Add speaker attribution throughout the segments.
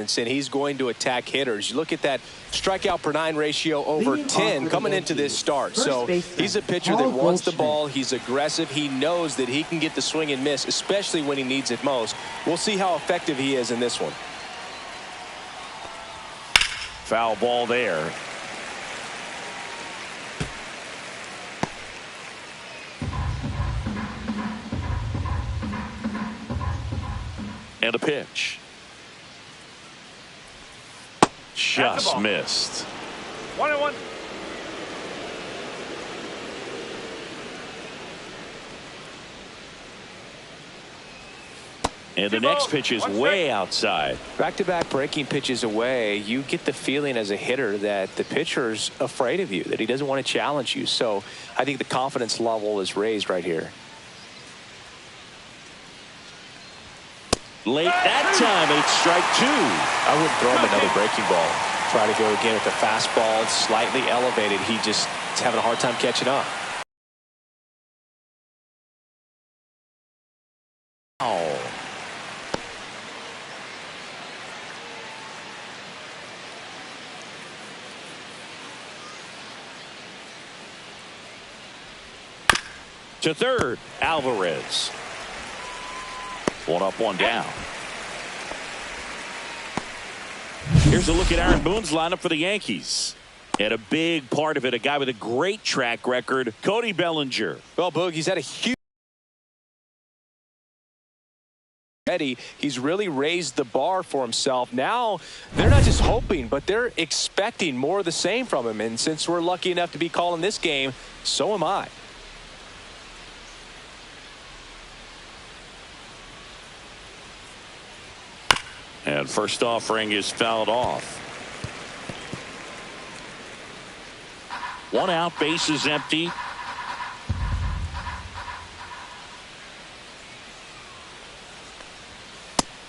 Speaker 1: and he's going to attack hitters. You look at that strikeout per 9 ratio over 10 coming into this start. So he's a pitcher that wants the ball. He's aggressive. He knows that he can get the swing and miss, especially when he needs it most. We'll see how effective he is in this one.
Speaker 2: Foul ball there. And a pitch. Just missed.
Speaker 3: 1-1.
Speaker 2: And the next pitch is way outside.
Speaker 1: Back-to-back breaking pitches away, you get the feeling as a hitter that the pitcher's afraid of you, that he doesn't want to challenge you. So I think the confidence level is raised right here.
Speaker 2: Late that time, it's strike 2.
Speaker 1: I wouldn't throw him another breaking ball. Try to go again with the fastball. It's slightly elevated. He just is having a hard time catching up. Oh.
Speaker 2: To third, Alvarez. One up, one down. Here's a look at Aaron Boone's lineup for the Yankees. And a big part of it, a guy with a great track record, Cody Bellinger.
Speaker 1: Well, Boog, he's had a huge... He's really raised the bar for himself. Now, they're not just hoping, but they're expecting more of the same from him. And since we're lucky enough to be calling this game, so am I.
Speaker 2: And first offering is fouled off. One out, base is empty.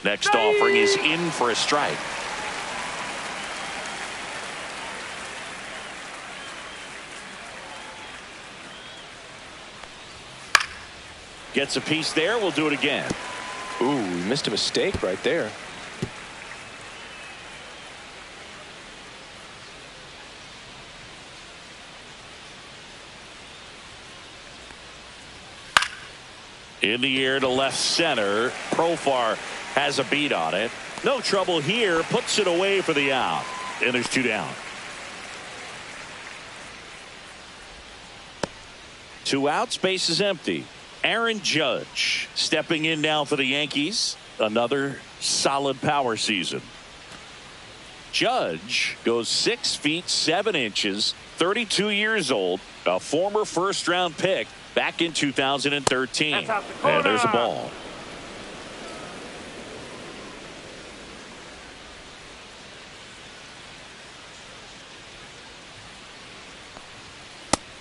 Speaker 2: Next offering is in for a strike. Gets a piece there. We'll do it again.
Speaker 1: Ooh, he missed a mistake right there.
Speaker 2: In the air to left center. Profar has a beat on it. No trouble here. Puts it away for the out. And there's 2 down. 2 outs. Base is empty. Aaron Judge stepping in now for the Yankees. Another solid power season. Judge goes 6 feet 7 inches. 32 years old. A former first-round pick. Back in 2013. And there's a ball.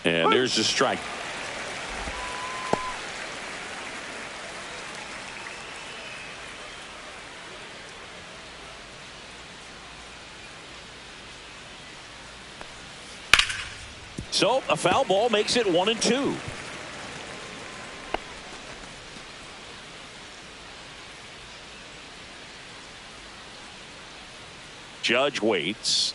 Speaker 2: And there's a strike. So a foul ball makes it 1-2. Judge waits.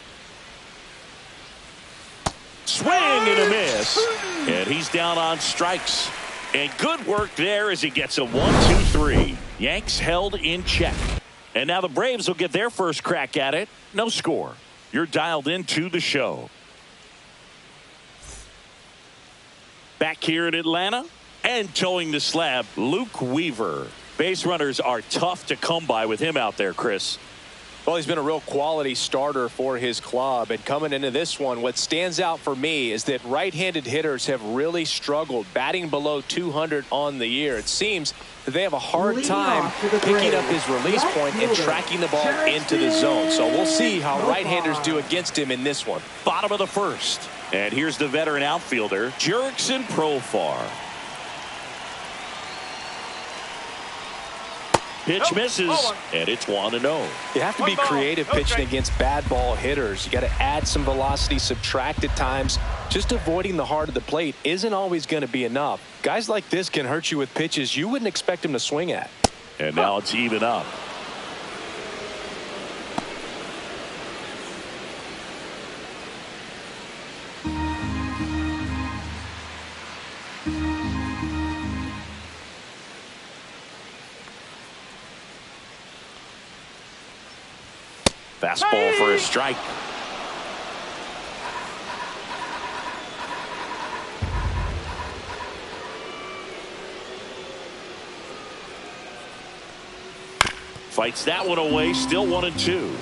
Speaker 2: Swing and a miss. And he's down on strikes. And good work there as he gets a 1-2-3. Yanks held in check. And now the Braves will get their first crack at it. No score. You're dialed into the show. Back here in Atlanta and towing the slab, Luke Weaver. Base runners are tough to come by with him out there, Chris.
Speaker 1: Well, he's been a real quality starter for his club. And coming into this one, what stands out for me is that right-handed hitters have really struggled, batting below 200 on the year. It seems that they have a hard time picking up his release point and tracking the ball into the zone. So we'll see how right-handers do against him in this one.
Speaker 2: Bottom of the first. And here's the veteran outfielder, Jurickson Profar. Pitch misses, and it's 1-0.
Speaker 1: You have to be creative pitching against bad ball hitters. You got to add some velocity, subtract at times. Just avoiding the heart of the plate isn't always going to be enough. Guys like this can hurt you with pitches you wouldn't expect him to swing at.
Speaker 2: And now it's even up. Fastball for a strike. Fights that one away. Still 1-2.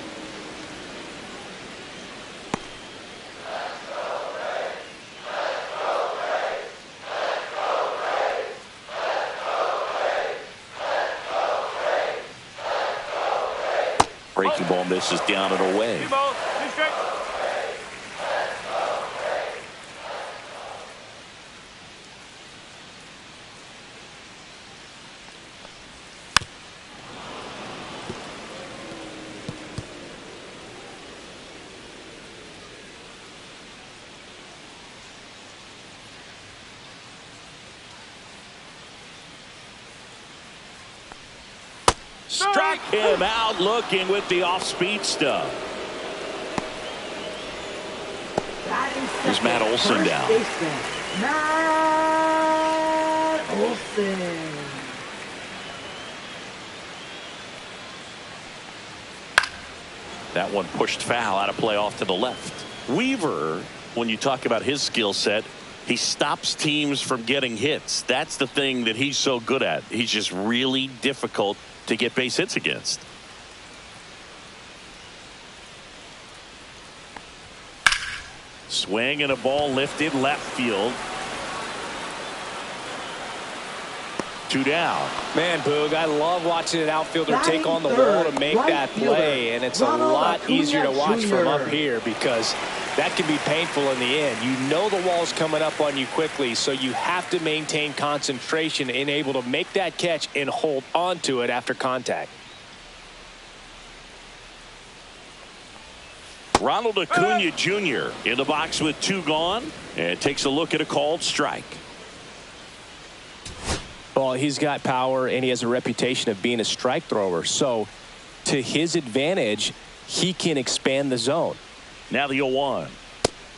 Speaker 2: Breaking ball misses down and away. Struck him out looking with the off-speed stuff. Here's Matt Olson down.
Speaker 3: Matt Olson.
Speaker 2: That one pushed foul out of play off to the left. Weaver, when you talk about his skill set, he stops teams from getting hits. That's the thing that he's so good at. He's just really difficult to get base hits against. Swing and a ball lifted left field. 2 down.
Speaker 1: Man, Boog, I love watching an outfielder take on the wall to make that play, and it's a lot easier to watch from up here because that can be painful in the end. You know the wall's coming up on you quickly, so you have to maintain concentration and able to make that catch and hold on to it after contact.
Speaker 2: Ronald Acuna Jr. in the box with 2 gone and takes a look at a called strike.
Speaker 1: Well, he's got power and he has a reputation of being a strike thrower, so to his advantage, he can expand the zone.
Speaker 2: Now the 0-1.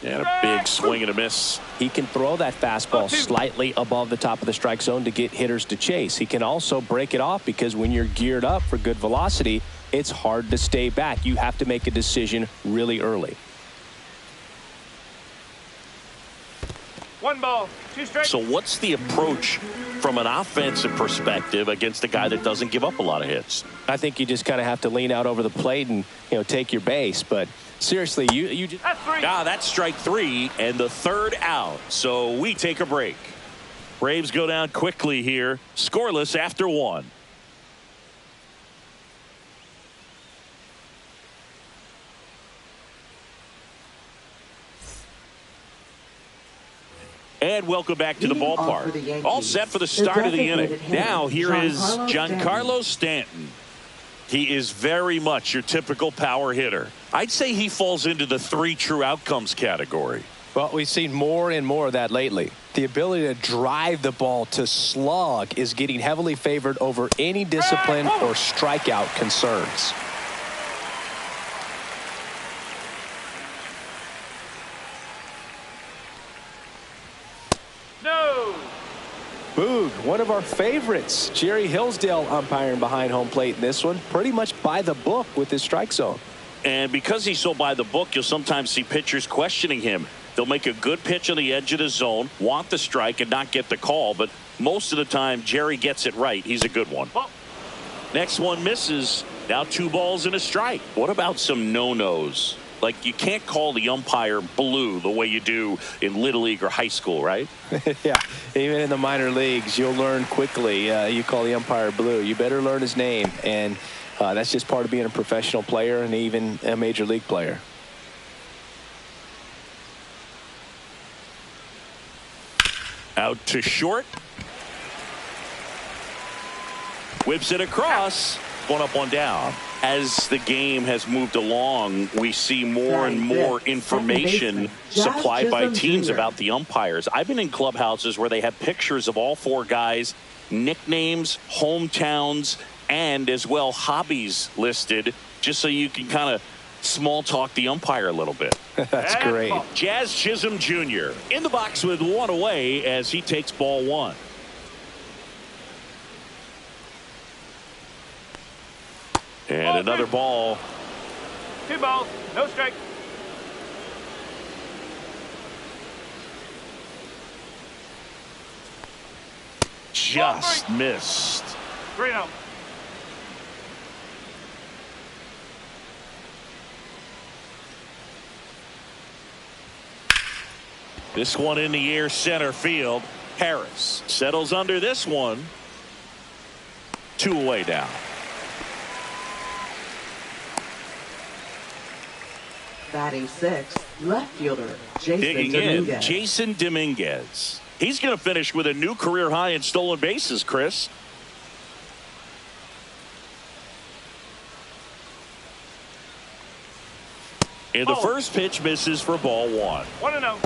Speaker 2: And a big swing and a miss.
Speaker 1: He can throw that fastball slightly above the top of the strike zone to get hitters to chase. He can also break it off because when you're geared up for good velocity, it's hard to stay back. You have to make a decision really early.
Speaker 4: 1 ball, 2 strikes.
Speaker 2: So what's the approach from an offensive perspective against a guy that doesn't give up a lot of hits?
Speaker 1: I think you just kind of have to lean out over the plate and, take your base. But seriously, you just...
Speaker 2: That's strike 3 and the 3rd out. So we take a break. Braves go down quickly here, scoreless after 1. And welcome back to the ballpark. All set for the start of the inning. Now here is Giancarlo Stanton. He is very much your typical power hitter. I'd say he falls into the 3 true outcomes category.
Speaker 1: Well, we've seen more and more of that lately. The ability to drive the ball to slug is getting heavily favored over any discipline or strikeout concerns. Boog, one of our favorites, Jerry Hillsdale umpiring behind home plate in this one. Pretty much by the book with his strike zone.
Speaker 2: And because he's so by the book, you'll sometimes see pitchers questioning him. They'll make a good pitch on the edge of the zone, want the strike, and not get the call. But most of the time, Jerry gets it right. He's a good one. Next one misses. Now 2 balls and a strike. What about some no-nos? Like, you can't call the umpire blue the way you do in Little League or high school, right?
Speaker 1: Yeah, even in the minor leagues, you'll learn quickly. You call the umpire blue. You better learn his name. And that's just part of being a professional player and even a major league player.
Speaker 2: Out to short. Whips it across. 1 up, 1 down. As the game has moved along, we see more and more information supplied by teams about the umpires. I've been in clubhouses where they have pictures of all 4 guys, nicknames, hometowns, and as well hobbies listed, just so you can kind of small talk the umpire a little bit.
Speaker 1: That's great.
Speaker 2: Jazz Chisholm Jr. in the box with 1 away as he takes ball 1. And another ball.
Speaker 4: 2 balls, no strike.
Speaker 2: Just missed.
Speaker 4: 3-0.
Speaker 2: This one in the air, center field. Harris settles under this one. 2 away now.
Speaker 3: Batting sixth, left fielder Jason
Speaker 2: Digging in,
Speaker 3: Dominguez.
Speaker 2: Jason Dominguez. He's going to finish with a new career high in stolen bases, Chris. And the first pitch misses for ball 1.
Speaker 4: 1-0.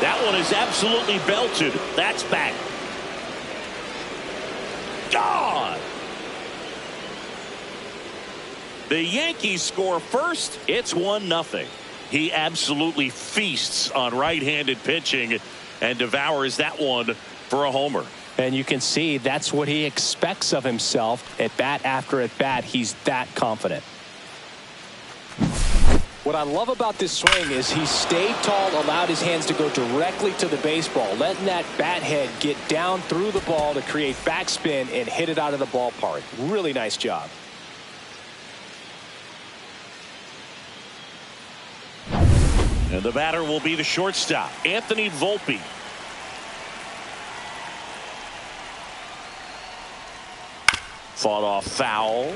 Speaker 2: That one is absolutely belted. That's back. Gone. The Yankees score first. It's 1-0. He absolutely feasts on right-handed pitching and devours that one for a homer.
Speaker 1: And you can see that's what he expects of himself at bat after at bat. He's that confident. What I love about this swing is he stayed tall, allowed his hands to go directly to the baseball, letting that bat head get down through the ball to create backspin and hit it out of the ballpark. Really nice job.
Speaker 2: And the batter will be the shortstop, Anthony Volpe. Fought off foul.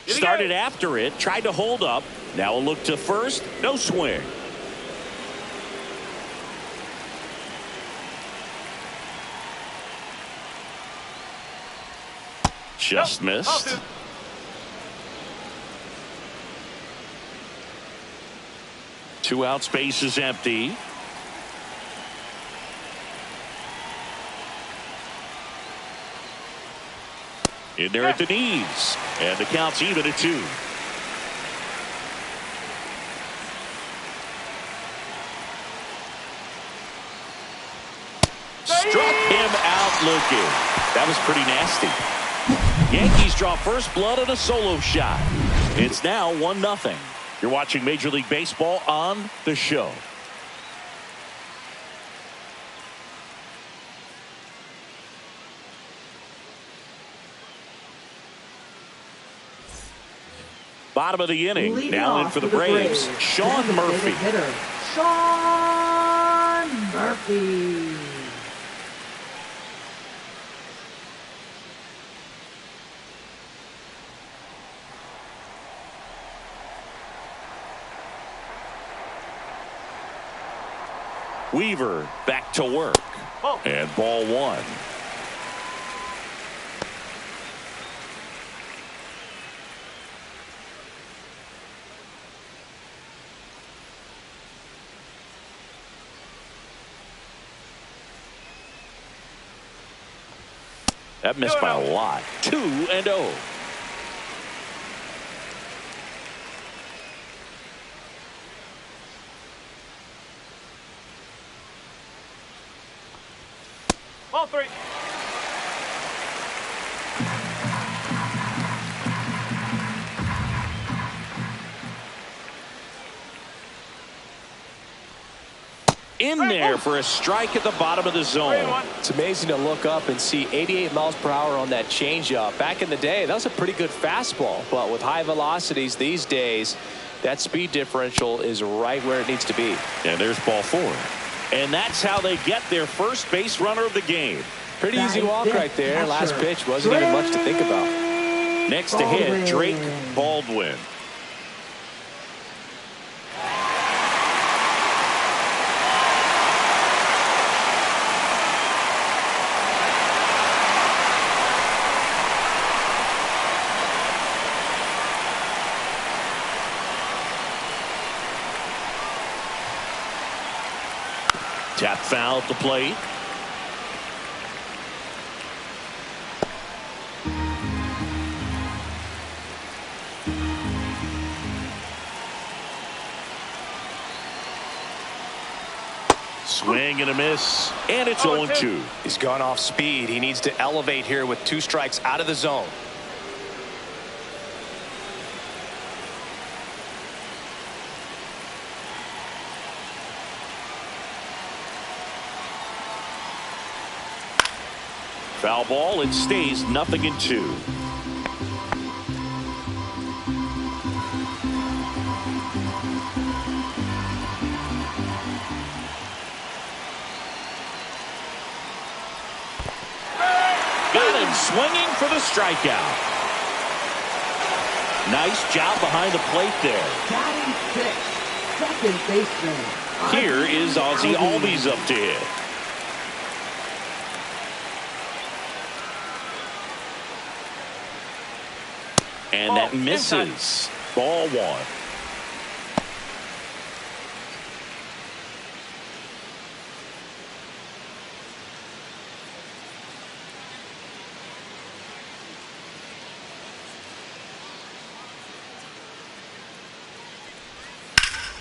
Speaker 2: Started after it, tried to hold up. Now a look to first, no swing. Just missed. 2 out, space is empty. In there at the knees. And the count's even at 2. Struck him out looking. That was pretty nasty. Yankees draw first blood on a solo shot. It's now 1-0. You're watching Major League Baseball on The Show. Bottom of the inning.
Speaker 3: Leading
Speaker 2: now in
Speaker 3: off
Speaker 2: for the Braves, Sean Murphy.
Speaker 3: Hitter, Sean Murphy.
Speaker 2: Weaver back to work. And ball 1. That missed by a lot. 2-0.
Speaker 4: Ball 3.
Speaker 2: In there for a strike at the bottom of the zone.
Speaker 1: It's amazing to look up and see 88 miles per hour on that changeup. Back in the day, that was a pretty good fastball. But with high velocities these days, that speed differential is right where it needs to be.
Speaker 2: And there's ball 4. And that's how they get their first base runner of the game.
Speaker 1: Pretty easy walk right there. Last pitch wasn't even much to think about.
Speaker 2: Next to hit, Drake Baldwin. Tap foul at the plate. Swing and a miss, and it's 0-2.
Speaker 1: He's gone off speed. He needs to elevate here with 2 strikes out of the zone.
Speaker 2: Foul ball. It stays 0-2. Got him swinging for the strikeout. Nice job behind the plate there.
Speaker 3: Batting 6th, second baseman.
Speaker 2: Here is Ozzie Albies up to hit. And that misses. Ball 1.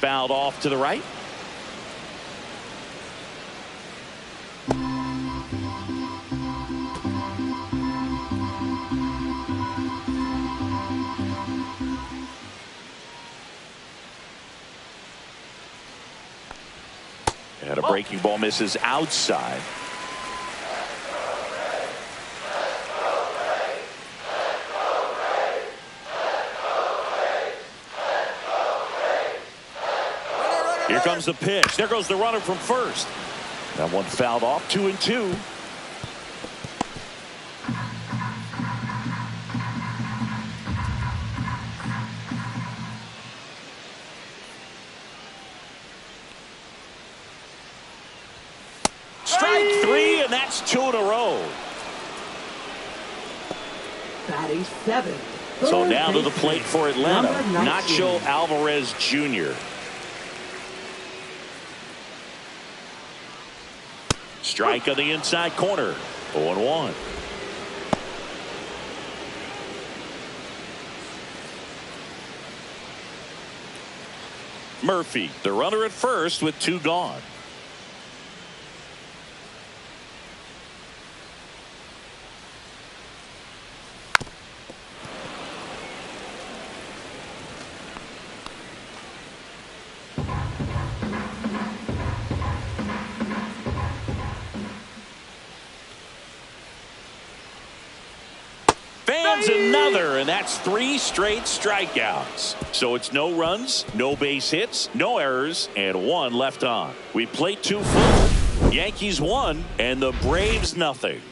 Speaker 2: Fouled off to the right. And a breaking ball misses outside. Here comes the pitch. There goes the runner from first. That one fouled off. 2-2. Strike 3, and that's 2 in a row.
Speaker 3: Batting 7th.
Speaker 2: So now to the plate for Atlanta, Nacho Alvarez Jr. Strike on the inside corner. 0-1. Murphy, the runner at first with 2 gone. Another, and that's 3 straight strikeouts. So it's no runs, no base hits, no errors, and 1 left on. We played 2 full. Yankees 1 and the Braves nothing.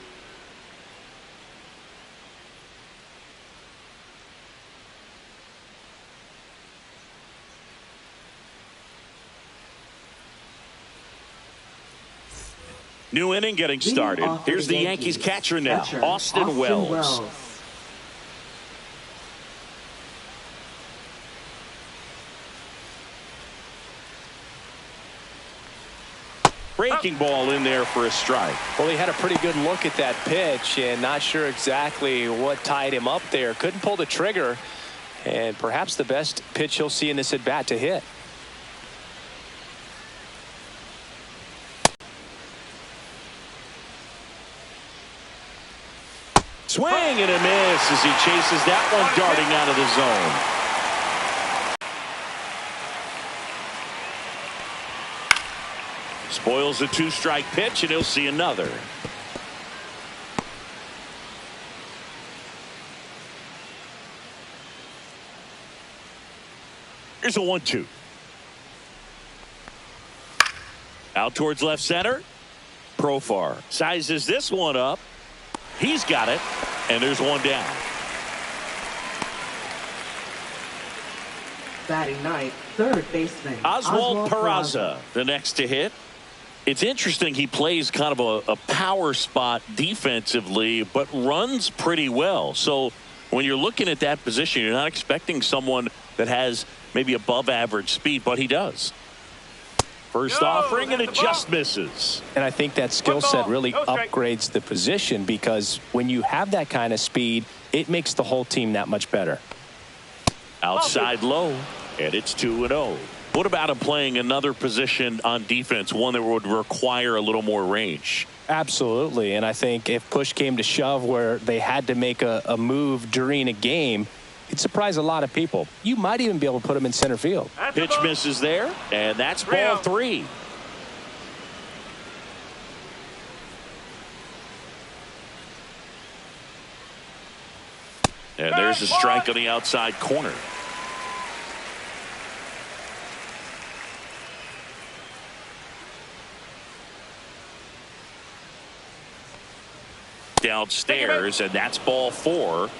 Speaker 2: New inning getting started. Here's the Yankees catcher now, Austin Wells. Breaking ball in there for a strike.
Speaker 1: Well, he had a pretty good look at that pitch and not sure exactly what tied him up there. Couldn't pull the trigger, and perhaps the best pitch he'll see in this at bat to hit.
Speaker 2: Swing and a miss as he chases that one darting out of the zone. Spoils a 2-strike pitch, and he'll see another. Here's a 1-2. Out towards left center. Profar sizes this one up. He's got it, and there's 1 down.
Speaker 3: Batting 9th, third baseman
Speaker 2: Oswald Peraza, the next to hit. It's interesting, he plays kind of a power spot defensively, but runs pretty well. So when you're looking at that position, you're not expecting someone that has maybe above average speed, but he does. First offering, and it just misses.
Speaker 1: And I think that skill set really upgrades the position, because when you have that kind of speed, it makes the whole team that much better.
Speaker 2: Outside low, and it's 2-0. What about him playing another position on defense, one that would require a little more range?
Speaker 1: Absolutely, and I think if push came to shove where they had to make a move during a game, it'd surprise a lot of people. You might even be able to put him in center field.
Speaker 2: Pitch misses there, and that's ball 3. And there's a strike on the outside corner. Downstairs, and that's ball 4.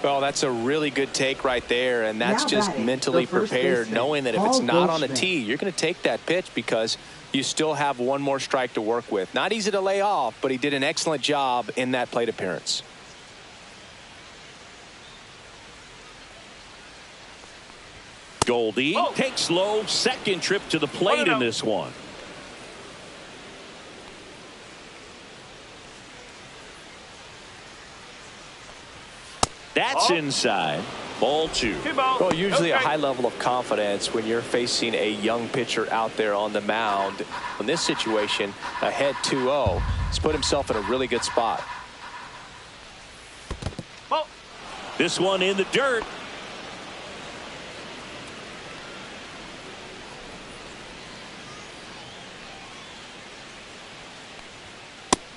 Speaker 1: Well, that's a really good take right there, and that's just mentally prepared, knowing that if it's not on the tee, you're going to take that pitch because you still have one more strike to work with. Not easy to lay off, but he did an excellent job in that plate appearance.
Speaker 2: Goldie takes low, second trip to the plate in this one. That's inside. Ball 2.
Speaker 1: Well, usually a high level of confidence when you're facing a young pitcher out there on the mound. In this situation, ahead 2-0, he's put himself in a really good spot.
Speaker 2: This one in the dirt.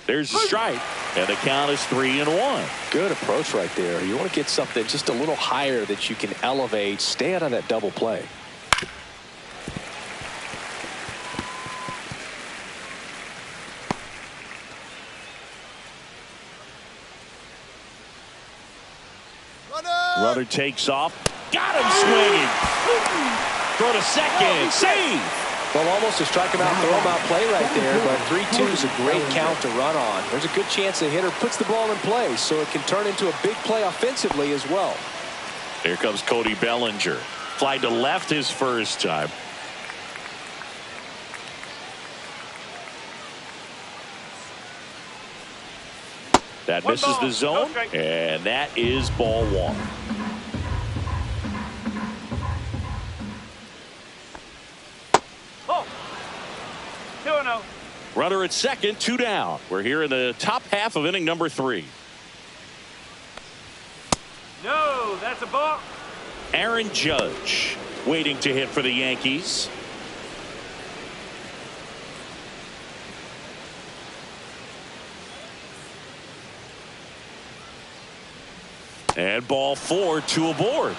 Speaker 2: There's a strike, and the count is 3-1.
Speaker 1: Good approach right there. You want to get something just a little higher that you can elevate. Stay out of that double play.
Speaker 2: Runner takes off. Got him swinging. Throw to second. Save.
Speaker 1: Well, almost a strike him out, throw him out play right there, but 3-2 is a great count to run on. There's a good chance the hitter puts the ball in play, so it can turn into a big play offensively as well.
Speaker 2: Here comes Cody Bellinger. Fly to left his first time. That misses the zone, and that is ball 1. Runner at second, 2 down. We're here in the top half of inning number 3.
Speaker 4: No, that's a ball.
Speaker 2: Aaron Judge waiting to hit for the Yankees. And ball 4, 2 aboard.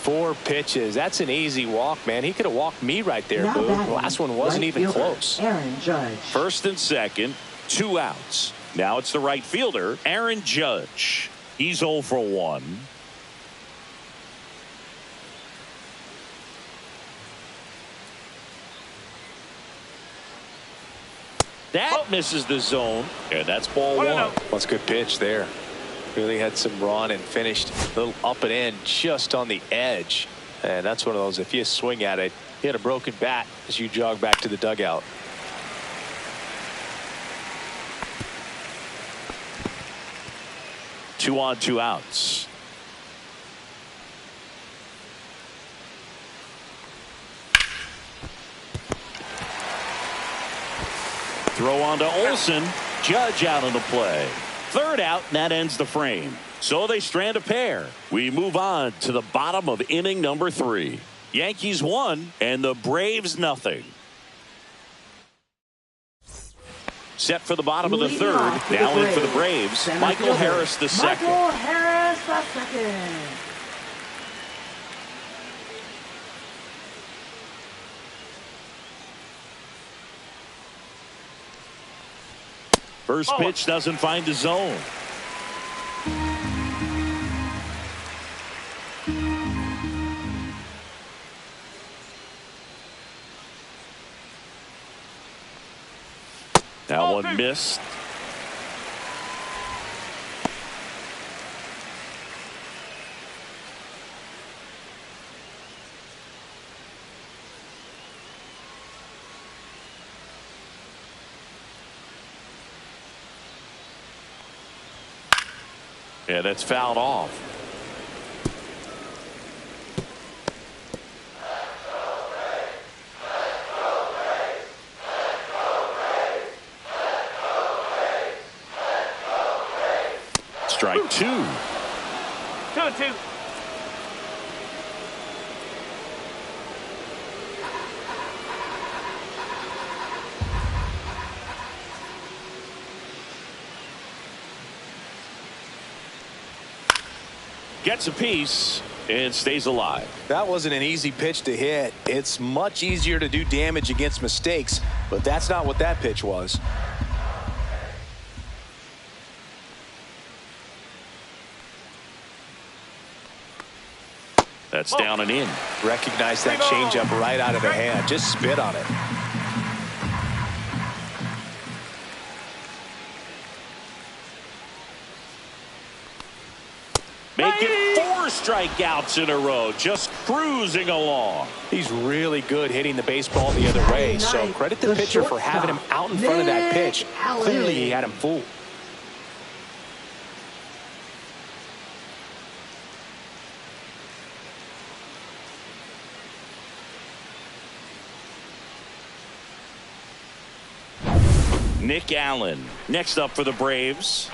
Speaker 1: 4 pitches. That's an easy walk, man. He could have walked me right there, Boo. The last one wasn't even close.
Speaker 3: Aaron Judge.
Speaker 2: First and second, 2 outs. Now it's the right fielder, Aaron Judge. He's 0 for 1. That misses the zone, and that's ball 1.
Speaker 1: Well, that's a good pitch there. Really had some run and finished a little up and in just on the edge. And that's one of those, if you swing at it, hit a broken bat as you jog back to the dugout.
Speaker 2: Two on, 2 outs. Throw on to Olsen. Judge out on the play. Third out, and that ends the frame. So they strand a pair. We move on to the bottom of inning number 3. Yankees 1 and the Braves nothing. Set for the bottom of the 3rd. Now in for the Braves, Michael Harris the second.
Speaker 3: Michael Harris the second.
Speaker 2: First pitch doesn't find the zone. That one missed. Yeah, that's fouled off. Strike 2.
Speaker 4: 2-2.
Speaker 2: Gets a piece and stays alive.
Speaker 1: That wasn't an easy pitch to hit. It's much easier to do damage against mistakes, but that's not what that pitch was.
Speaker 2: That's down and in.
Speaker 1: Recognize that changeup right out of the hand. Just spit on it.
Speaker 2: Making 4 strikeouts in a row. Just cruising along.
Speaker 1: He's really good hitting the baseball the other way. So credit the pitcher for having him out in front of that pitch. Clearly he had him fooled.
Speaker 2: Nick Allen next up for the Braves.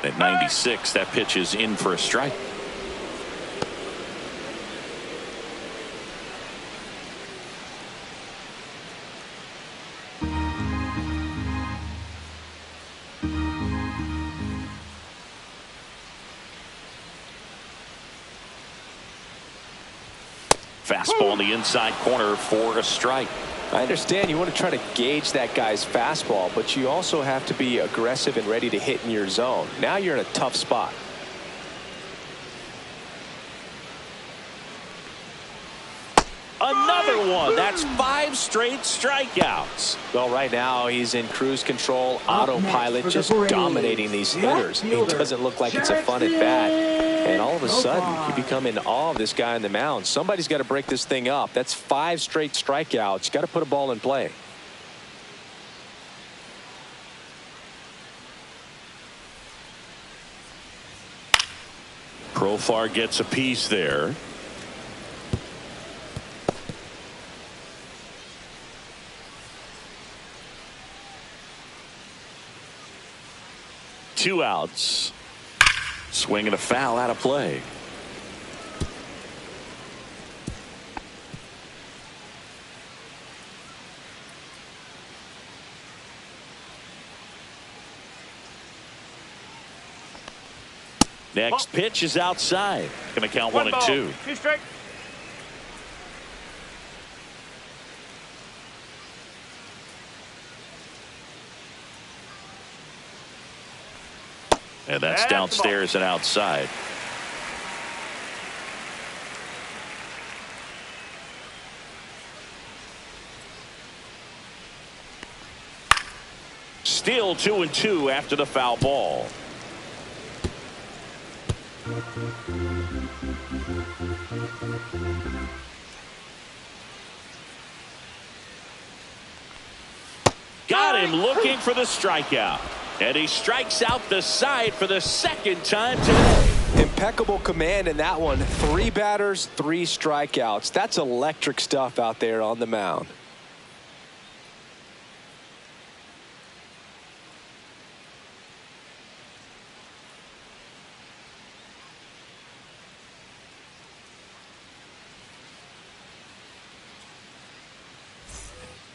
Speaker 2: At 96, that pitch is in for a strike. Fastball in the inside corner for a strike.
Speaker 1: I understand you want to try to gauge that guy's fastball, but you also have to be aggressive and ready to hit in your zone. Now you're in a tough spot.
Speaker 2: Another one. That's 5 straight strikeouts.
Speaker 1: Well, right now he's in cruise control, autopilot, just dominating these hitters. It doesn't look like it's a fun at bat. And all of a sudden, you become in awe of this guy on the mound. Somebody's got to break this thing up. That's 5 straight strikeouts. You got to put a ball in play.
Speaker 2: Profar gets a piece there. Two outs. Swing and a foul out of play. Next pitch is outside. Going to count 1-2.
Speaker 4: 2 strike.
Speaker 2: And that's downstairs and outside. Still 2-2 after the foul ball. Got him looking for the strikeout. And he strikes out the side for the second time today.
Speaker 1: Impeccable command in that one. 3 batters, 3 strikeouts. That's electric stuff out there on the mound.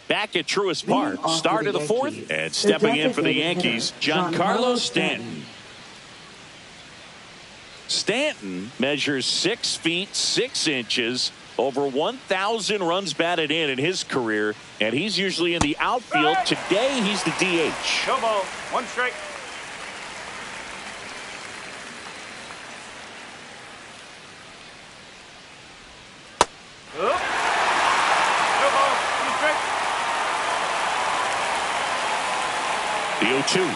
Speaker 2: Back at Truist Park, start of the 4th, and stepping in for the Yankees, Giancarlo Stanton. Stanton measures 6 feet 6 inches, over 1,000 runs batted in his career, and he's usually in the outfield. Today, he's the DH.
Speaker 4: Go ball. 1 strike.
Speaker 2: The 0-2.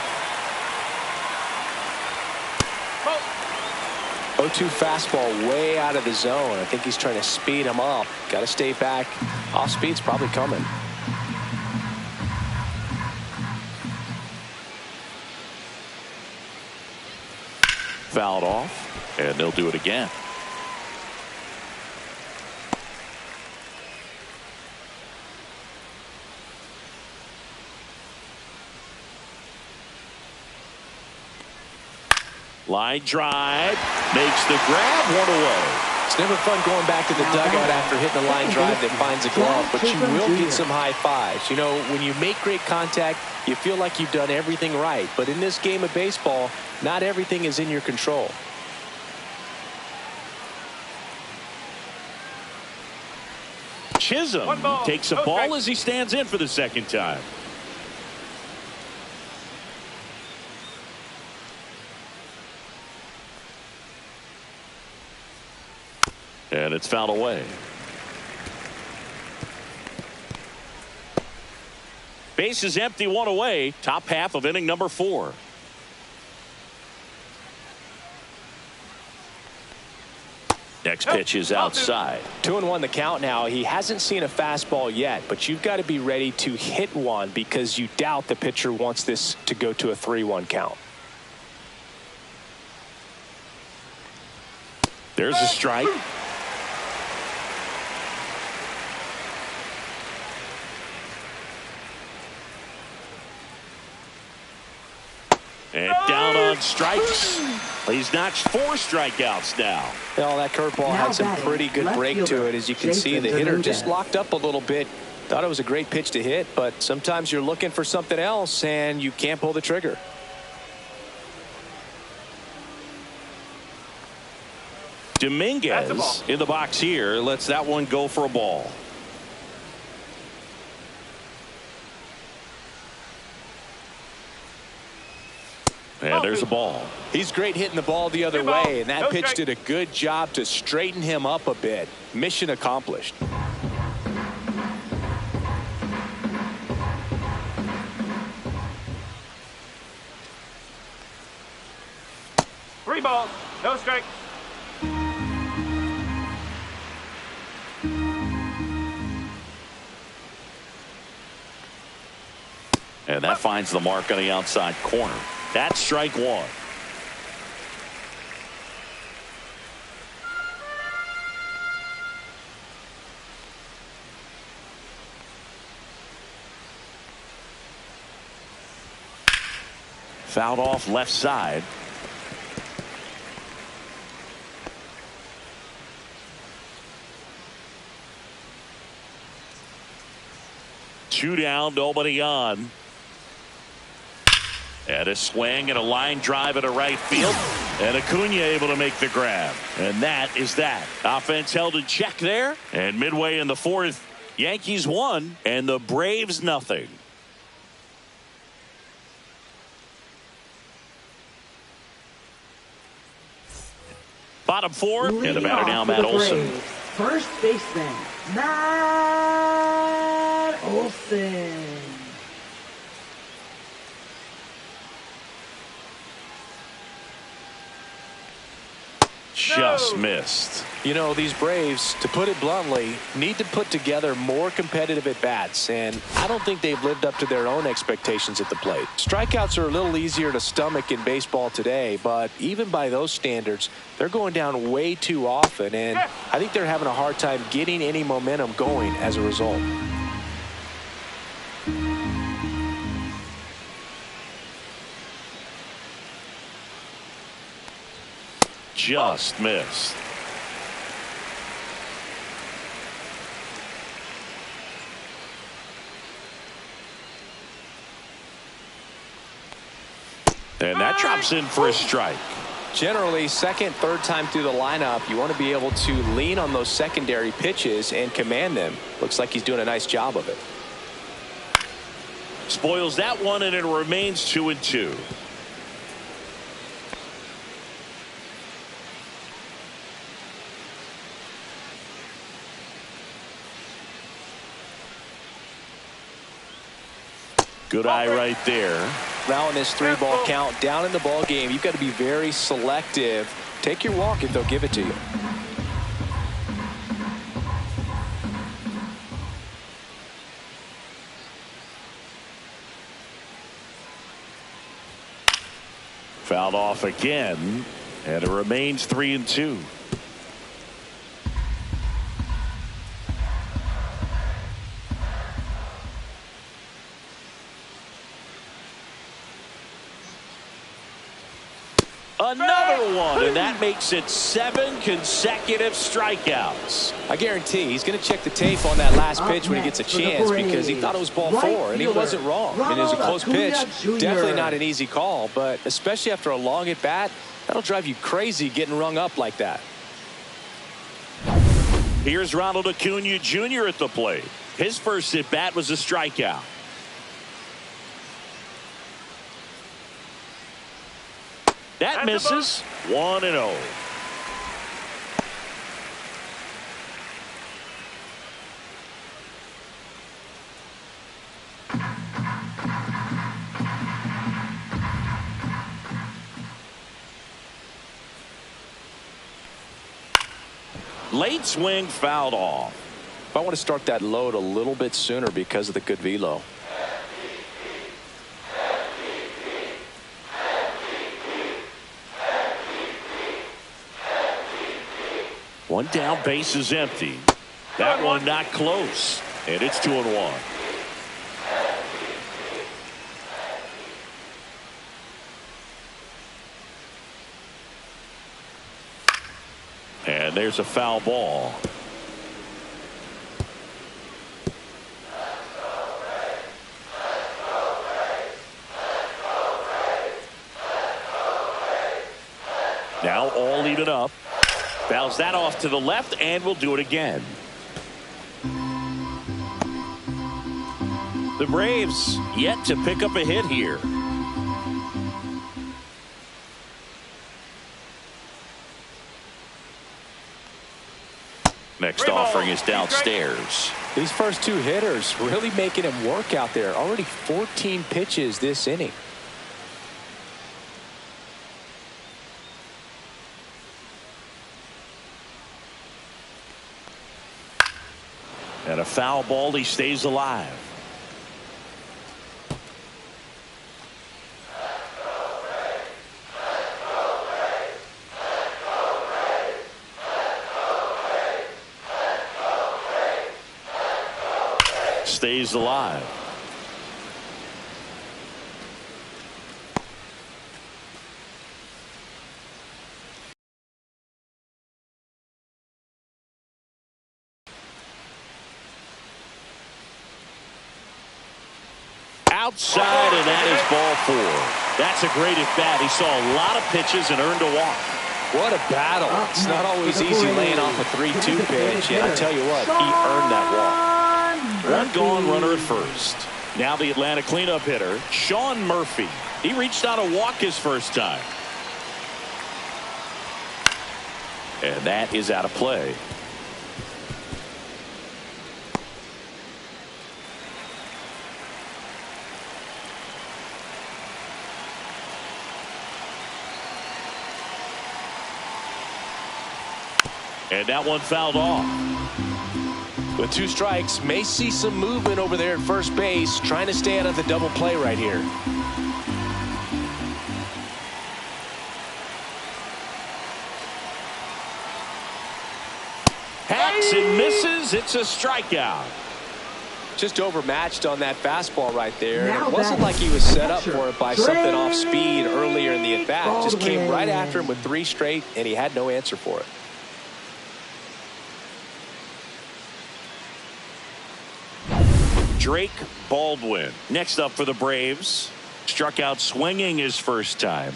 Speaker 1: 0-2 fastball way out of the zone. I think he's trying to speed him up. Got to stay back. Off speed's probably coming.
Speaker 2: fouled off, and they'll do it again. Line drive, makes the grab, 1 away.
Speaker 1: It's never fun going back to the dugout after hitting a line drive that finds a glove, but you will get some high fives. You know, when you make great contact, you feel like you've done everything right. But in this game of baseball, not everything is in your control.
Speaker 2: Chisholm takes a ball as he stands in for the second time. And it's fouled away. Base is empty, 1 away. Top half of inning number 4. Next pitch is outside.
Speaker 1: 2-1 the count now. He hasn't seen a fastball yet, but you've got to be ready to hit one because you doubt the pitcher wants this to go to a 3-1 count.
Speaker 2: There's a strike. And down on strikes. He's notched 4 strikeouts now.
Speaker 1: Well, that curveball had some pretty good break to it. As you can see, the hitter just locked up a little bit. Thought it was a great pitch to hit, but sometimes you're looking for something else and you can't pull the trigger.
Speaker 2: Dominguez in the box here lets that one go for a ball. And there's a ball.
Speaker 1: He's great hitting the ball the other way, and that pitch did a good job to straighten him up a bit. Mission accomplished.
Speaker 4: 3 balls, no strikes.
Speaker 2: And that finds the mark on the outside corner. That's strike 1. Fouled off left side. Two down, nobody on. And a swing and a line drive at a right field. And Acuna able to make the grab. And that is that. Offense held in check there. And midway in the 4th, Yankees 1 and the Braves nothing. Bottom 4, and the batter now, Matt Olson.
Speaker 3: First baseman, Matt Olson.
Speaker 2: Just missed.
Speaker 1: You know, these Braves, to put it bluntly, need to put together more competitive at-bats, and I don't think they've lived up to their own expectations at the plate. Strikeouts are a little easier to stomach in baseball today, but even by those standards, they're going down way too often, and I think they're having a hard time getting any momentum going as a result.
Speaker 2: Just missed. And that drops in for a strike.
Speaker 1: Generally, second, third time through the lineup, you want to be able to lean on those secondary pitches and command them. Looks like he's doing a nice job of it.
Speaker 2: Spoils that one, and it remains 2-2. Good eye right there.
Speaker 1: Now in this 3-ball count, down in the ball game, you've got to be very selective. Take your walk if they'll give it to you.
Speaker 2: Fouled off again, And it remains 3-2. Another one, and that makes it 7 consecutive strikeouts.
Speaker 1: I guarantee he's going to check the tape on that last pitch when he gets a chance, because he thought it was ball 4, and he wasn't wrong. I mean, it was a close pitch. Definitely not an easy call, but especially after a long at bat, that'll drive you crazy getting rung up like that.
Speaker 2: Here's Ronald Acuna Jr. at the plate. His first at bat was a strikeout. That misses. 1-0. Late swing fouled off.
Speaker 1: I want to start that load a little bit sooner because of the good velo.
Speaker 2: One down, base is empty. That one not close, and it's 2-1. And there's a foul ball. Now all even up. Fouls that off to the left, and we'll do it again. The Braves yet to pick up a hit here. Next offering is downstairs.
Speaker 1: These first 2 hitters really making him work out there. Already 14 pitches this inning.
Speaker 2: And a foul ball, he stays alive. Stays alive. Outside, and that is ball 4. That's a great at bat. He saw a lot of pitches and earned a walk.
Speaker 1: What a battle. It's not always easy laying off a 3-2 pitch, and I tell you what, he earned that walk.
Speaker 2: One gone, runner at first. Now the Atlanta cleanup hitter, Sean Murphy. He reached out a walk his first time. And that is out of play. And that one fouled off.
Speaker 1: With 2 strikes, may see some movement over there at first base, trying to stay out of the double play right here.
Speaker 2: Hacks and misses. It's a strikeout.
Speaker 1: Just overmatched on that fastball right there. And it wasn't like he was set up for it by something off speed earlier in the at-bat. Just came right after him with 3 straight, and he had no answer for it.
Speaker 2: Drake Baldwin next up for the Braves. Struck out swinging his first time.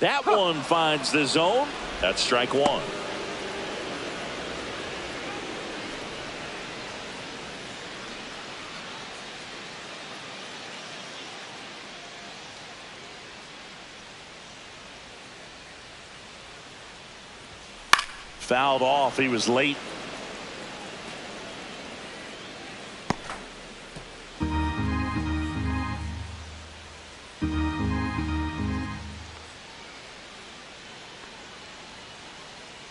Speaker 2: That one finds the zone. That's strike 1. Fouled off. He was late.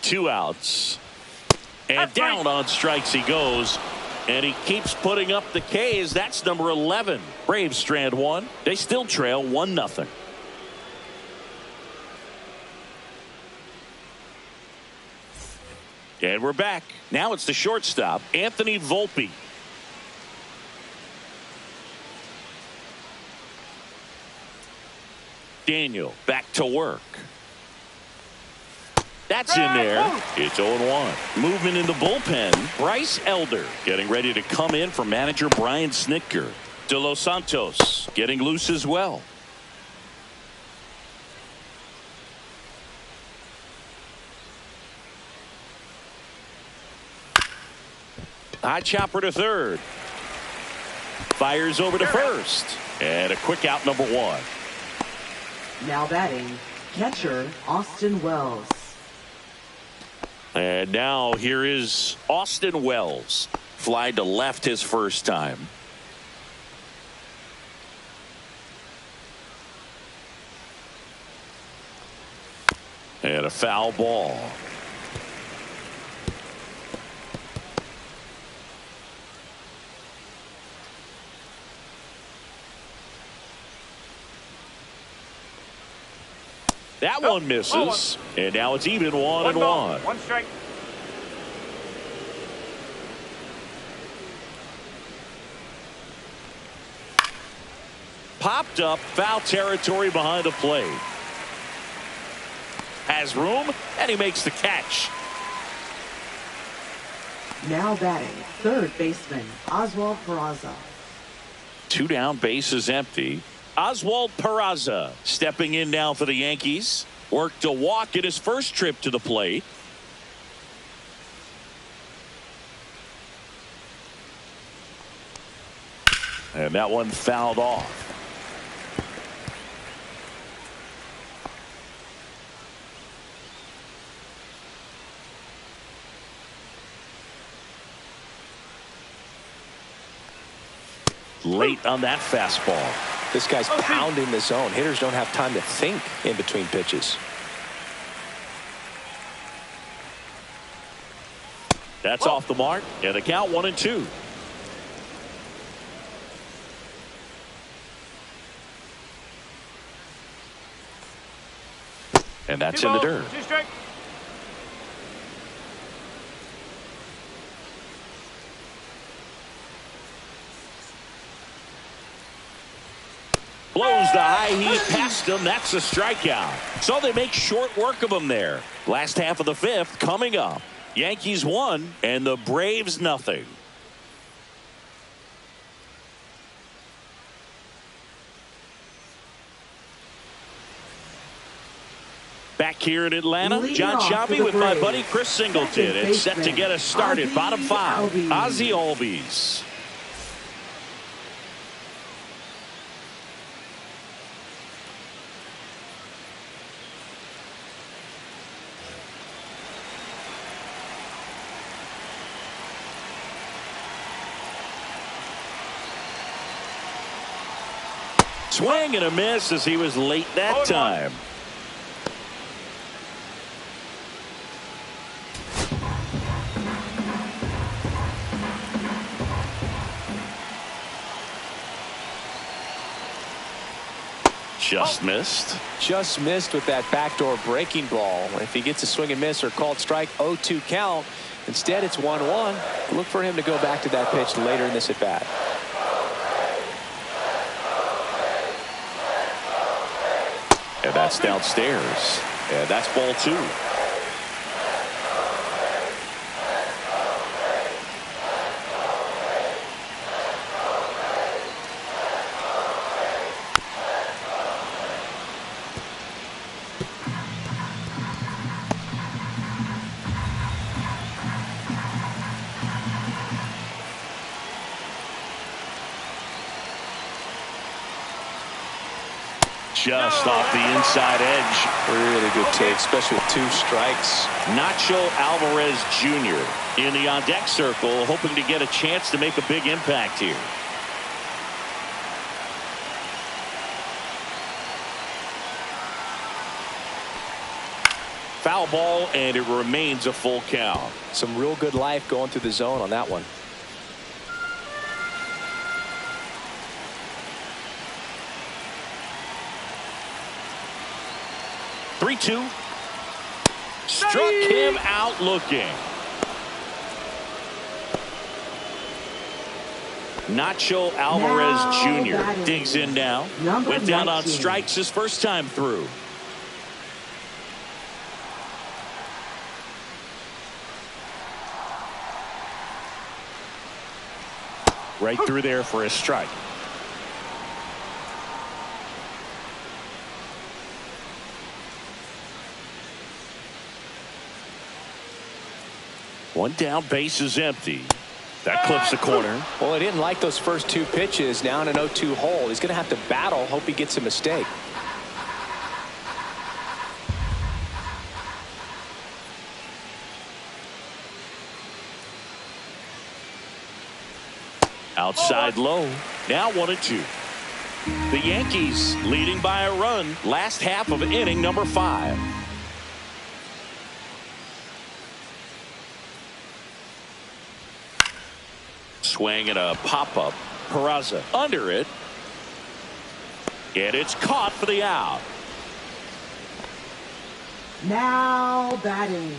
Speaker 2: Two outs. And down on strikes he goes. And he keeps putting up the Ks. That's number 11. Braves strand one. They still trail 1-0. And we're back. Now it's the shortstop, Anthony Volpe. Daniel back to work. That's in there. It's 0-1. Movement in the bullpen. Bryce Elder getting ready to come in for manager Brian Snitker. De Los Santos getting loose as well. High chopper to third. Fires over to first. And a quick out, number 1.
Speaker 3: Now batting, catcher Austin Wells.
Speaker 2: And now here is Austin Wells. Fly to left his first time. And a foul ball. That one misses. And now it's even 1-1.
Speaker 4: 1 strike.
Speaker 2: Popped up, foul territory behind the plate. Has room, and he makes the catch.
Speaker 3: Now batting, third baseman Oswald Peraza.
Speaker 2: 2 down, bases empty. Oswald Peraza stepping in now for the Yankees. Worked a walk in his first trip to the plate. And that one fouled off. Late on that fastball.
Speaker 1: This guy's pounding the zone. Hitters don't have time to think in between pitches.
Speaker 2: That's off the mark. And the count 1-2. And that's in the dirt.
Speaker 4: 2 strike.
Speaker 2: Blows the high heat past him. That's a strikeout. So they make short work of him there. Last half of the 5th coming up. Yankees 1 and the Braves nothing. Back here in Atlanta, John Sciambi with my buddy Chris Singleton. It's set to get us started. Bottom 5, Ozzie Albies. Swing and a miss as he was late that time. Just missed.
Speaker 1: Just missed with that backdoor breaking ball. If he gets a swing and miss or called strike, 0-2 count. Instead, it's 1-1. Look for him to go back to that pitch later in this at bat.
Speaker 2: And that's downstairs. And that's ball 2. Just off the inside edge.
Speaker 1: Really good take, especially with 2 strikes.
Speaker 2: Nacho Alvarez Jr. in the on-deck circle, hoping to get a chance to make a big impact here. Foul ball, and it remains a full count.
Speaker 1: Some real good life going through the zone on that one.
Speaker 2: 3-2. Struck him out looking. Nacho Alvarez Jr. digs in now. Went down on strikes his first time through. Right through there for a strike. One down, base is empty. That clips the corner.
Speaker 1: Well, he didn't like those first two pitches. Now in an 0-2 hole. He's going to have to battle. Hope he gets a mistake.
Speaker 2: Outside low. Now 1-2. The Yankees leading by a run. Last half of inning number 5. Swing and a pop-up. Peraza under it. And it's caught for the out.
Speaker 3: Now batting,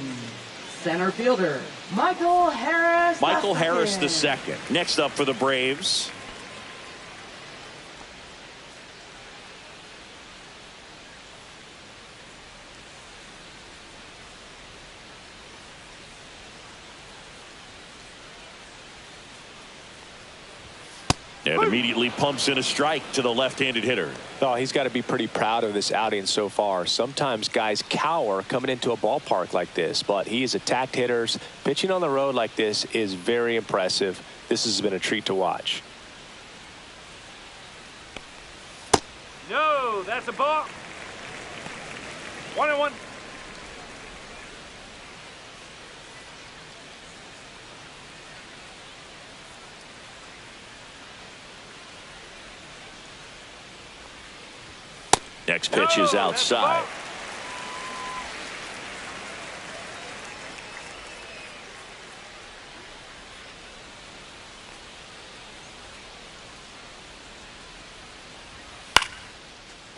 Speaker 3: center fielder, Michael Harris.
Speaker 2: Michael Harris the second. Next up for the Braves. And immediately pumps in a strike to the left-handed hitter.
Speaker 1: Oh, he's got to be pretty proud of this outing so far. Sometimes guys cower coming into a ballpark like this, but he's attacked hitters. Pitching on the road like this is very impressive. This has been a treat to watch.
Speaker 4: No, that's a ball. 1-1.
Speaker 2: Next pitch is outside.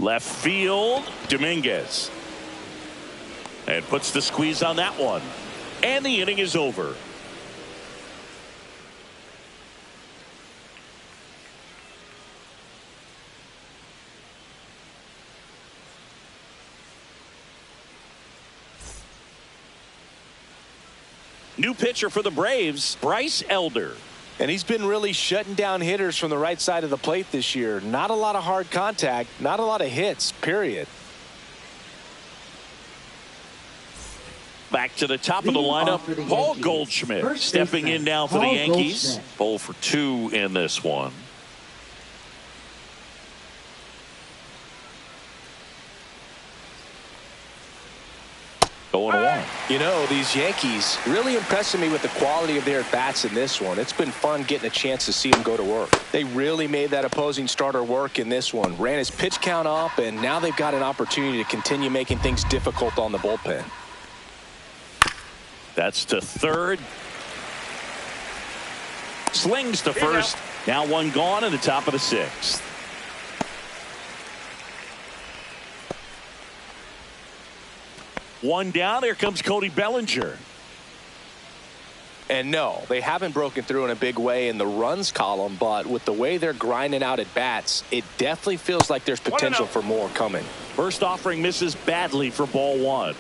Speaker 2: Left field, Dominguez. And puts the squeeze on that one. And the inning is over. New pitcher for the Braves, Bryce Elder.
Speaker 1: And he's been really shutting down hitters from the right side of the plate this year. Not a lot of hard contact, not a lot of hits, period.
Speaker 2: Back to the top of the lineup, Paul Goldschmidt stepping in now for the Yankees. 0 for 2 in this one.
Speaker 1: You know, these Yankees really impressing me with the quality of their at-bats in this one. It's been fun getting a chance to see them go to work. They really made that opposing starter work in this one. Ran his pitch count up, and now they've got an opportunity to continue making things difficult on the bullpen.
Speaker 2: That's to third. Slings to first. Now one gone in the top of the 6th. One down. Here comes Cody Bellinger.
Speaker 1: And no, they haven't broken through in a big way in the runs column, but with the way they're grinding out at bats, it definitely feels like there's potential for more coming.
Speaker 2: First offering misses badly for ball 1.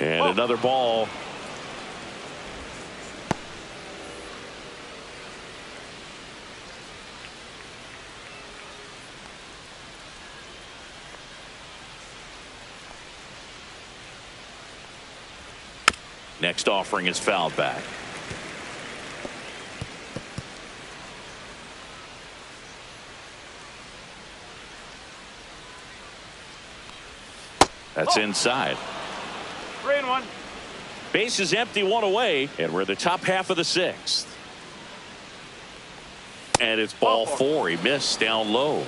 Speaker 2: And another ball. Next offering is fouled back. That's inside.
Speaker 4: 3-1.
Speaker 2: Base is empty, one away, and we're in the top half of the 6th. And it's ball 4. He missed down low.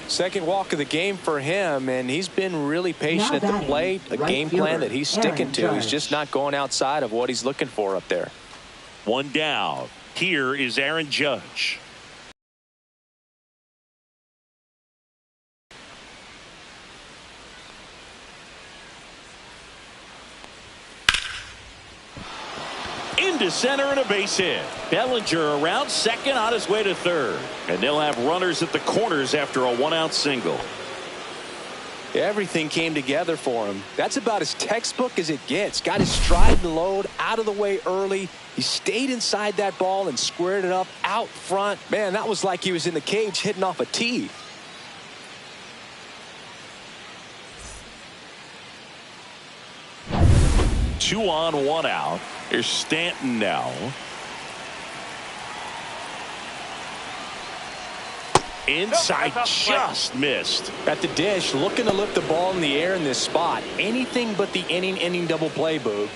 Speaker 1: Second walk of the game for him, and he's been really patient at the plate. A game plan that he's sticking to. He's just not going outside of what he's looking for up there.
Speaker 2: One down. Here is Aaron Judge. into center and a base hit. Bellinger around second on his way to third. And they'll have runners at the corners after a one-out single.
Speaker 1: Everything came together for him. That's about as textbook as it gets. Got his stride and load out of the way early. He stayed inside that ball and squared it up out front. Man, that was like he was in the cage hitting off a tee.
Speaker 2: Two on, one out. Here's Stanton now. Inside, just missed.
Speaker 1: At the dish, looking to lift the ball in the air in this spot. Anything but the inning double play, Boog.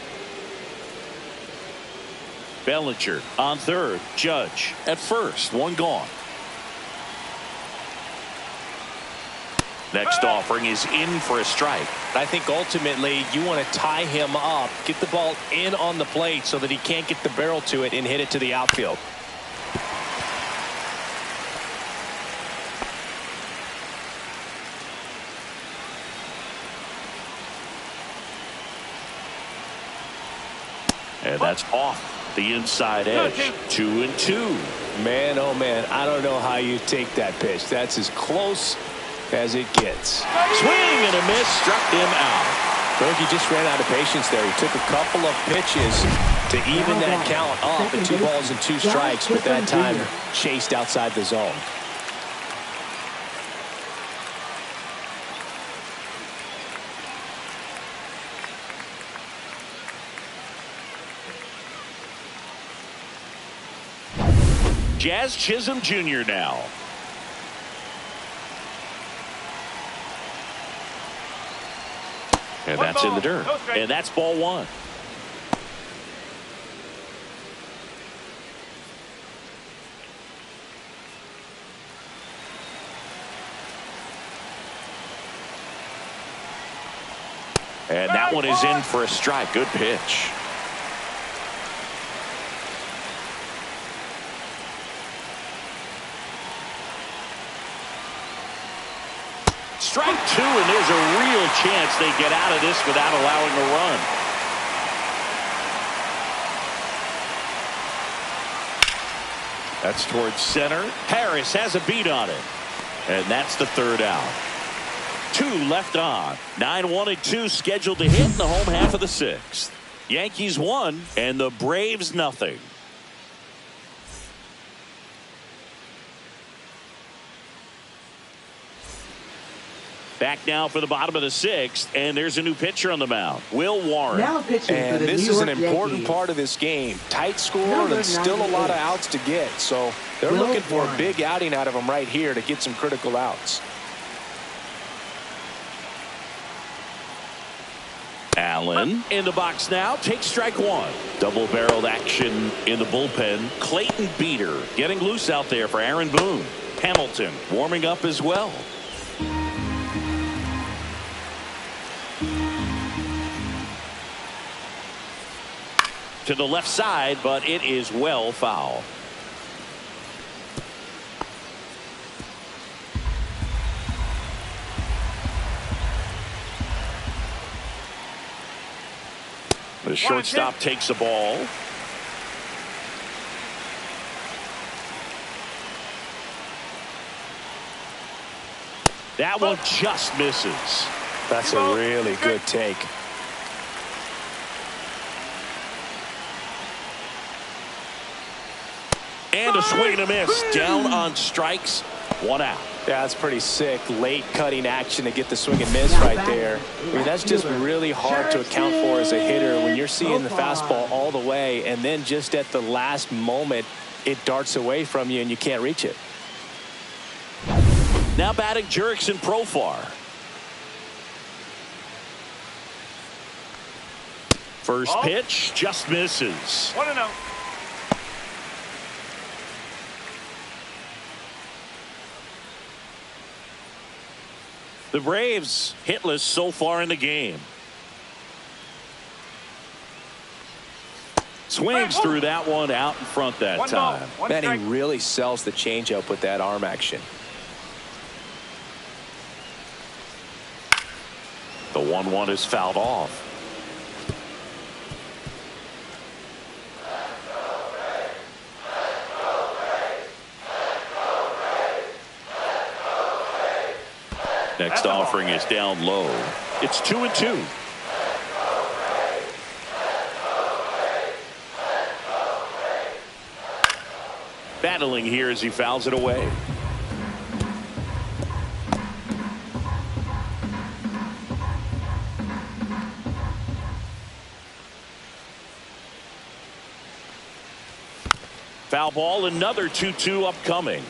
Speaker 2: Bellinger on third. Judge at first. One gone. Next offering is in for a strike.
Speaker 1: I think ultimately you want to tie him up, get the ball in on the plate so that he can't get the barrel to it and hit it to the outfield.
Speaker 2: And that's off the inside edge. 2-2.
Speaker 1: Man, oh man, I don't know how you take that pitch. That's as close as it gets.
Speaker 2: Swing and a miss, struck him out.
Speaker 1: Bogey just ran out of patience there. He took a couple of pitches to even that count up at 2 balls and 2 strikes, but that time chased outside the zone.
Speaker 2: Jazz Chisholm Jr. now. And that's in the dirt. And that's ball one. And that one is in for a strike. Good pitch. Strike two, and there's a real chance they get out of this without allowing a run. That's towards center. Harris has a beat on it. And that's the third out. 2 left on. 9-1-2 scheduled to hit in the home half of the 6th. Yankees 1 and the Braves nothing. Back now for the bottom of the 6th, and there's a new pitcher on the mound, Will Warren.
Speaker 3: Now pitching
Speaker 1: and
Speaker 3: for the
Speaker 1: this
Speaker 3: New
Speaker 1: is an
Speaker 3: York
Speaker 1: important
Speaker 3: Yankees.
Speaker 1: part of this game. Tight score and still a lot of outs to get. So they're looking for a big outing out of him right here to get some critical outs.
Speaker 2: Allen in the box now, takes strike one. Double-barreled action in the bullpen. Clayton Beater getting loose out there for Aaron Boone. Hamilton warming up as well. To the left side, but it is well foul. The shortstop takes the ball. That one just misses.
Speaker 1: That's a really good take.
Speaker 2: And a swing and a miss. Down on strikes. 1 out.
Speaker 1: Yeah, that's pretty sick. Late cutting action to get the swing and miss right there. I mean, that's just really hard to account for as a hitter when you're seeing the fastball all the way and then just at the last moment it darts away from you and you can't reach it.
Speaker 2: Now batting Jurickson Profar. First pitch just misses.
Speaker 4: 1-0.
Speaker 2: The Braves hitless so far in the game. Swings through that one out in front that time.
Speaker 1: Man, he really sells the changeup with that arm action.
Speaker 2: The 1-1 is fouled off. Next offering is down low. It's 2-2. Battling here as he fouls it away. Foul ball, another 2-2 upcoming.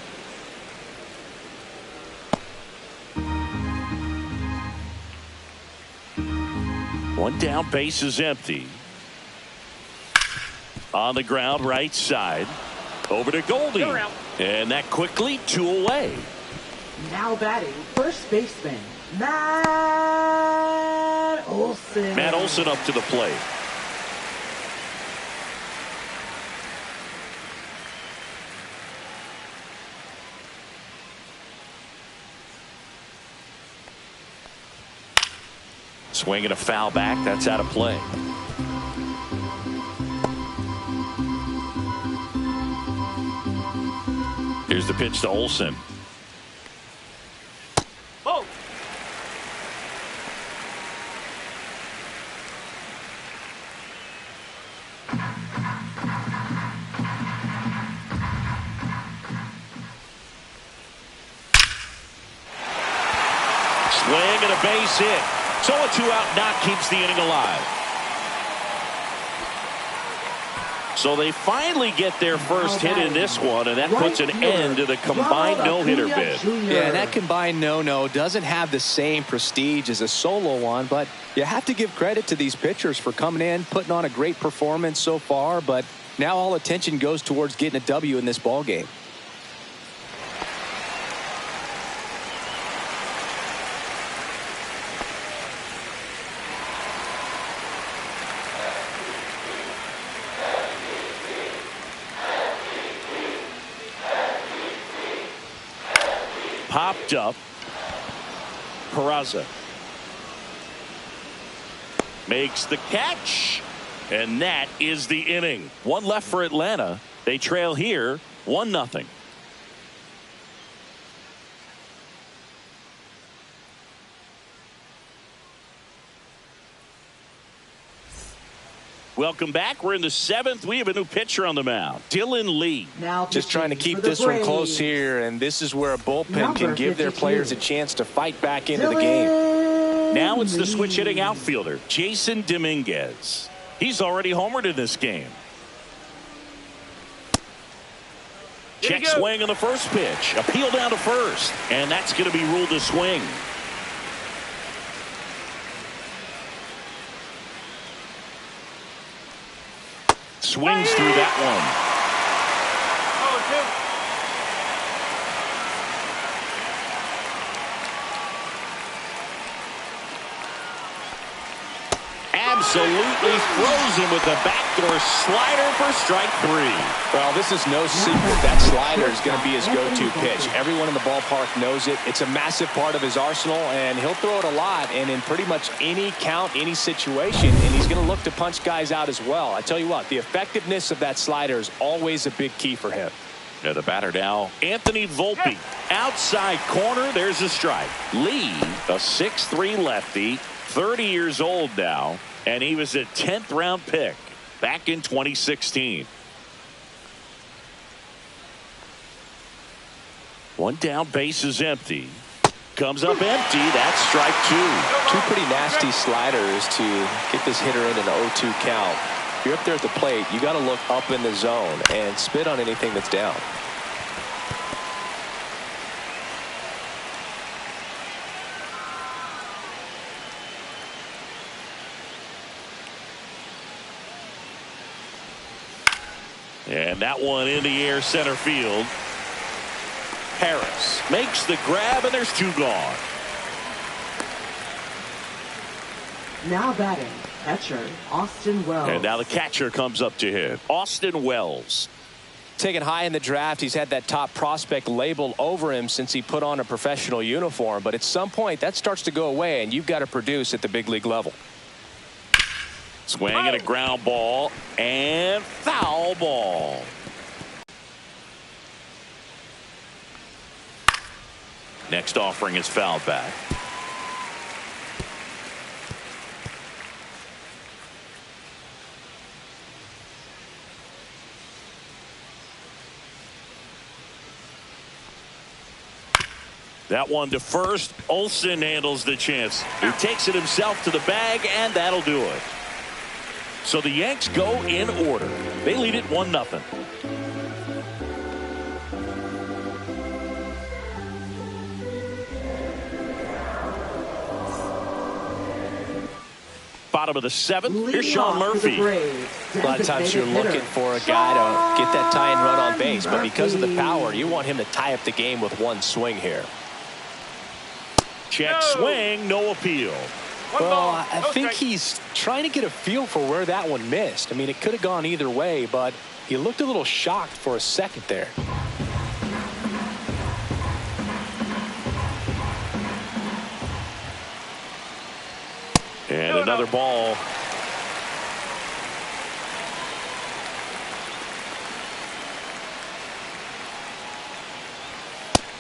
Speaker 2: One down, base is empty. On the ground, right side. Over to Goldie. And that quickly, 2 away.
Speaker 3: Now batting, first baseman, Matt Olson.
Speaker 2: Matt Olson up to the plate. Swinging a foul back. That's out of play. Here's the pitch to Olson.
Speaker 4: Oh.
Speaker 2: Swing and a base hit. So a 2-out knock keeps the inning alive. So they finally get their first hit in this one, and that puts an end to the combined no-hitter bid.
Speaker 1: Yeah, that combined no-no doesn't have the same prestige as a solo one, but you have to give credit to these pitchers for coming in, putting on a great performance so far, but now all attention goes towards getting a W in this ball game.
Speaker 2: Popped up. Peraza makes the catch, and that is the inning. One left for Atlanta. They trail here 1-0. Welcome back. We're in the 7th. We have a new pitcher on the mound, Dylan Lee.
Speaker 3: Now
Speaker 1: just trying to keep this one close here, and this is where a bullpen can give their players a chance to fight back into the game.
Speaker 2: Now it's the switch hitting outfielder, Jason Dominguez. He's already homered in this game. Check swing on the first pitch. Appeal down to first, and that's going to be ruled a swing. Swings through that one. Absolutely frozen with the backdoor slider for strike 3.
Speaker 1: Well, this is no secret. That slider is going to be his go-to pitch. Everyone in the ballpark knows it. It's a massive part of his arsenal, and he'll throw it a lot and in pretty much any count, any situation, and he's going to look to punch guys out as well. I tell you what, the effectiveness of that slider is always a big key for him.
Speaker 2: Yeah, the batter now, Anthony Volpe. Outside corner, there's a strike. Lee, a 6'3 lefty, 30 years old now, and he was a 10th round pick back in 2016. One down, base is empty. Comes up empty. That's strike 2.
Speaker 1: Two pretty nasty sliders to get this hitter in an 0-2 count. If you're up there at the plate, you got to look up in the zone and spit on anything that's down.
Speaker 2: And that one in the air center field. Harris makes the grab, and there's 2 gone.
Speaker 3: Now batting, catcher Austin Wells.
Speaker 2: And now the catcher comes up to hit. Austin Wells.
Speaker 1: Taken high in the draft, he's had that top prospect label over him since he put on a professional uniform. But at some point, that starts to go away, and you've got to produce at the big league level.
Speaker 2: Swing and a ground ball, and foul ball. Next offering is fouled back. That one to first. Olsen handles the chance. He takes it himself to the bag, and that'll do it. So the Yanks go in order. They lead it 1-0. Bottom of the 7th. Here's Sean Murphy.
Speaker 1: A lot of times you're looking for a guy to get that tying run on base, but because of the power, you want him to tie up the game with one swing here.
Speaker 2: Check swing, no appeal.
Speaker 1: Well, I think he's trying to get a feel for where that one missed. I mean, it could have gone either way, but he looked a little shocked for a second there.
Speaker 2: And another ball.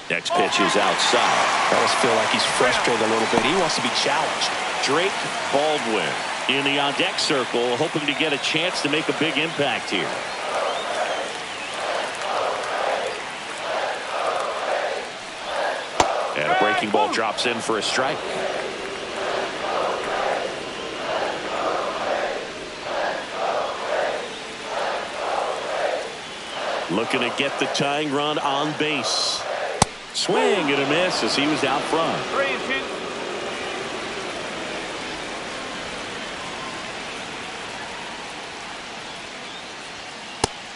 Speaker 2: Next pitch is outside.
Speaker 1: I almost feel like he's frustrated a little bit. He wants to be challenged.
Speaker 2: Drake Baldwin in the on-deck circle, hoping to get a chance to make a big impact here. And a breaking ball drops in for a strike. Looking to get the tying run on base. Swing and a miss as he was out front.
Speaker 4: 3-2.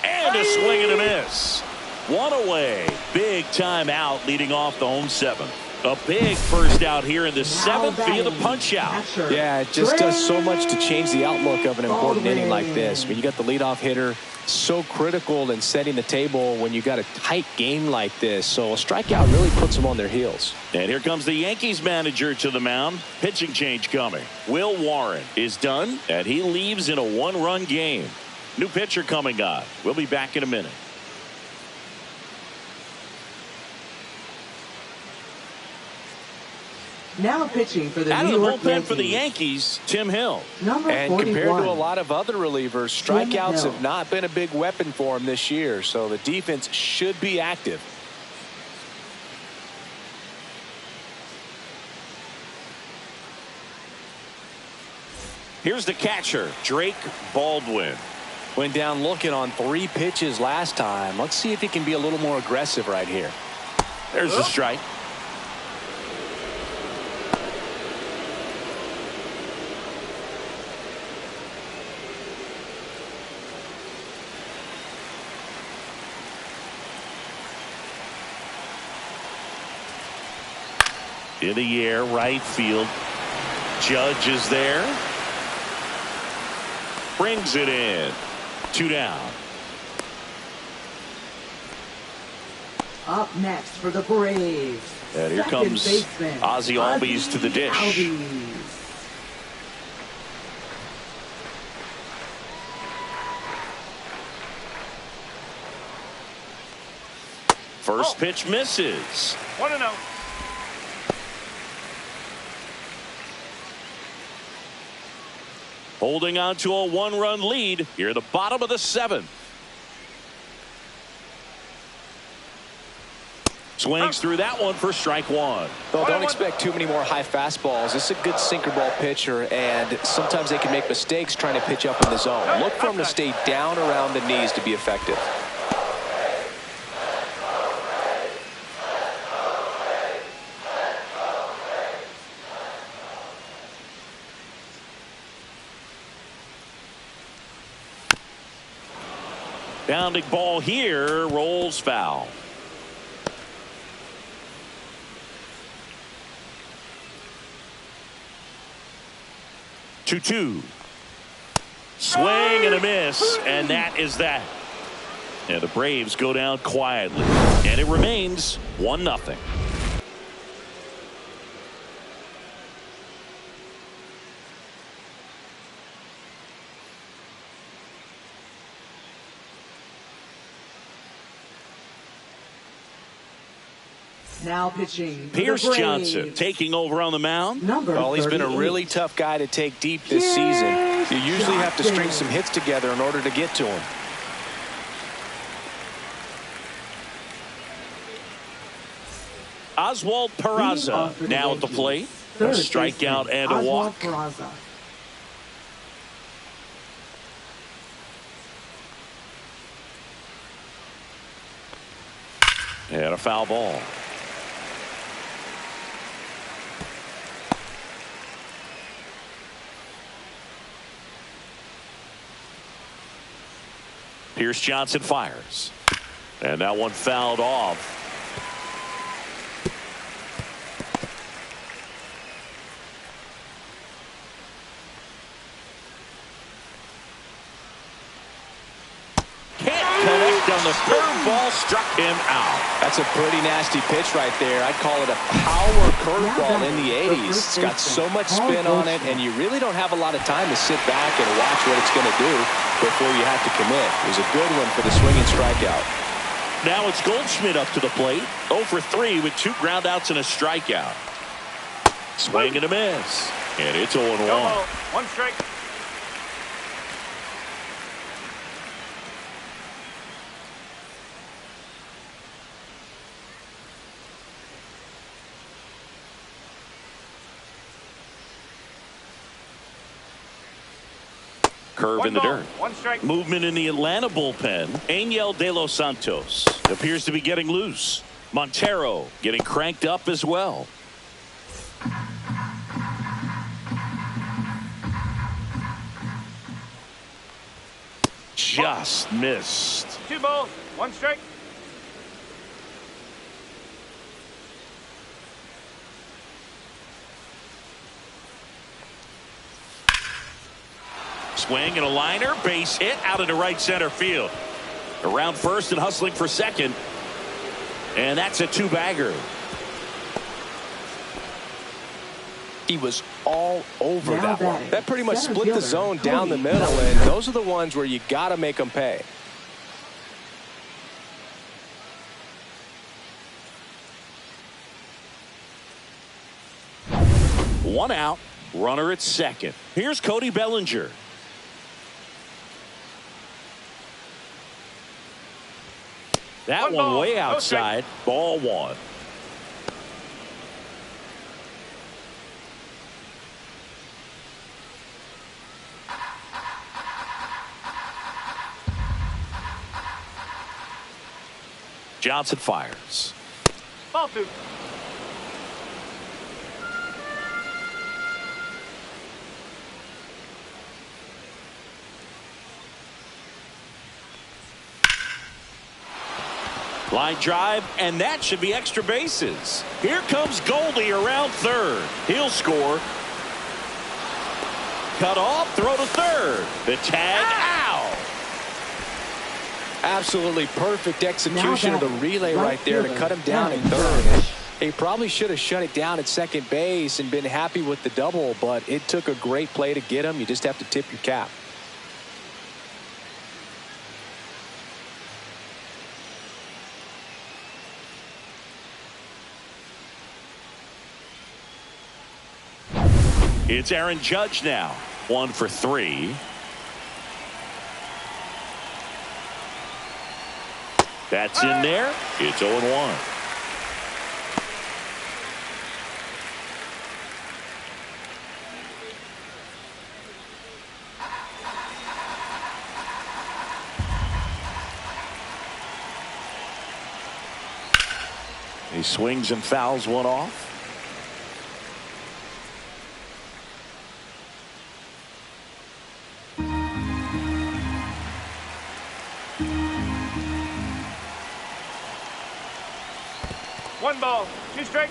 Speaker 2: And a swing and a miss. One away. Big time out leading off the home 7th. A big first out here in the 7th via the punch out.
Speaker 1: Yeah, it just does so much to change the outlook of an important inning like this. When you got the leadoff hitter, so critical in setting the table when you got a tight game like this. So a strikeout really puts them on their heels.
Speaker 2: And here comes the Yankees manager to the mound. Pitching change coming. Will Warren is done, and he leaves in a 1-run game. New pitcher coming on. We'll be back in a minute.
Speaker 3: Now pitching for the
Speaker 2: Out
Speaker 3: New
Speaker 2: of the
Speaker 3: York
Speaker 2: bullpen
Speaker 3: Yankees.
Speaker 2: for the Yankees, Tim Hill.
Speaker 3: Number
Speaker 1: And
Speaker 3: 41.
Speaker 1: compared to a lot of other relievers, strikeouts
Speaker 3: Hill.
Speaker 1: have not been a big weapon for him this year. So the defense should be active.
Speaker 2: Here's the catcher, Drake Baldwin.
Speaker 1: Went down looking on 3 pitches last time. Let's see if he can be a little more aggressive right here.
Speaker 2: There's the strike. In the air, right field. Judge is there. Brings it in. 2 down.
Speaker 3: Up next for the Braves.
Speaker 2: And here
Speaker 3: Second
Speaker 2: comes
Speaker 3: baseman,
Speaker 2: Ozzie Albies to the dish.
Speaker 3: Albies.
Speaker 2: First pitch misses.
Speaker 4: 1-0.
Speaker 2: Holding on to a 1-run lead here at the bottom of the 7th. Swings through that one for strike 1.
Speaker 1: Well, don't expect too many more high fastballs. This is a good sinker ball pitcher, and sometimes they can make mistakes trying to pitch up in the zone. Look for him to stay down around the knees to be effective.
Speaker 2: Bounding ball here, rolls foul. Two. Swing and a miss, and that is that. And the Braves go down quietly, and it remains 1-0.
Speaker 3: Now pitching for
Speaker 2: Pierce
Speaker 3: the Braves.
Speaker 2: Johnson taking over on the mound.
Speaker 3: Number
Speaker 1: Well, he's been a
Speaker 3: 38.
Speaker 1: really tough guy to take deep this season. You usually have to string some hits together in order to get to him.
Speaker 2: Oswald Peraza now at the plate. A strikeout and a walk. And a foul ball. Pierce Johnson fires. And that one fouled off. On the curveball, struck him out.
Speaker 1: That's a pretty nasty pitch right there. I'd call it a power curveball in the 80s. It's got so much spin on it, and you really don't have a lot of time to sit back and watch what it's going to do before you have to commit. It was a good one for the swinging strikeout.
Speaker 2: Now it's Goldschmidt up to the plate. 0 for 3 with 2 groundouts and a strikeout. Swing and a miss. And it's 0-1.
Speaker 4: 1 strike.
Speaker 2: Curve in the dirt.
Speaker 4: 1 strike.
Speaker 2: Movement in the Atlanta bullpen. Angel De Los Santos appears to be getting loose. Montero getting cranked up as well. Just missed.
Speaker 4: 2 balls, 1 strike.
Speaker 2: Swing and a liner, base hit out into right center field. Around first and hustling for second. And that's a 2-bagger.
Speaker 1: He was all over that one. That pretty much split the zone down the middle, and those are the ones where you got to make them pay.
Speaker 2: One out, runner at second. Here's Cody Bellinger. That one way outside. Ball 1. Johnson fires.
Speaker 4: Ball 2.
Speaker 2: Line drive, and that should be extra bases. Here comes Goldie around third. He'll score. Cut off, throw to third. The tag out.
Speaker 1: Absolutely perfect execution of the relay right there to cut him down in third. He probably should have shut it down at second base and been happy with the double, but it took a great play to get him. You just have to tip your cap.
Speaker 2: It's Aaron Judge now. 1 for 3. That's in there. It's 0-1. He swings and fouls one off.
Speaker 4: One ball, 2 strike.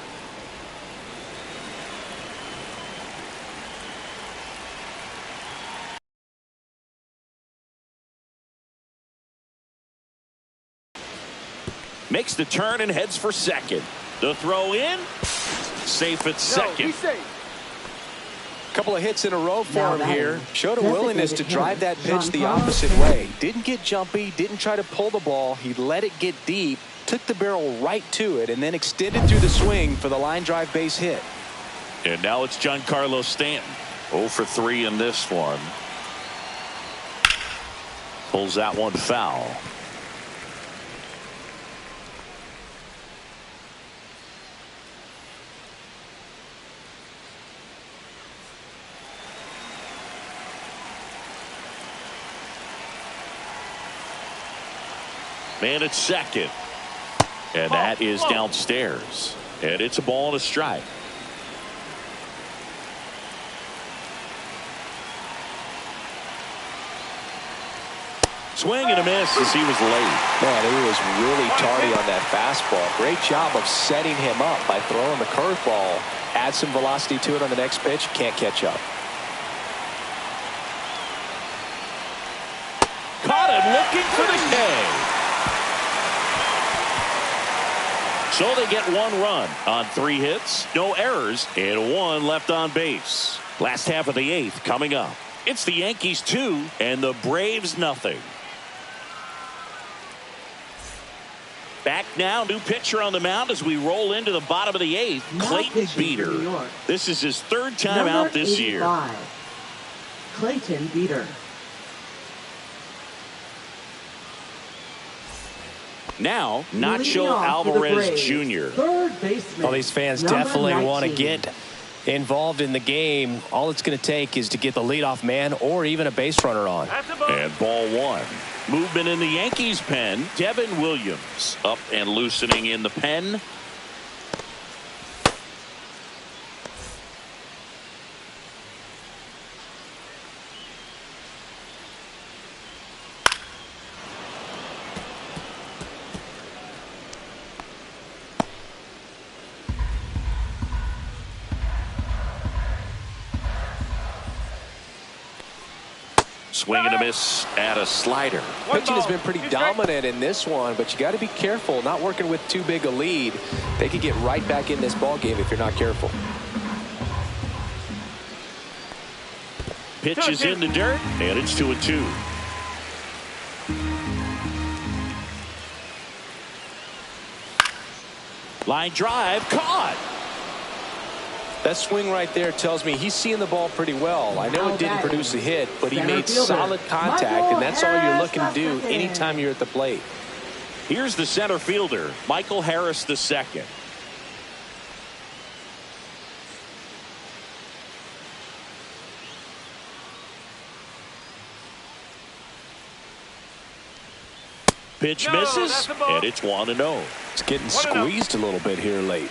Speaker 2: Makes the turn and heads for second. The throw in. Safe at second.
Speaker 1: Couple of hits in a row for him here. Showed a willingness to drive that pitch the opposite way. Didn't get jumpy, didn't try to pull the ball. He let it get deep, took the barrel right to it, and then extended through the swing for the line drive base hit.
Speaker 2: And now it's Giancarlo Stanton. 0 for 3 in this one. Pulls that one foul. – Man at second. And that is downstairs. And it's a ball and a strike. Swing and a miss as he was late.
Speaker 1: Man, he was really tardy on that fastball. Great job of setting him up by throwing the curveball. Add some velocity to it on the next pitch. Can't catch up.
Speaker 2: Caught him looking for the K. So they get 1 run on 3 hits, no errors, and 1 left on base. Last half of the 8th coming up. It's the Yankees 2 and the Braves nothing. Back now, new pitcher on the mound as we roll into the bottom of the 8th. Clayton Beeter. This is his 3rd time out this year.
Speaker 3: Clayton Beeter.
Speaker 2: Now, Nacho Alvarez Jr.
Speaker 3: Third baseman.
Speaker 1: Well, these fans definitely want to get involved in the game. All it's going to take is to get the leadoff man or even a base runner on.
Speaker 2: And ball 1. Movement in the Yankees pen. Devin Williams up and loosening in the pen. Swing and a miss at a slider.
Speaker 1: Pitching has been pretty dominant in this one, but you got to be careful. Not working with too big a lead. They could get right back in this ball game if you're not careful.
Speaker 2: Pitch is in the dirt, and it's 2-2. Line drive, caught.
Speaker 1: That swing right there tells me he's seeing the ball pretty well. I know it didn't produce a hit, but he made solid contact, and that's all you're looking to do anytime you're at the plate.
Speaker 2: Here's the center fielder, Michael Harris II. Pitch misses, and it's 1-0.
Speaker 1: It's getting squeezed a little bit here late.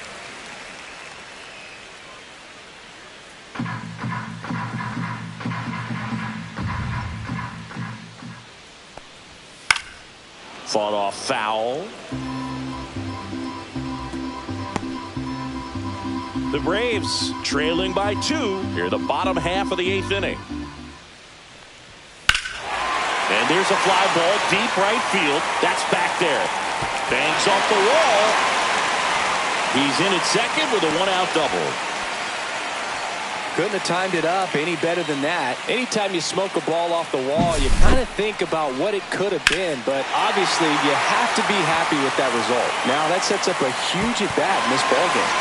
Speaker 2: Fought off foul. The Braves trailing by 2 here the bottom half of the 8th inning. And there's a fly ball deep right field. That's back there. Bangs off the wall. He's in at second with a 1-out double.
Speaker 1: Couldn't have timed it up any better than that. Anytime you smoke a ball off the wall, you kind of think about what it could have been, but obviously you have to be happy with that result. Now that sets up a huge at-bat in this ballgame.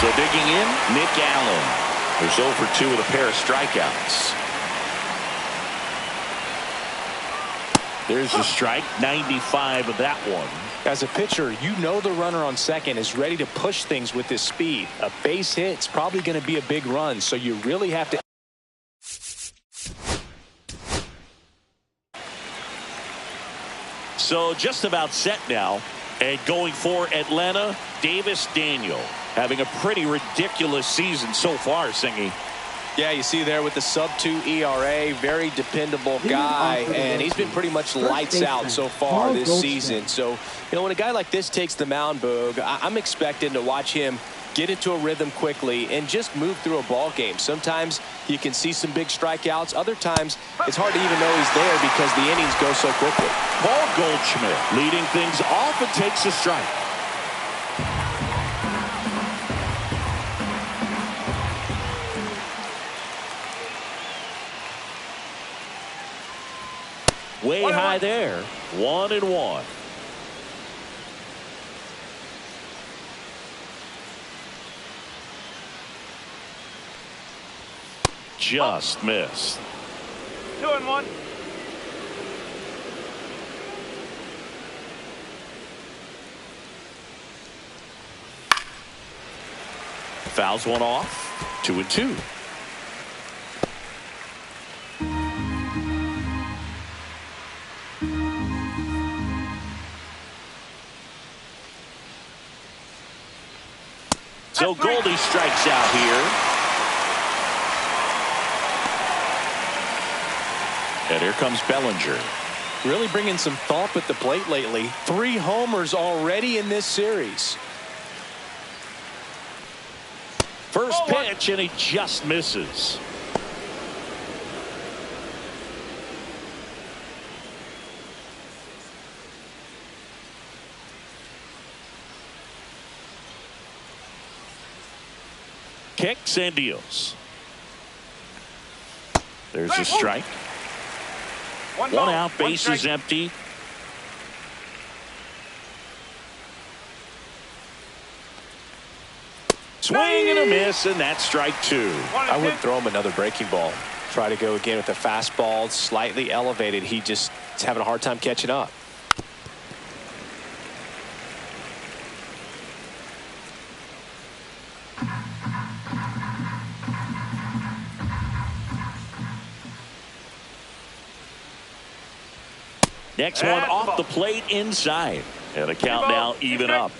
Speaker 2: So digging in, Nick Allen, who's 0 for 2 with a pair of strikeouts. There's a strike, 95 of that one.
Speaker 1: As a pitcher, you know the runner on second is ready to push things with his speed. A base hit's probably going to be a big run, so you really have to.
Speaker 2: So just about set now. And going for Atlanta, Davis Daniel. Having a pretty ridiculous season so far, Singy.
Speaker 1: Yeah, you see there with the sub-2 ERA, very dependable guy, and he's been pretty much lights out so far this season. So, you know, when a guy like this takes the mound, Boog, I'm expecting to watch him get into a rhythm quickly and just move through a ball game. Sometimes you can see some big strikeouts. Other times it's hard to even know he's there because the innings go so quickly.
Speaker 2: Paul Goldschmidt leading things off and takes a strike. Way high there. 1-1. Just missed.
Speaker 4: 2-1.
Speaker 2: Fouls one off. 2-2. strikes out here. And here comes Bellinger.
Speaker 1: Really bringing some thump at the plate lately. 3 homers already in this series.
Speaker 2: First pitch, and he just misses. Kicks and deals. There's a strike. One out, base is empty. Swing and a miss, and that's strike 2.
Speaker 1: I wouldn't throw him another breaking ball. Try to go again with the fastball, slightly elevated. He just is having a hard time catching up.
Speaker 2: Next one off the plate inside. And the count now even up.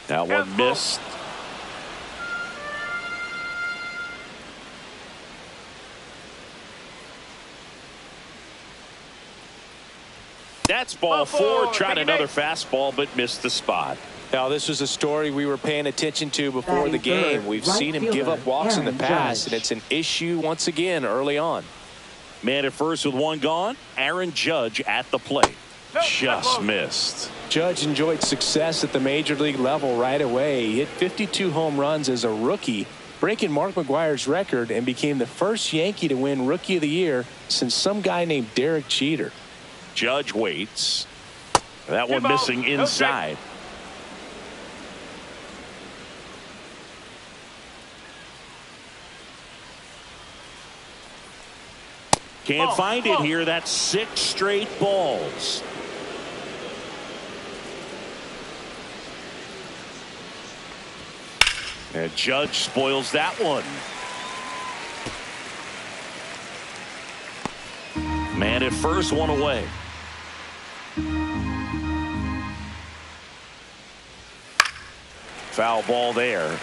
Speaker 2: That one missed. That's ball 4. Tried another fastball, but missed the spot.
Speaker 1: Now, this was a story we were paying attention to before the game. We've seen him give up walks in the past, and it's an issue once again early on.
Speaker 2: Man at first with 1 gone. Aaron Judge at the plate. Just missed.
Speaker 1: Judge enjoyed success at the major league level right away. He hit 52 home runs as a rookie, breaking Mark McGwire's record, and became the first Yankee to win Rookie of the Year since some guy named Derek Jeter.
Speaker 2: Judge waits. That one missing inside. Can't find it here. That's 6 straight balls. And Judge spoils that one. Man at first, 1 away. Foul ball there.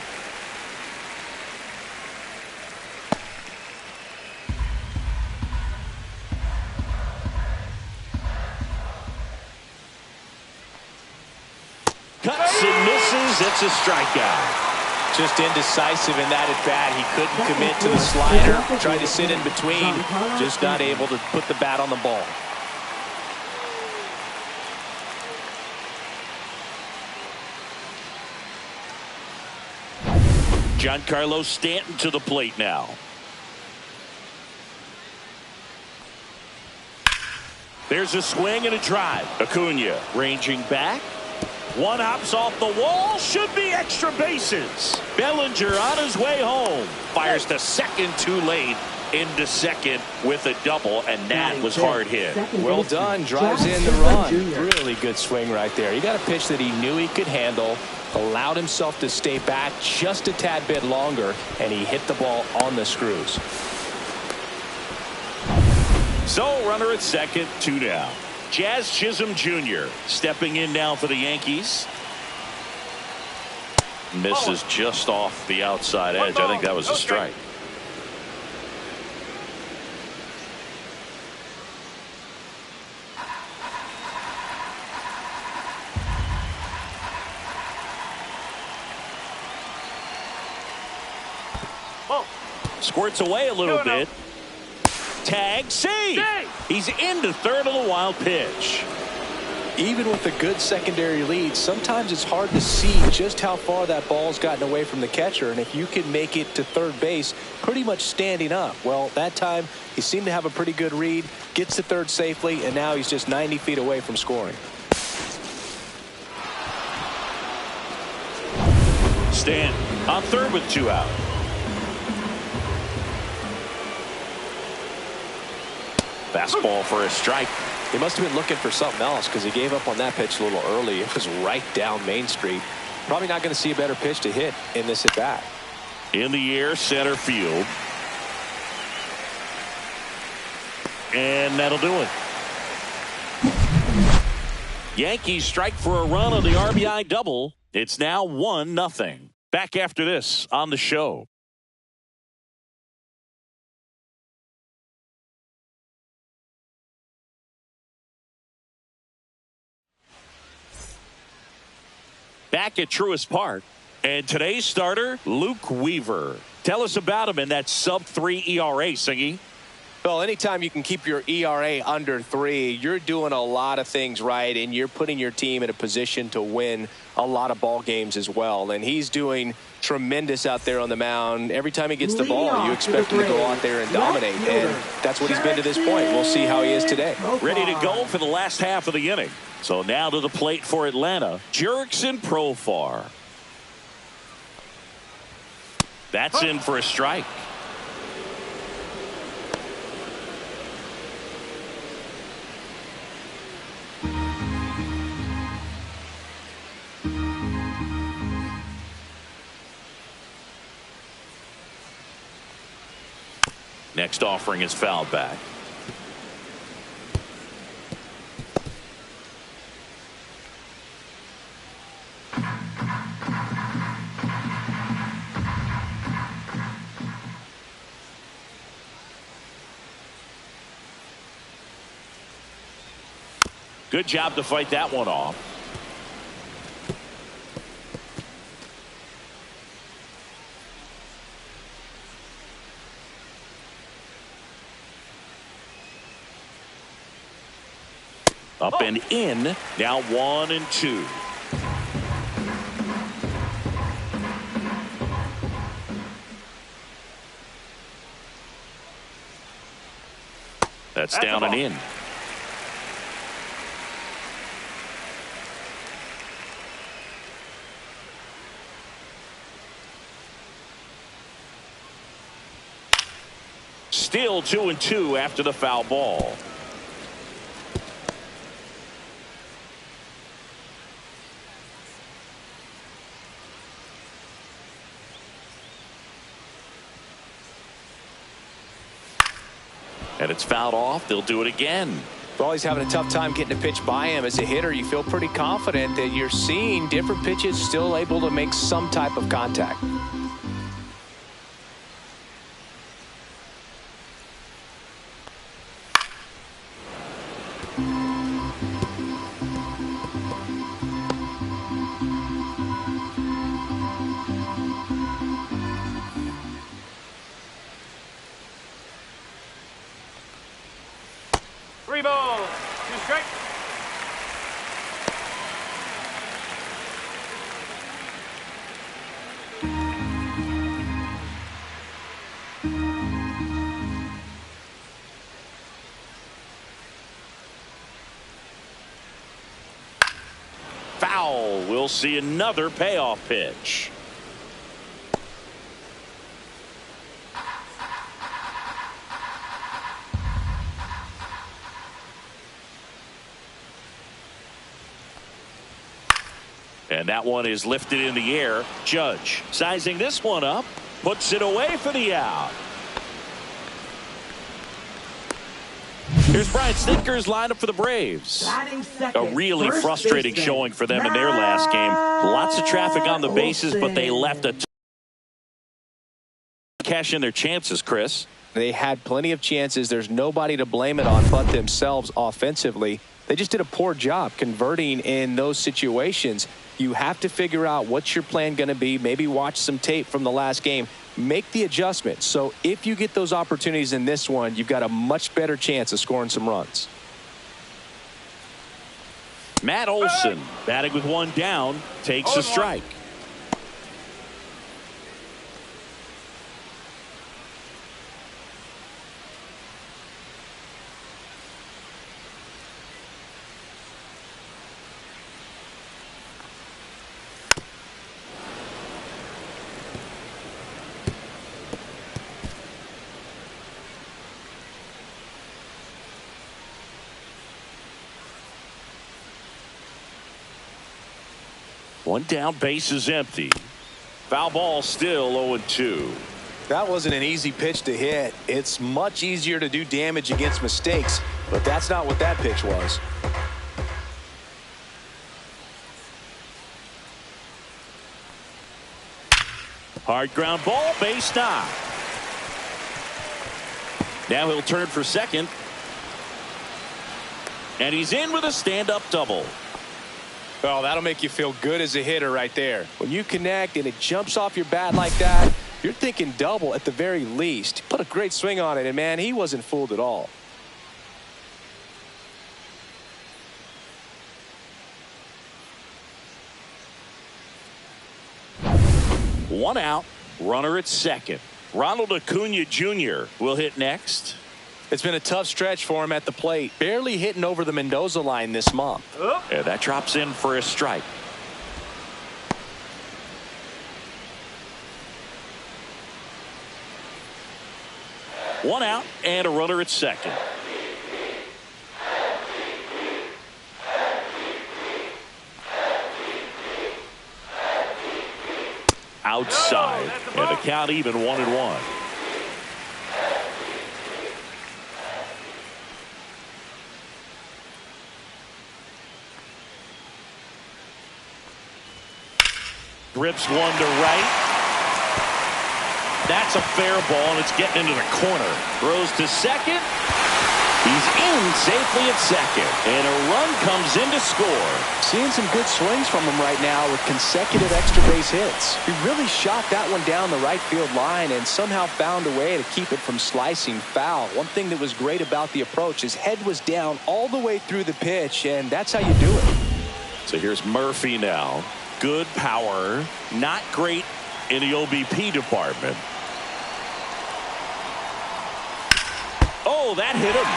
Speaker 2: Cuts and misses. It's a strikeout.
Speaker 1: Just indecisive in that at bat. He couldn't commit to the slider. Tried to sit in between. Just not able to put the bat on the ball.
Speaker 2: Giancarlo Stanton to the plate now. There's a swing and a drive. Acuna ranging back. One hops off the wall. Should be extra bases. Bellinger on his way home. Fires to second too late. Into second with a double, and that was hard hit.
Speaker 1: Well done. Drives in the run. Really good swing right there. He got a pitch that he knew he could handle. Allowed himself to stay back just a tad bit longer, and he hit the ball on the screws.
Speaker 2: So runner at second, 2 down. Jazz Chisholm Jr. stepping in now for the Yankees. Misses just off the outside edge. I think that was a strike. Squirts away a little bit. Tag, save. He's into third on the wild pitch.
Speaker 1: Even with a good secondary lead, sometimes it's hard to see just how far that ball's gotten away from the catcher, and if you can make it to third base pretty much standing up. Well, that time he seemed to have a pretty good read, gets to third safely, and now he's just 90 feet away from scoring.
Speaker 2: Stanton on third with 2 out. Fastball for a strike.
Speaker 1: He must have been looking for something else because he gave up on that pitch a little early. It was right down Main Street. Probably not going to see a better pitch to hit in this at bat.
Speaker 2: In the air, center field. And that'll do it. Yankees strike for a run on the RBI double. It's now 1-0. Back after this on the show. Back at Truist Park. And today's starter, Luke Weaver. Tell us about him in that sub-3 ERA, Singy.
Speaker 1: Well, anytime you can keep your ERA under 3, you're doing a lot of things right, and you're putting your team in a position to win a lot of ball games as well. And he's doing tremendous out there on the mound. Every time he gets the ball, you expect him to go out there and dominate, and that's what he's been to this point. We'll see how he is today.
Speaker 2: Ready to go for the last half of the inning. So now to the plate for Atlanta, Jurickson Profar. That's in for a strike. Next offering is fouled back. Good job to fight that one off. Up and in. Now 1-2. That's down and in. Still 2-2 after the foul ball. And it's fouled off. They'll do it again.
Speaker 1: Well, he's having a tough time getting a pitch by him. As a hitter, you feel pretty confident that you're seeing different pitches still able to make some type of contact.
Speaker 4: Three balls, 2 strikes.
Speaker 2: Foul. We'll see another payoff pitch. And that one is lifted in the air. Judge sizing this one up, puts it away for the out. Here's Brian Snitker's lineup for the Braves. A really frustrating showing for them in their last game. Lots of traffic on the bases, but they left a cash in their chances, Chris.
Speaker 1: They had plenty of chances. There's nobody to blame it on but themselves offensively. They just did a poor job converting in those situations. You have to figure out what's your plan going to be. Maybe watch some tape from the last game. Make the adjustment. So if you get those opportunities in this one, you've got a much better chance of scoring some runs.
Speaker 2: Matt Olson batting with one down takes a strike. One down, base is empty. Foul ball, still 0-2.
Speaker 1: That wasn't an easy pitch to hit. It's much easier to do damage against mistakes, but that's not what that pitch was.
Speaker 2: Hard ground ball, base knock. Now he'll turn for second. And he's in with a stand-up double.
Speaker 1: Oh, that'll make you feel good as a hitter right there. When you connect and it jumps off your bat like that, you're thinking double at the very least. Put a great swing on it, and man, he wasn't fooled at all.
Speaker 2: One out, runner at second. Ronald Acuna Jr. will hit next.
Speaker 1: It's been a tough stretch for him at the plate. Barely hitting over the Mendoza line this month.
Speaker 2: And that drops in for a strike. One out and a runner at second. Outside, and the count even 1-1. Rips one to right. That's a fair ball, and it's getting into the corner. Throws to second. He's in safely at second, and a run comes in to score.
Speaker 1: Seeing some good swings from him right now with consecutive extra base hits. He really shot that one down the right field line and somehow found a way to keep it from slicing foul. One thing that was great about the approach, his head was down all the way through the pitch, and that's how you do it.
Speaker 2: So here's Murphy now. Good power, not great in the OBP department. Oh, that hit him.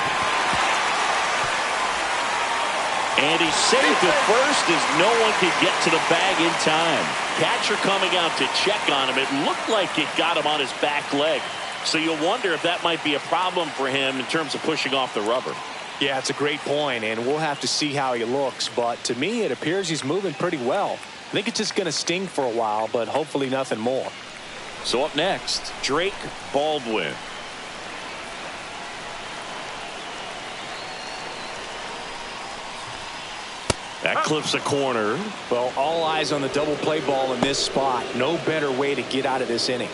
Speaker 2: And he saved it first as no one could get to the bag in time. Catcher coming out to check on him. It looked like it got him on his back leg. So you'll wonder if that might be a problem for him in terms of pushing off the rubber.
Speaker 1: Yeah, it's a great point, and we'll have to see how he looks. But to me, it appears he's moving pretty well. I think it's just going to sting for a while, but hopefully nothing more.
Speaker 2: So up next, Drake Baldwin. That clips a corner.
Speaker 1: Well, all eyes on the double play ball in this spot. No better way to get out of this inning.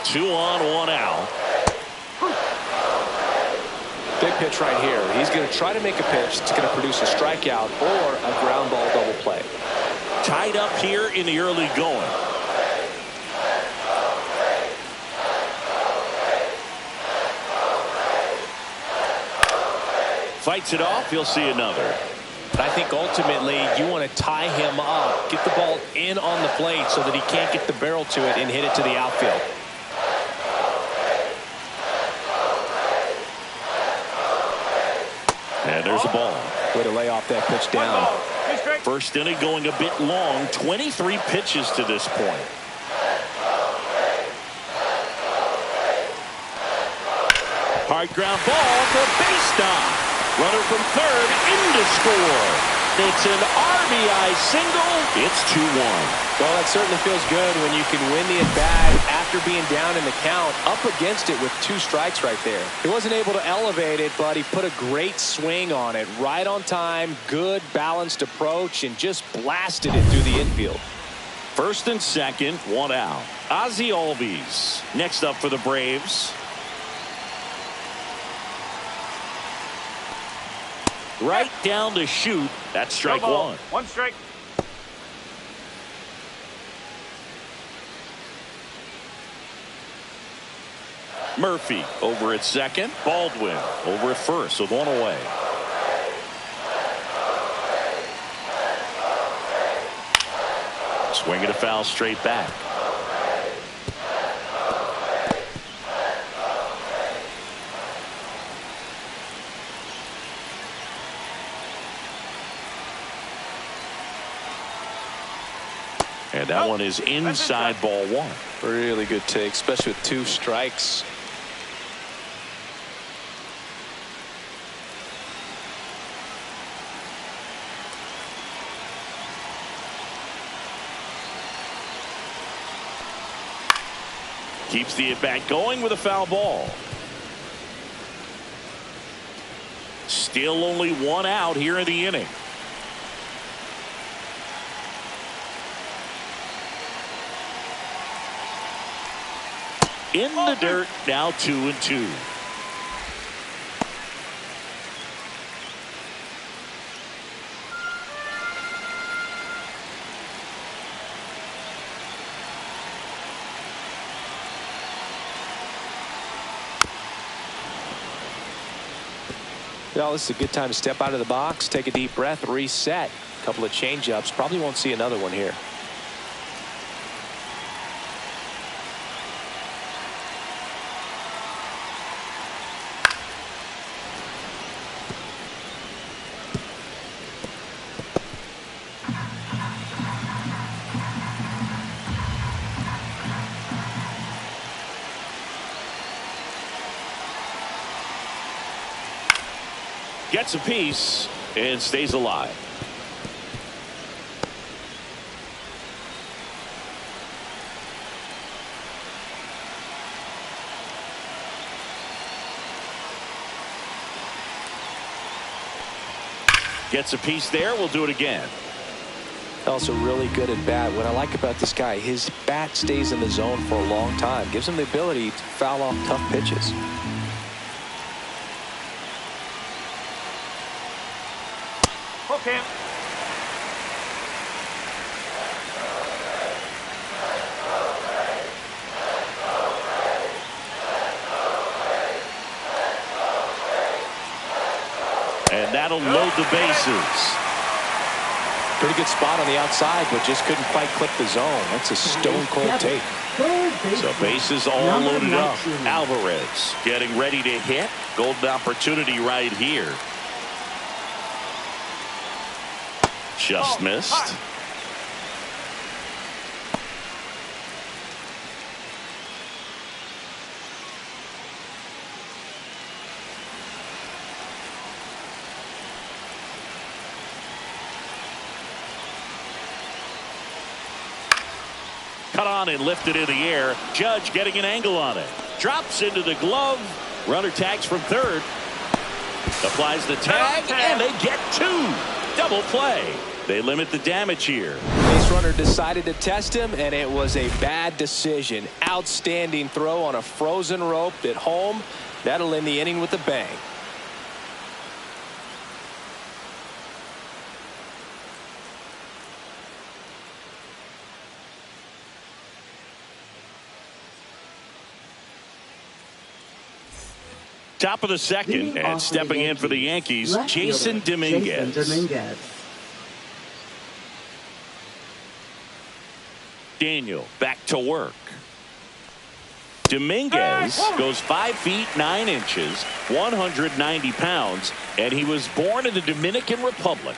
Speaker 2: Two on, one out.
Speaker 1: Big pitch right here. He's going to try to make a pitch that's going to produce a strikeout or a ground ball double play.
Speaker 2: Tied up here in the early going. Fights it off. You'll see another.
Speaker 1: But I think ultimately you want to tie him up, get the ball in on the plate so that he can't get the barrel to it and hit it to the outfield.
Speaker 2: And there's a ball.
Speaker 1: Way to lay off that pitch down.
Speaker 2: First inning going a bit long. 23 pitches to this point. Hard ground ball for base knock. Runner from third in to score. It's an RBI single. It's 2-1.
Speaker 1: Well, that certainly feels good when you can win the at-bat after being down in the count, up against it with 2 strikes right there. He wasn't able to elevate it, but he put a great swing on it. Right on time, good balanced approach, and just blasted it through the infield.
Speaker 2: First and second, 1 out. Ozzie Albies next up for the Braves. Right down to shoot. That's strike one.
Speaker 4: 1 strike.
Speaker 2: Murphy over at second. Baldwin over at first with 1 away. Swinging a foul straight back. And that one is inside ball 1.
Speaker 1: Really good take, especially with 2 strikes.
Speaker 2: Keeps the at-bat going with a foul ball. Still only one out here in the inning. In the dirt, now 2-2.
Speaker 1: Well, this is a good time to step out of the box, take a deep breath, reset. A couple of change-ups. Probably won't see another one here.
Speaker 2: Gets a piece and stays alive. Gets a piece there. We'll do it again.
Speaker 1: Also really good at bat. What I like about this guy, his bat stays in the zone for a long time. Gives him the ability to foul off tough pitches.
Speaker 4: Okay.
Speaker 2: And that'll load the bases.
Speaker 1: Pretty good spot on the outside, but just couldn't quite clip the zone. That's a stone cold take.
Speaker 2: So bases all loaded up. Alvarez getting ready to hit. Golden opportunity right here. Just missed. Cut on and lifted in the air. Judge getting an angle on it. Drops into the glove. Runner tags from third. Applies the tag, and they get two. Double play. They limit the damage here.
Speaker 1: Base runner decided to test him, and it was a bad decision. Outstanding throw on a frozen rope at home. That'll end the inning with a bang.
Speaker 2: Top of the second, and stepping in for the Yankees, Jason Dominguez. Daniel back to work. Dominguez goes 5 feet 9 inches, 190 pounds, and he was born in the Dominican Republic.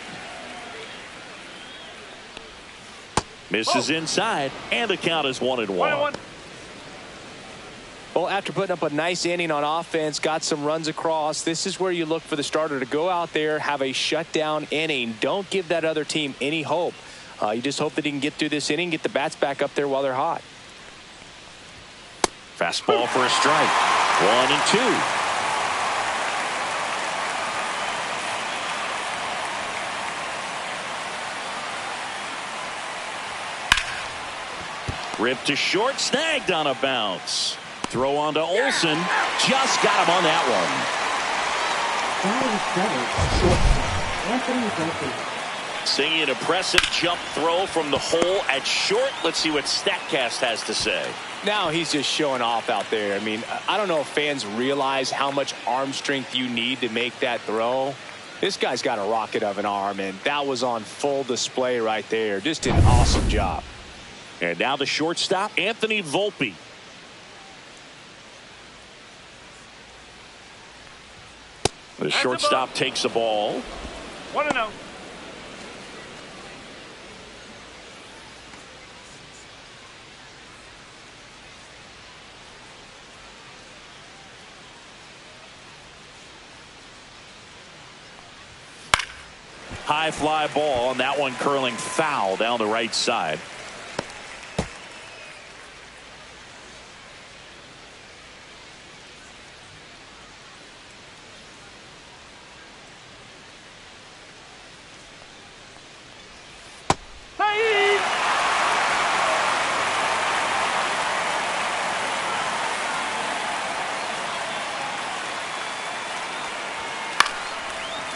Speaker 2: Misses inside, and the count is 1-1.
Speaker 1: Well, after putting up a nice inning on offense, got some runs across, this is where you look for the starter to go out there, have a shutdown inning. Don't give that other team any hope. You just hope that he can get through this inning, get the bats back up there while they're hot.
Speaker 2: Fastball for a strike. 1-2. Ripped to short, snagged on a bounce. Throw on to Olsen. Just got him on that one. Seeing an impressive jump throw from the hole at short. Let's see what StatCast has to say.
Speaker 1: Now he's just showing off out there. I mean, I don't know if fans realize how much arm strength you need to make that throw. This guy's got a rocket of an arm, and that was on full display right there. Just an awesome job.
Speaker 2: And now the shortstop, Anthony Volpe. The shortstop takes the ball.
Speaker 4: 1-0.
Speaker 2: High fly ball, and that one curling foul down the right side.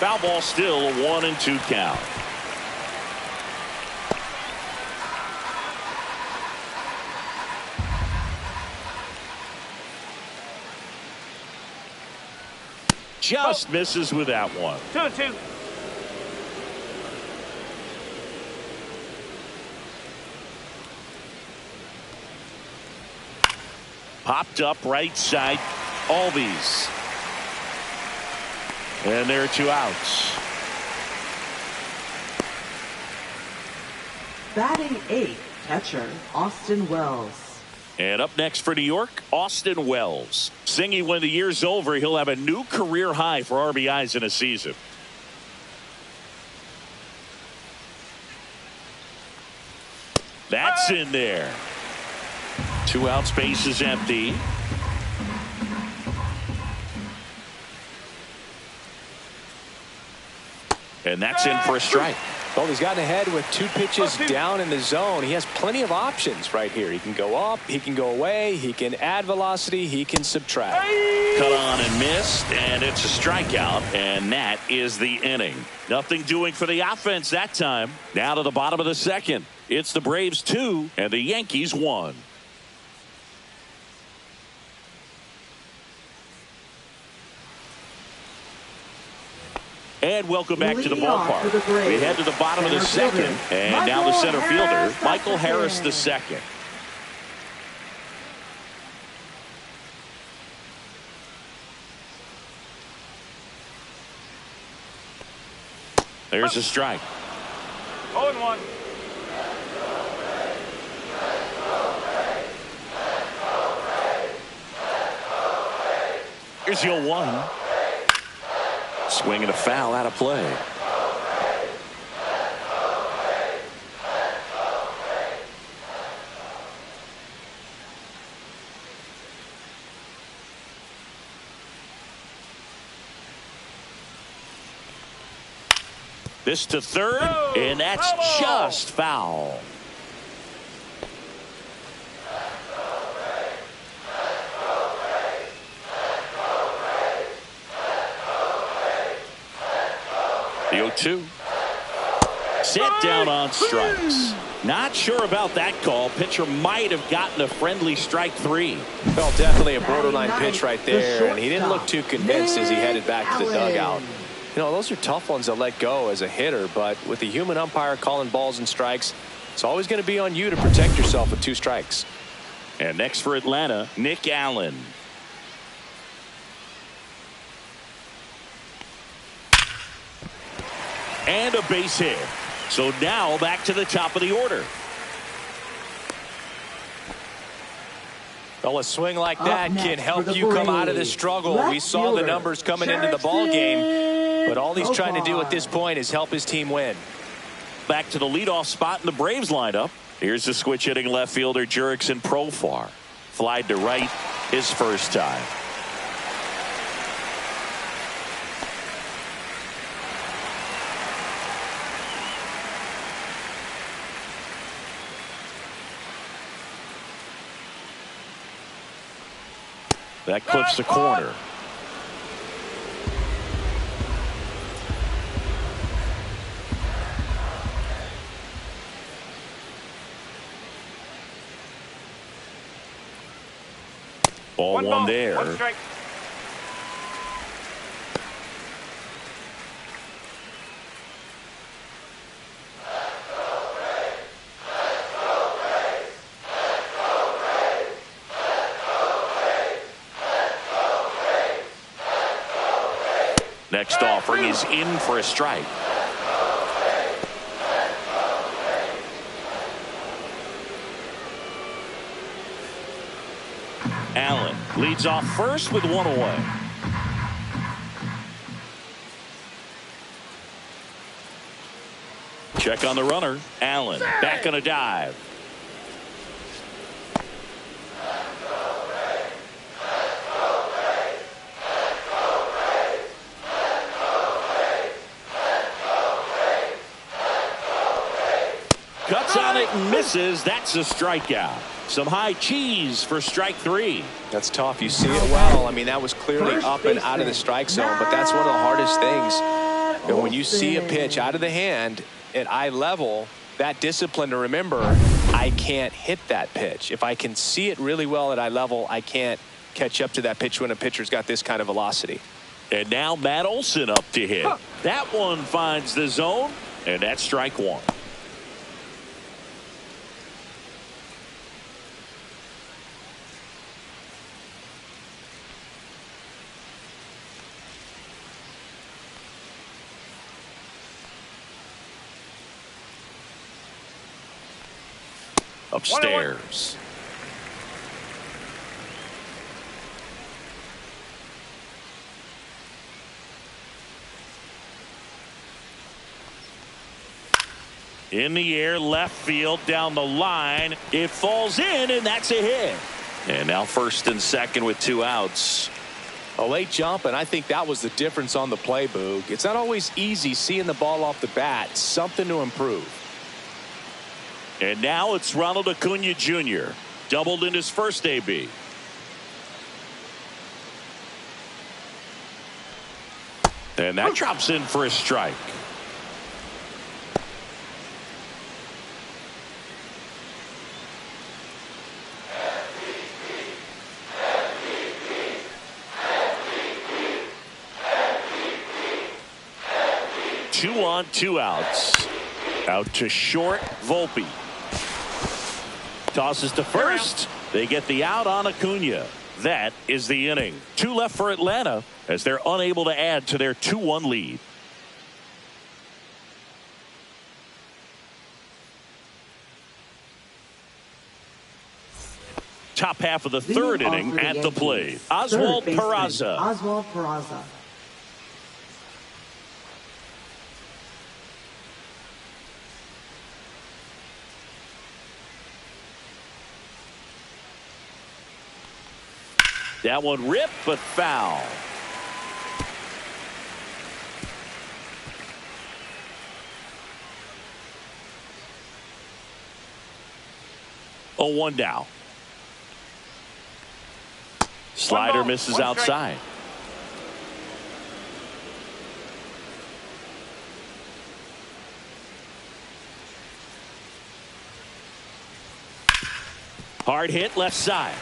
Speaker 2: Foul ball, still a 1-2 count. Just misses with that one.
Speaker 4: 2-2.
Speaker 2: Popped up right side. Albies. And there are 2 outs.
Speaker 3: Batting 8th, catcher Austin Wells.
Speaker 2: And up next for New York, Austin Wells. Singing when the year's over, he'll have a new career high for RBIs in a season. That's in there. 2 outs, base is empty. And that's in for a strike.
Speaker 1: Well, he's gotten ahead with 2 pitches down in the zone. He has plenty of options right here. He can go up, he can go away, he can add velocity, he can subtract.
Speaker 2: Cut on and missed, and it's a strikeout, and that is the inning. Nothing doing for the offense that time. Now to the bottom of the second. It's the Braves 2 and the Yankees 1. And welcome back to the ballpark. We head to the bottom of the second, and now the center fielder, Michael Harris II. There's a strike.
Speaker 4: 0-1.
Speaker 2: Here's 0-1. Swing and a foul out of play. This to third, and that's just foul. The 0-2. Set down on strikes. Not sure about that call. Pitcher might have gotten a friendly strike 3.
Speaker 1: Well, definitely a borderline pitch right there, and he didn't look too convinced as he headed back to the dugout. You know, those are tough ones to let go as a hitter, but with the human umpire calling balls and strikes, it's always going to be on you to protect yourself with 2 strikes.
Speaker 2: And next for Atlanta, Nick Allen. And a base hit. So now back to the top of the order.
Speaker 1: Well, a swing like that can help you come out of this struggle. We saw the numbers coming into the ball game, but all he's trying to do at this point is help his team win.
Speaker 2: Back to the leadoff spot in the Braves lineup. Here's the switch hitting left fielder Jurickson Profar. Flied to right his first time. That clips the corner. Ball one there.
Speaker 4: 1 strike.
Speaker 2: Next offering is in for a strike. Allen leads off first with 1 away. Check on the runner. Allen back on a dive. Cuts on it and misses. That's a strikeout. Some high cheese for strike 3.
Speaker 1: That's tough. You see it well. I mean, that was clearly up and out of the strike zone, but that's one of the hardest things And when you see a pitch out of the hand at eye level, that discipline to remember, I can't hit that pitch. If I can see it really well at eye level, I can't catch up to that pitch when a pitcher's got this kind of velocity.
Speaker 2: And now Matt Olson up to hit. That one finds the zone, and that's strike one. Upstairs. In the air, left field, down the line. It falls in, and that's a hit. And now first and second with 2 outs.
Speaker 1: A late jump, and I think that was the difference on the play, Boog. It's not always easy seeing the ball off the bat. Something to improve.
Speaker 2: And now it's Ronald Acuna Jr. Doubled in his first AB. And that drops in for a strike. Two on, 2 outs. Out to short, Volpe. Tosses to first. They get the out on Acuna. That is the inning. 2 left for Atlanta as they're unable to add to their 2-1 lead. Top half of the third inning at the plate. Oswald Peraza.
Speaker 3: Oswald Peraza.
Speaker 2: That one ripped, but foul. Oh, 1 down. Slider misses outside. Hard hit left side.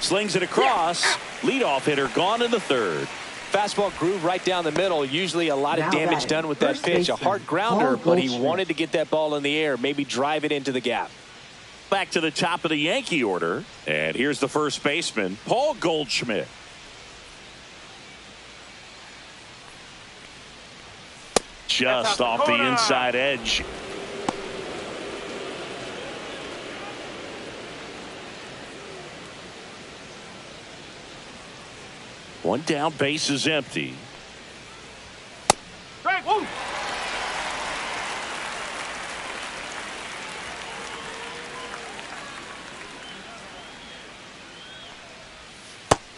Speaker 2: Slings it across. Leadoff hitter gone in the third.
Speaker 1: Fastball groove right down the middle. Usually a lot of damage done with that pitch. A hard grounder, but he wanted to get that ball in the air, maybe drive it into the gap.
Speaker 2: Back to the top of the Yankee order. And here's the first baseman, Paul Goldschmidt. Just off the inside edge. One down, base is empty.
Speaker 4: Strike one.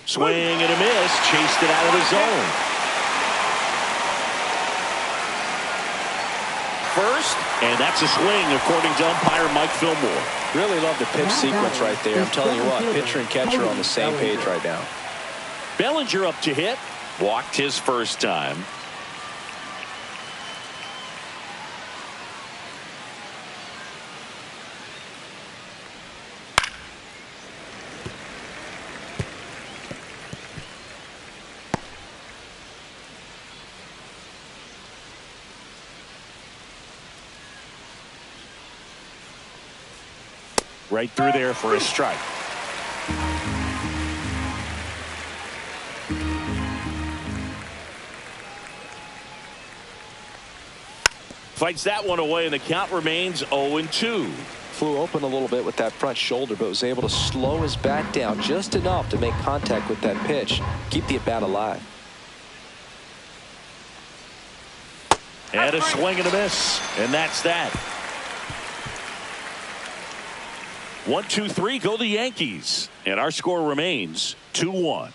Speaker 2: Swing and a miss. Chased it out of the zone. First, and that's a swing according to umpire Mike Fillmore.
Speaker 1: Really love the pitch sequence right there. I'm telling you what, pitcher and catcher on the same page right now.
Speaker 2: Bellinger up to hit. Walked his first time. Right through there for a strike. Fights that one away, and the count remains 0-2.
Speaker 1: Flew open a little bit with that front shoulder, but was able to slow his bat down just enough to make contact with that pitch. Keep the at-bat alive.
Speaker 2: And a swing and a miss, and that's that. 1-2-3 go the Yankees, and our score remains 2-1.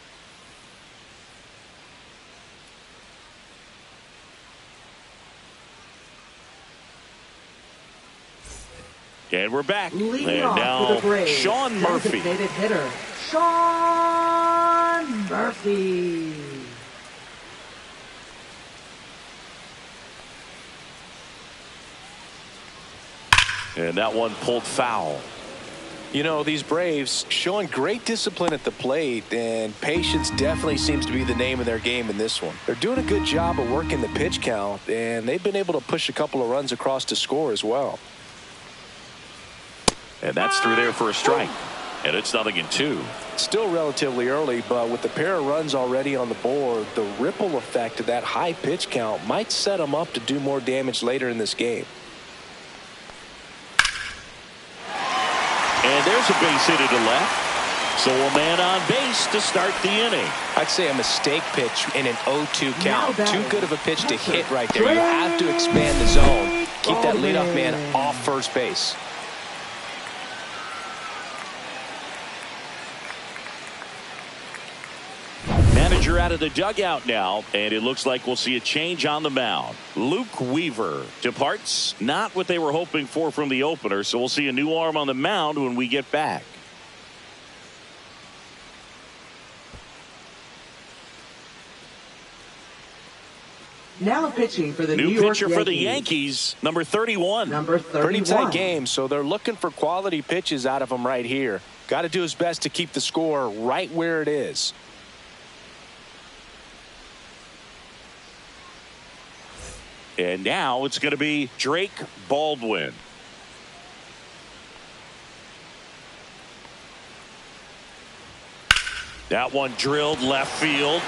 Speaker 2: And we're back.
Speaker 3: Leading
Speaker 2: and
Speaker 3: off
Speaker 2: now
Speaker 3: for the Braves,
Speaker 2: Sean Murphy.
Speaker 3: designated hitter, Sean Murphy.
Speaker 2: And that one pulled foul.
Speaker 1: You know, these Braves showing great discipline at the plate, and patience definitely seems to be the name of their game in this one. They're doing a good job of working the pitch count, and they've been able to push a couple of runs across to score as well.
Speaker 2: And that's through there for a strike. And it's 0-2.
Speaker 1: Still relatively early, but with the pair of runs already on the board, the ripple effect of that high pitch count might set them up to do more damage later in this game.
Speaker 2: And there's a base hit to left. So a man on base to start the inning.
Speaker 1: I'd say a mistake pitch in an 0-2 count. Too good of a pitch to hit right there. You have to expand the zone. Keep that leadoff man off first base.
Speaker 2: Manager out of the dugout now, and it looks like we'll see a change on the mound. Luke Weaver departs. Not what they were hoping for from the opener, so we'll see a new arm on the mound when we get back.
Speaker 3: Now pitching for the
Speaker 2: New
Speaker 3: New York
Speaker 2: pitcher
Speaker 3: Yankees.
Speaker 2: for the Yankees, number 31.
Speaker 3: Number 31.
Speaker 1: Pretty tight game, so they're looking for quality pitches out of him right here. Got to do his best to keep the score right where it is.
Speaker 2: And now it's going to be Drake Baldwin. That one drilled left field.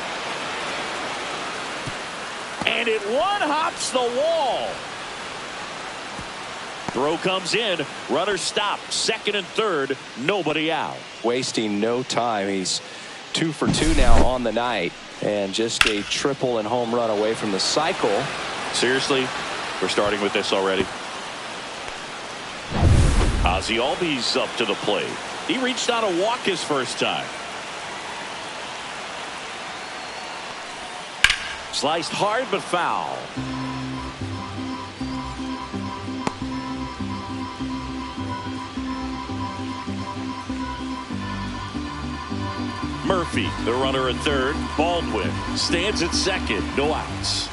Speaker 2: And it one-hops the wall. Throw comes in. Runner stopped. Second and third. Nobody out.
Speaker 1: Wasting no time. He's 2 for 2 now on the night. And just a triple and home run away from the cycle.
Speaker 2: Seriously, we're starting with this already. Ozzie Albies up to the plate. He reached out a walk his first time. Sliced hard but foul. Murphy, the runner at third. Baldwin stands at second. No outs.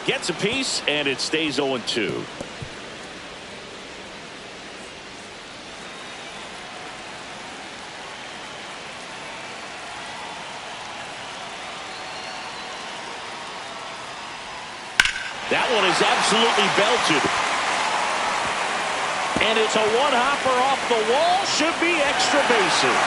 Speaker 2: Gets a piece, and it stays 0-2. That one is absolutely belted. And it's a one-hopper off the wall. Should be extra bases.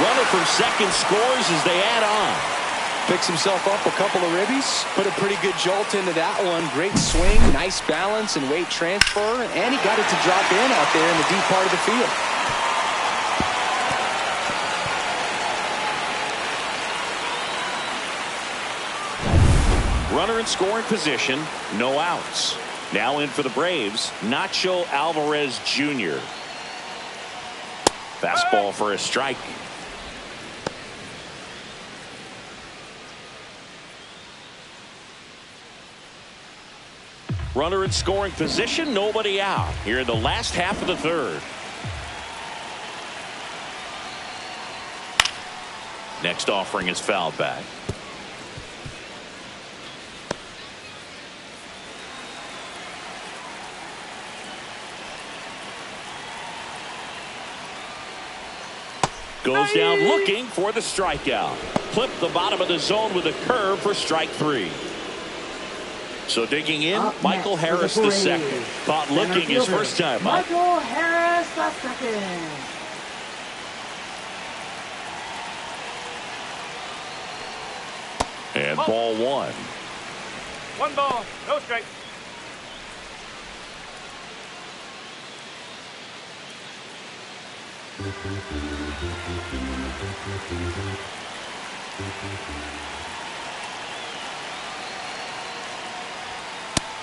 Speaker 2: Runner from second scores as they add on.
Speaker 1: Picks himself up a couple of ribbies. Put a pretty good jolt into that one. Great swing, nice balance and weight transfer. And he got it to drop in out there in the deep part of the field.
Speaker 2: Runner in scoring position. No outs. Now in for the Braves, Nacho Alvarez Jr. Fastball for a strike. Runner in scoring position, nobody out here in the last half of the third. Next offering is fouled back. Goes down looking for the strikeout. Clip the bottom of the zone with a curve for strike 3. So digging in, Michael Harris the second. Caught looking his first time up.
Speaker 3: Michael Harris the second.
Speaker 2: And ball 1.
Speaker 4: 1 ball, no strike.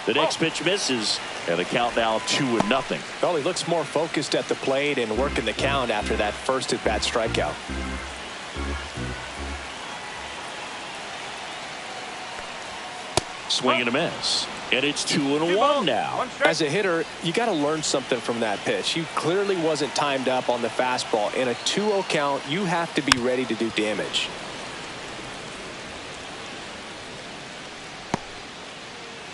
Speaker 2: The next pitch misses, and the count now 2-0.
Speaker 1: Well, he looks more focused at the plate and working the count after that first at-bat strikeout.
Speaker 2: Swing and a miss. And it's 2-1 now.
Speaker 1: As a hitter, you got to learn something from that pitch. He clearly wasn't timed up on the fastball. In a 2-0 count, you have to be ready to do damage.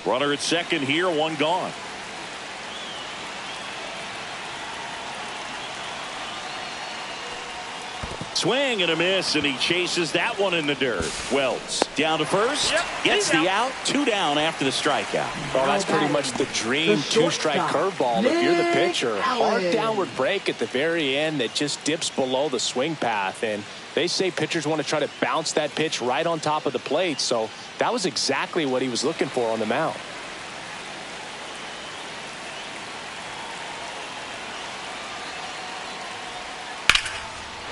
Speaker 2: Runner at second here, one gone. Swing and a miss, and he chases that one in the dirt. Wells down to first, gets the out, 2 down after the strikeout.
Speaker 1: Well, that's pretty much the dream two-strike curveball if you're the pitcher. Hard downward break at the very end that just dips below the swing path. And they say pitchers want to try to bounce that pitch right on top of the plate. So that was exactly what he was looking for on the mound.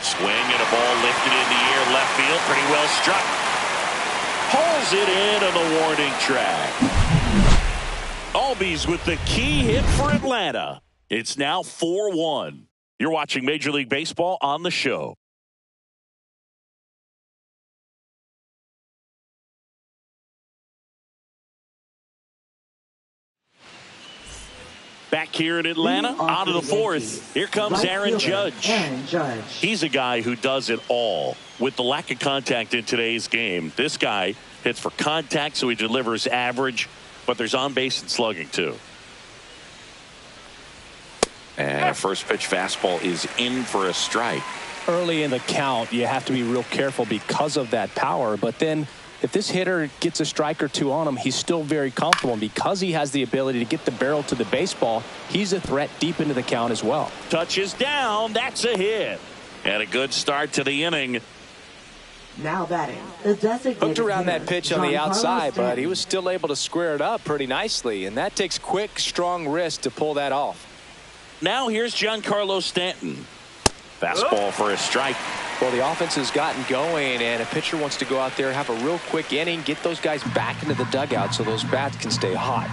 Speaker 2: Swing and a ball lifted in the air, left field, pretty well struck. Pulls it in on the warning track. Albies with the key hit for Atlanta. It's now 4-1. You're watching Major League Baseball on the show. Back here in Atlanta, out of the fourth. Here comes Aaron Judge. He's a guy who does it all. With the lack of contact in today's game, this guy hits for contact, so he delivers average, but there's on base and slugging too.
Speaker 5: And a first pitch fastball is in for a strike.
Speaker 1: Early in the count, you have to be real careful because of that power. But then if this hitter gets a strike or two on him, he's still very comfortable. And because he has the ability to get the barrel to the baseball, he's a threat deep into the count as well.
Speaker 2: Touches down. That's a hit. And a good start to the inning.
Speaker 3: Now batting, the designated
Speaker 1: Hooked around that pitch on the outside, but he
Speaker 3: Stanton.
Speaker 1: was still able to square it up pretty nicely. And that takes quick, strong wrist to pull that off.
Speaker 2: Now here's Giancarlo Stanton. Fastball for a strike.
Speaker 1: Well, the offense has gotten going, and a pitcher wants to go out there, have a real quick inning, get those guys back into the dugout so those bats can stay hot.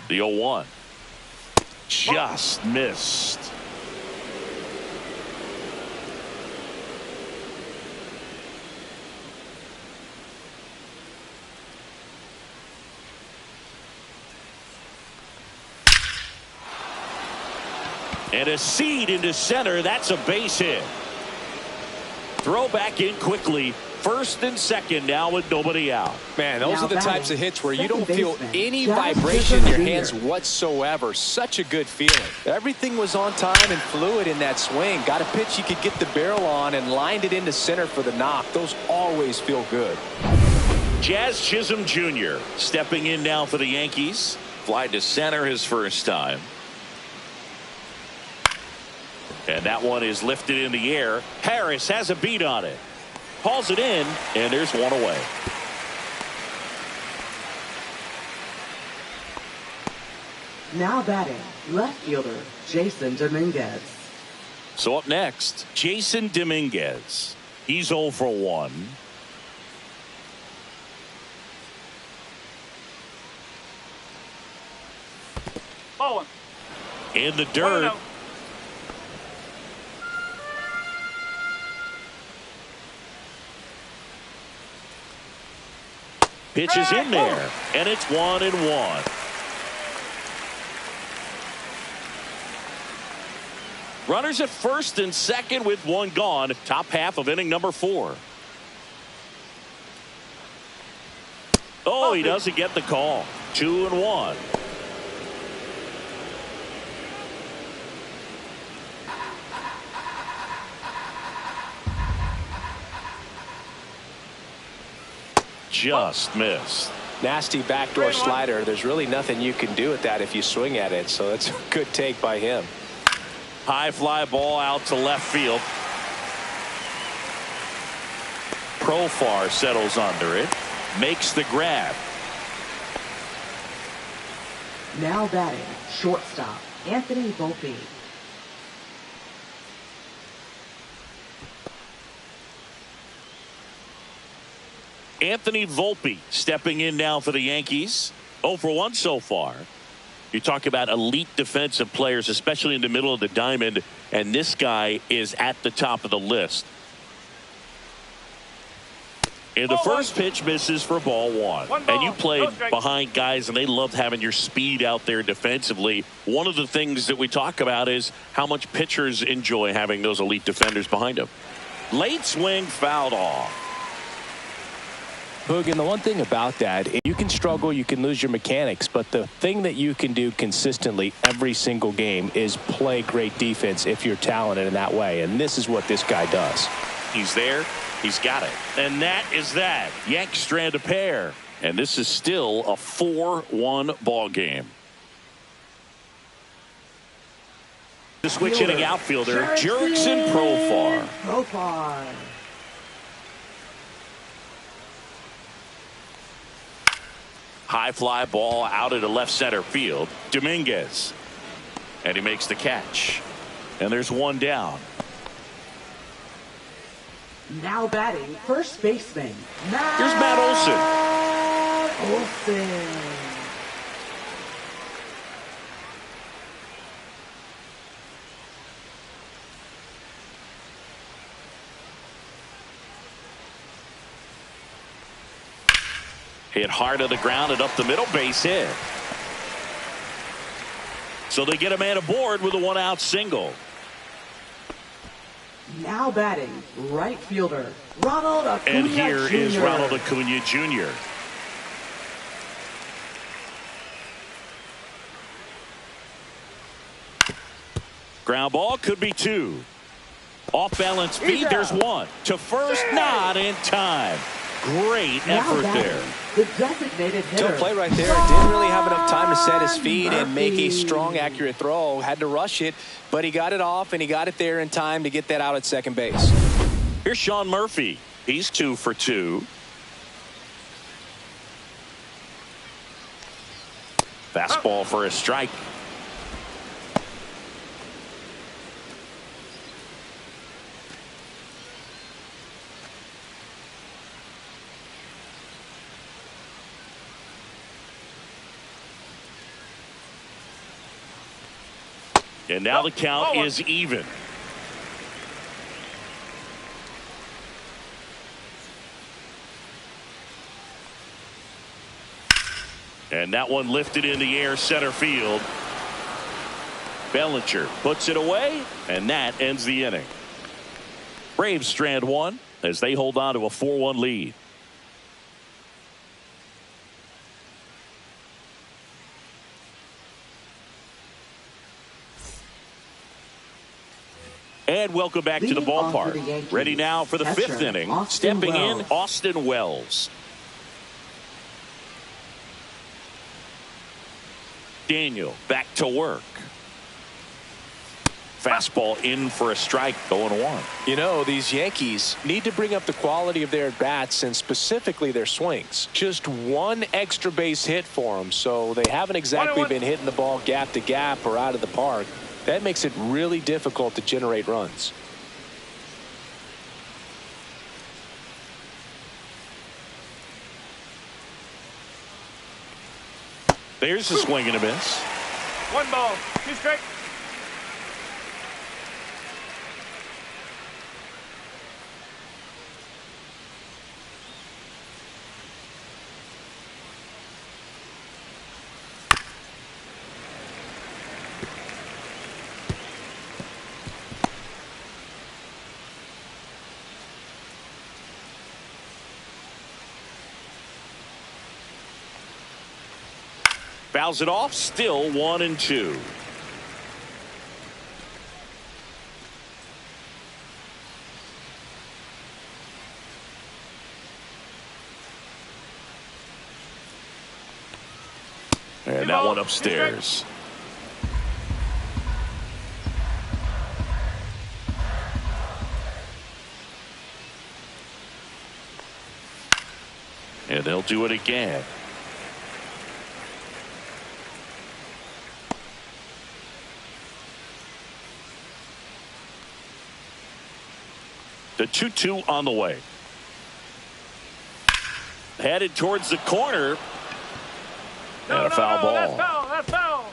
Speaker 2: The 0-1. Just missed. And a seed into center. That's a base hit. Throw back in quickly. First and second now with nobody out.
Speaker 1: Man, those
Speaker 3: Now
Speaker 1: are the
Speaker 3: batting,
Speaker 1: types of hits where you
Speaker 3: second
Speaker 1: don't feel
Speaker 3: baseman,
Speaker 1: any
Speaker 3: Josh
Speaker 1: vibration in your
Speaker 3: Chisholm
Speaker 1: hands
Speaker 3: Jr.
Speaker 1: whatsoever. Such a good feeling. Everything was on time and fluid in that swing. Got a pitch you could get the barrel on and lined it into center for the knock. Those always feel good.
Speaker 2: Jazz Chisholm Jr. stepping in now for the Yankees.
Speaker 5: Fly to center his first time.
Speaker 2: And that one is lifted in the air. Harris has a beat on it. Hauls it in, and there's one away.
Speaker 3: Now batting, left fielder Jason Dominguez.
Speaker 2: So up next, Jason Dominguez. He's 0 for 1.
Speaker 4: Ball one.
Speaker 2: In the dirt. Pitch is in there, and it's 1-1. Runners at first and second with one gone. Top half of inning number 4. Oh, he doesn't get the call. 2-1. Just missed.
Speaker 1: Nasty backdoor slider. There's really nothing you can do with that if you swing at it. So that's a good take by him.
Speaker 2: High fly ball out to left field. Profar settles under it. Makes the grab.
Speaker 3: Now batting, shortstop Anthony Volpe.
Speaker 2: Anthony Volpe stepping in now for the Yankees. 0 for 1 so far. You talk about elite defensive players, especially in the middle of the diamond, and this guy is at the top of the list. And the first pitch misses for ball one. And you played behind guys, and they loved having your speed out there defensively. One of the things that we talk about is how much pitchers enjoy having those elite defenders behind them. Late swing, fouled off.
Speaker 1: Boog, and the one thing about that, you can struggle, you can lose your mechanics, but the thing that you can do consistently every single game is play great defense if you're talented in that way. And this is what this guy does.
Speaker 2: He's there. He's got it. And that is that. Yanks strand a pair. And this is still a 4-1 ball game. The switch hitting outfielder, Jurickson Profar. High fly ball out into left center field. Dominguez. And he makes the catch. And there's one down.
Speaker 3: Now batting, first baseman.
Speaker 2: Here's Matt
Speaker 3: Olson.
Speaker 2: Hit hard to the ground and up the middle, base hit. So they get a man aboard with a one-out single.
Speaker 3: Now batting, right fielder, Ronald Acuna
Speaker 2: And here
Speaker 3: Jr.
Speaker 2: is Ronald Acuna Jr. Ground ball, could be two. Off balance feed, there's one. To first, not in time. Great effort there.
Speaker 3: The designated hitter.
Speaker 1: Tough play right there. Didn't really have enough time to set his feet and make a strong, accurate throw. Had to rush it, but he got it off, and he got it there in time to get that out at second base.
Speaker 2: Here's Sean Murphy. He's 2 for 2. Fastball for a strike. And now the count is even. And that one lifted in the air, center field. Bellinger puts it away, and that ends the inning. Braves strand one as they hold on to a 4-1 lead. And welcome back to the ballpark. Ready now for the fifth inning. Stepping in, Austin Wells. Daniel back to work. Fastball in for a strike, 0-1.
Speaker 1: You know, these Yankees need to bring up the quality of their at-bats and specifically their swings. Just one extra base hit for them, so they haven't exactly been hitting the ball gap to gap or out of the park. That makes it really difficult to generate runs.
Speaker 2: There's a swing and a miss.
Speaker 4: 1 ball, 2 strikes.
Speaker 2: Fouls it off, still 1-2. And that one upstairs. And they'll do it again. The 2-2 on the way. Headed towards the corner. And a foul ball.
Speaker 4: That's foul. That's foul.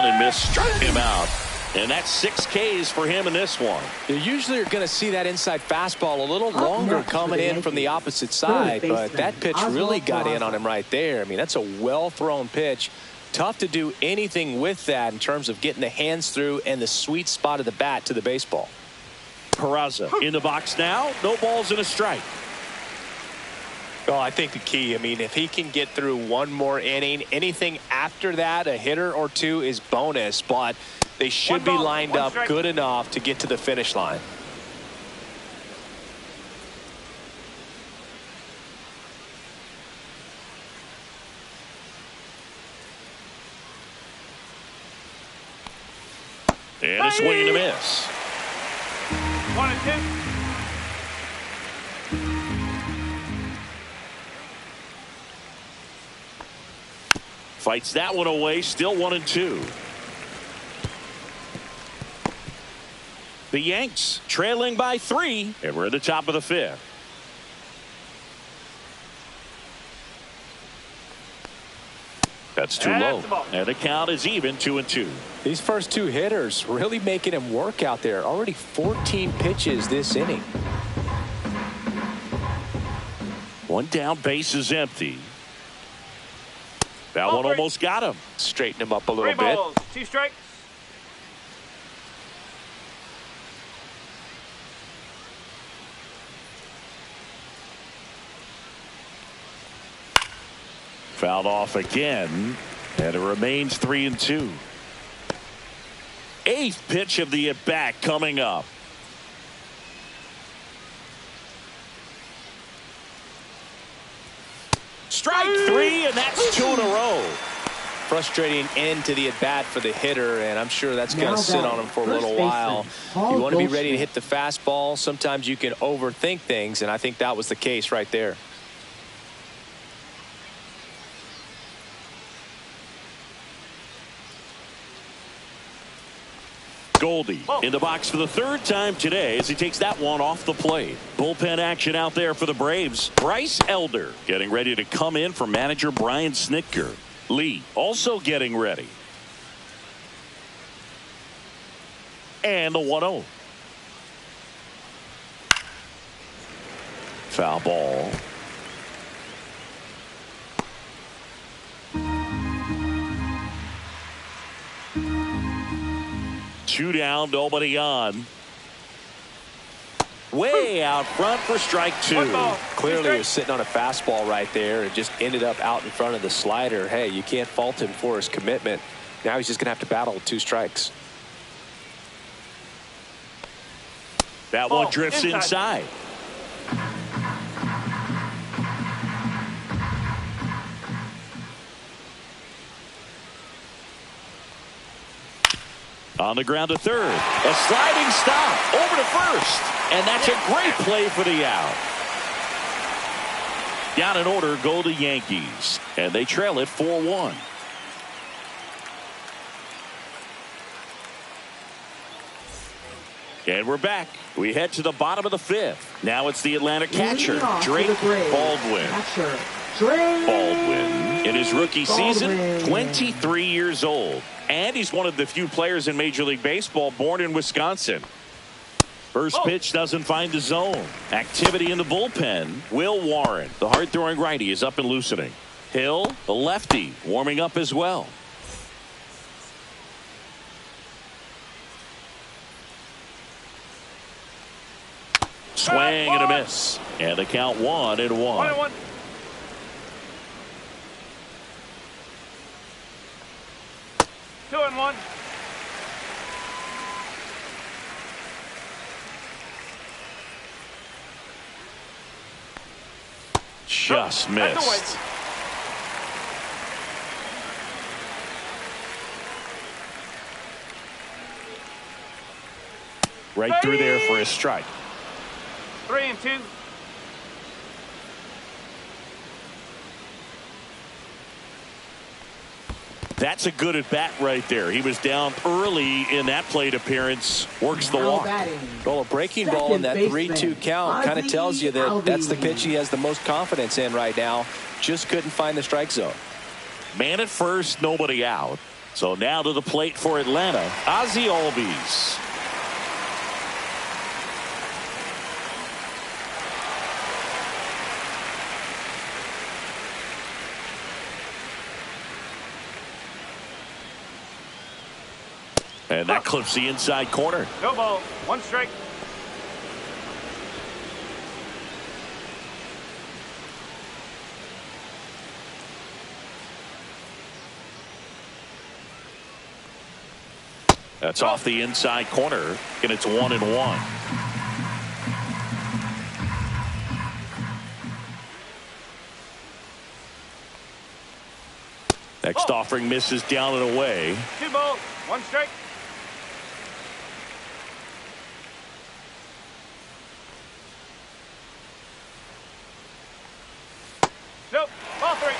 Speaker 2: and missed, struck him out. And that's 6 Ks for him in this one.
Speaker 1: You usually are going to see that inside fastball a little longer coming in from the opposite side, but that pitch really got in on him right there. I mean, that's a well-thrown pitch. Tough to do anything with that in terms of getting the hands through and the sweet spot of the bat to the baseball.
Speaker 2: Peraza in the box now. No balls and a strike.
Speaker 1: Well, I think the key, I mean, if he can get through one more inning, anything after that, a hitter or two is bonus, but they should be lined up good enough to get to the finish line.
Speaker 2: And a swing and a miss.
Speaker 4: 1-2.
Speaker 2: Fights that one away. Still 1-2. The Yanks trailing by 3, and we're at the top of the 5th. That's too low, and the count is even 2-2.
Speaker 1: These first 2 hitters really making him work out there. Already 14 pitches this inning.
Speaker 2: One down, base is empty. That one almost got him.
Speaker 1: Straighten him up a little
Speaker 4: 3
Speaker 1: bit.
Speaker 4: balls, 2 strikes.
Speaker 2: Fouled off again, and it remains 3-2. 8th pitch of the at-bat coming up. Strike 3, and that's 2 in a row.
Speaker 1: Frustrating end to the at-bat for the hitter, and I'm sure that's going to sit on him for a little while. You want to be ready to hit the fastball. Sometimes you can overthink things, and I think that was the case right there.
Speaker 2: Goldie in the box for the 3rd time today as he takes that one off the plate. Bullpen action out there for the Braves. Bryce Elder getting ready to come in for manager Brian Snitker. Lee also getting ready. And the 1-0. Foul ball. Two down, nobody on. Way out front for strike 2.
Speaker 1: Clearly he was sitting on a fastball right there and just ended up out in front of the slider. Hey, you can't fault him for his commitment. Now he's just going to have to battle with 2 strikes.
Speaker 2: That one drifts inside. On the ground to 3rd. A sliding stop over to 1st. And that's a great play for the out. Down in order go the Yankees. And they trail it 4-1. And we're back. We head to the bottom of the 5th. Now it's the Atlanta catcher, Drake Baldwin. Baldwin in his rookie season, 23 years old. And he's one of the few players in Major League Baseball born in Wisconsin. First pitch doesn't find the zone. Activity in the bullpen. Will Warren, the hard-throwing righty, is up and loosening. Hill, the lefty, warming up as well. Swing and a miss. And the count 1-1.
Speaker 4: 1-1. Two and 1.
Speaker 2: Just missed. Right through there for a strike.
Speaker 4: 3-2.
Speaker 2: That's a good at bat right there. He was down early in that plate appearance. Works the walk.
Speaker 1: Well, a breaking ball in that 3-2 count kind of tells you that that's the pitch he has the most confidence in right now. Just couldn't find the strike zone.
Speaker 2: Man at first, nobody out. So now to the plate for Atlanta, Ozzie Albies. And that clips the inside corner.
Speaker 4: No ball. 1 strike.
Speaker 2: That's off the inside corner, and it's 1-1. Next offering misses down and away.
Speaker 4: 2 balls. 1 strike. Nope. Ball 3.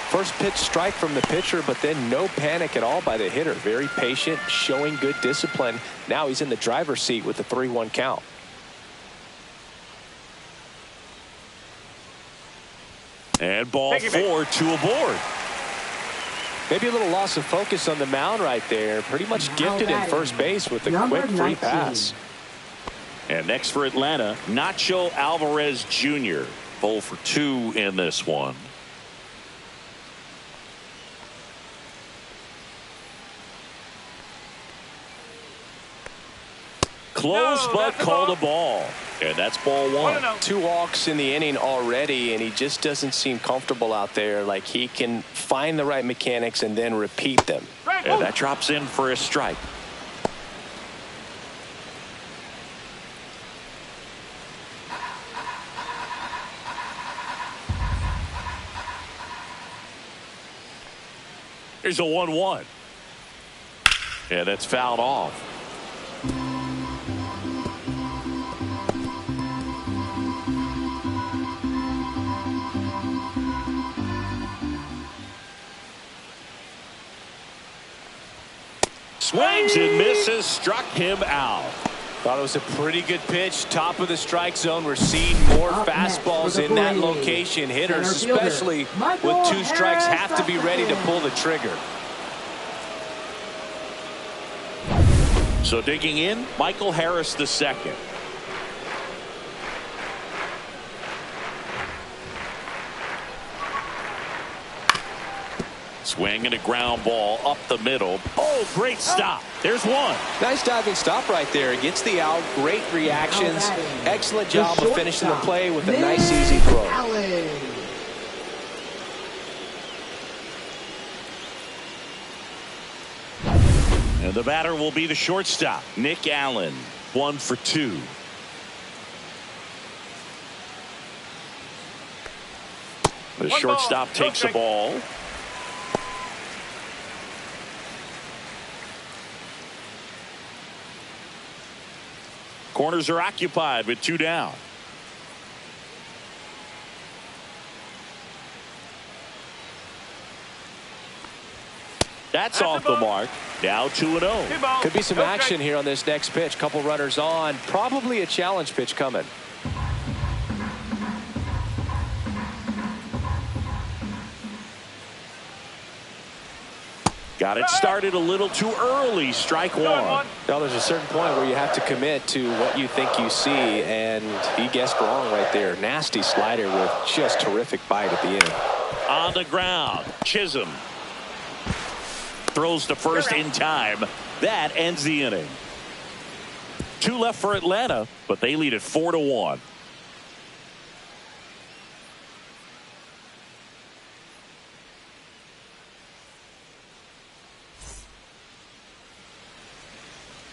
Speaker 1: First pitch strike from the pitcher, but then no panic at all by the hitter. Very patient, showing good discipline. Now he's in the driver's seat with the 3-1 count.
Speaker 2: And ball 4, 2 aboard.
Speaker 1: Maybe a little loss of focus on the mound right there. Pretty much gifted in first base with a quick free pass.
Speaker 2: And next for Atlanta, Nacho Alvarez Jr. 0 for 2 in this one. Close, but called a ball. And that's ball 1.
Speaker 1: 2 walks in the inning already, and he just doesn't seem comfortable out there. Like he can find the right mechanics and then repeat them.
Speaker 2: And that drops in for a strike. Here's a 1-1. And that's fouled off. Swings and misses, struck him out.
Speaker 1: Thought it was a pretty good pitch. Top of the strike zone. We're seeing more fastballs in that location. Hitters, especially with 2 strikes, have to be ready to pull the trigger.
Speaker 2: So digging in, Michael Harris II. Swing and a ground ball up the middle. Oh, great stop. There's 1.
Speaker 1: Nice diving stop right there. Gets the out. Great reactions. Excellent job of finishing the play with a nice, easy throw.
Speaker 2: And the batter will be the shortstop, Nick Allen. 1 for 2. The shortstop takes the ball. Corners are occupied with 2 down. That's off the mark. Now 2-0.
Speaker 1: Could be some action here on this next pitch. Couple runners on. Probably a challenge pitch coming.
Speaker 2: Got it started a little too early. Strike 1.
Speaker 1: Now there's a certain point where you have to commit to what you think you see, and he guessed wrong right there. Nasty slider with just terrific bite at the end.
Speaker 2: On the ground, Chisholm throws to first in time. That ends the inning. 2 left for Atlanta, but they lead at 4-1.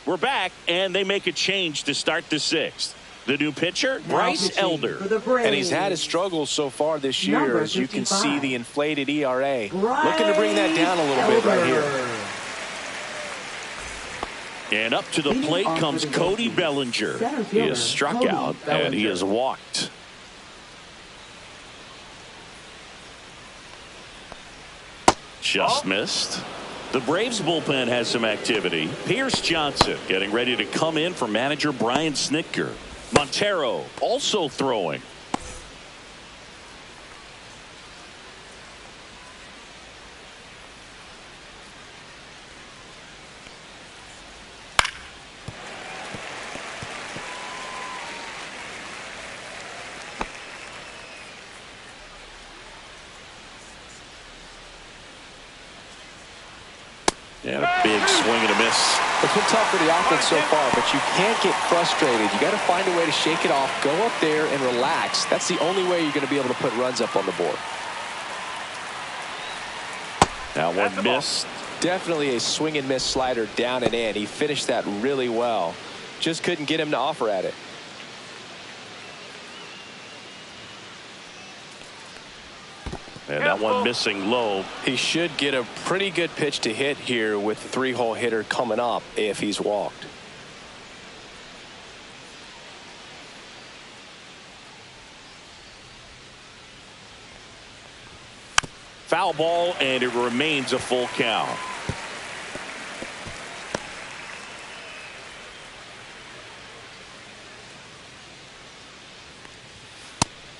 Speaker 2: We're back, and they make a change to start the 6th. The new pitcher, Bryce Elder.
Speaker 1: And he's had his struggles so far this year, as you can see the inflated ERA. Looking to bring that down a little bit right here.
Speaker 2: And up to the plate comes Cody Bellinger. He is struck out, and he is walked. Just missed. The Braves bullpen has some activity. Pierce Johnson getting ready to come in for manager Brian Snitker. Montero also throwing. And a big swing and a miss.
Speaker 1: It's been tough for the offense so far, but you can't get frustrated. You got to find a way to shake it off, go up there and relax. That's the only way you're going to be able to put runs up on the board.
Speaker 2: That one missed.
Speaker 1: Definitely a swing and miss slider down and in. He finished that really well. Just couldn't get him to offer at it.
Speaker 2: And that one missing low.
Speaker 1: He should get a pretty good pitch to hit here with the three-hole hitter coming up if he's walked.
Speaker 2: Foul ball, and it remains a full count.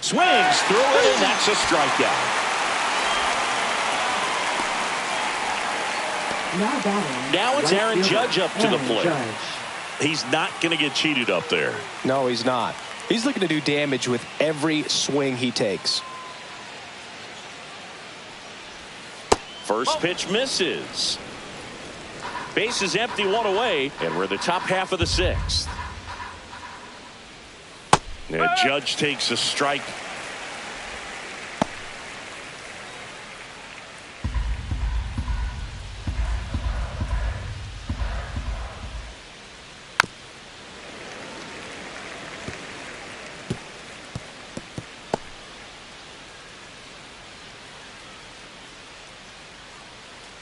Speaker 2: Swings through it, and that's a strikeout. Now it's Aaron Judge up to the plate. He's not going to get cheated up there.
Speaker 1: No, he's not. He's looking to do damage with every swing he takes.
Speaker 2: First pitch misses. Base is empty, one away, and we're in the top half of the sixth. And Judge takes a strike.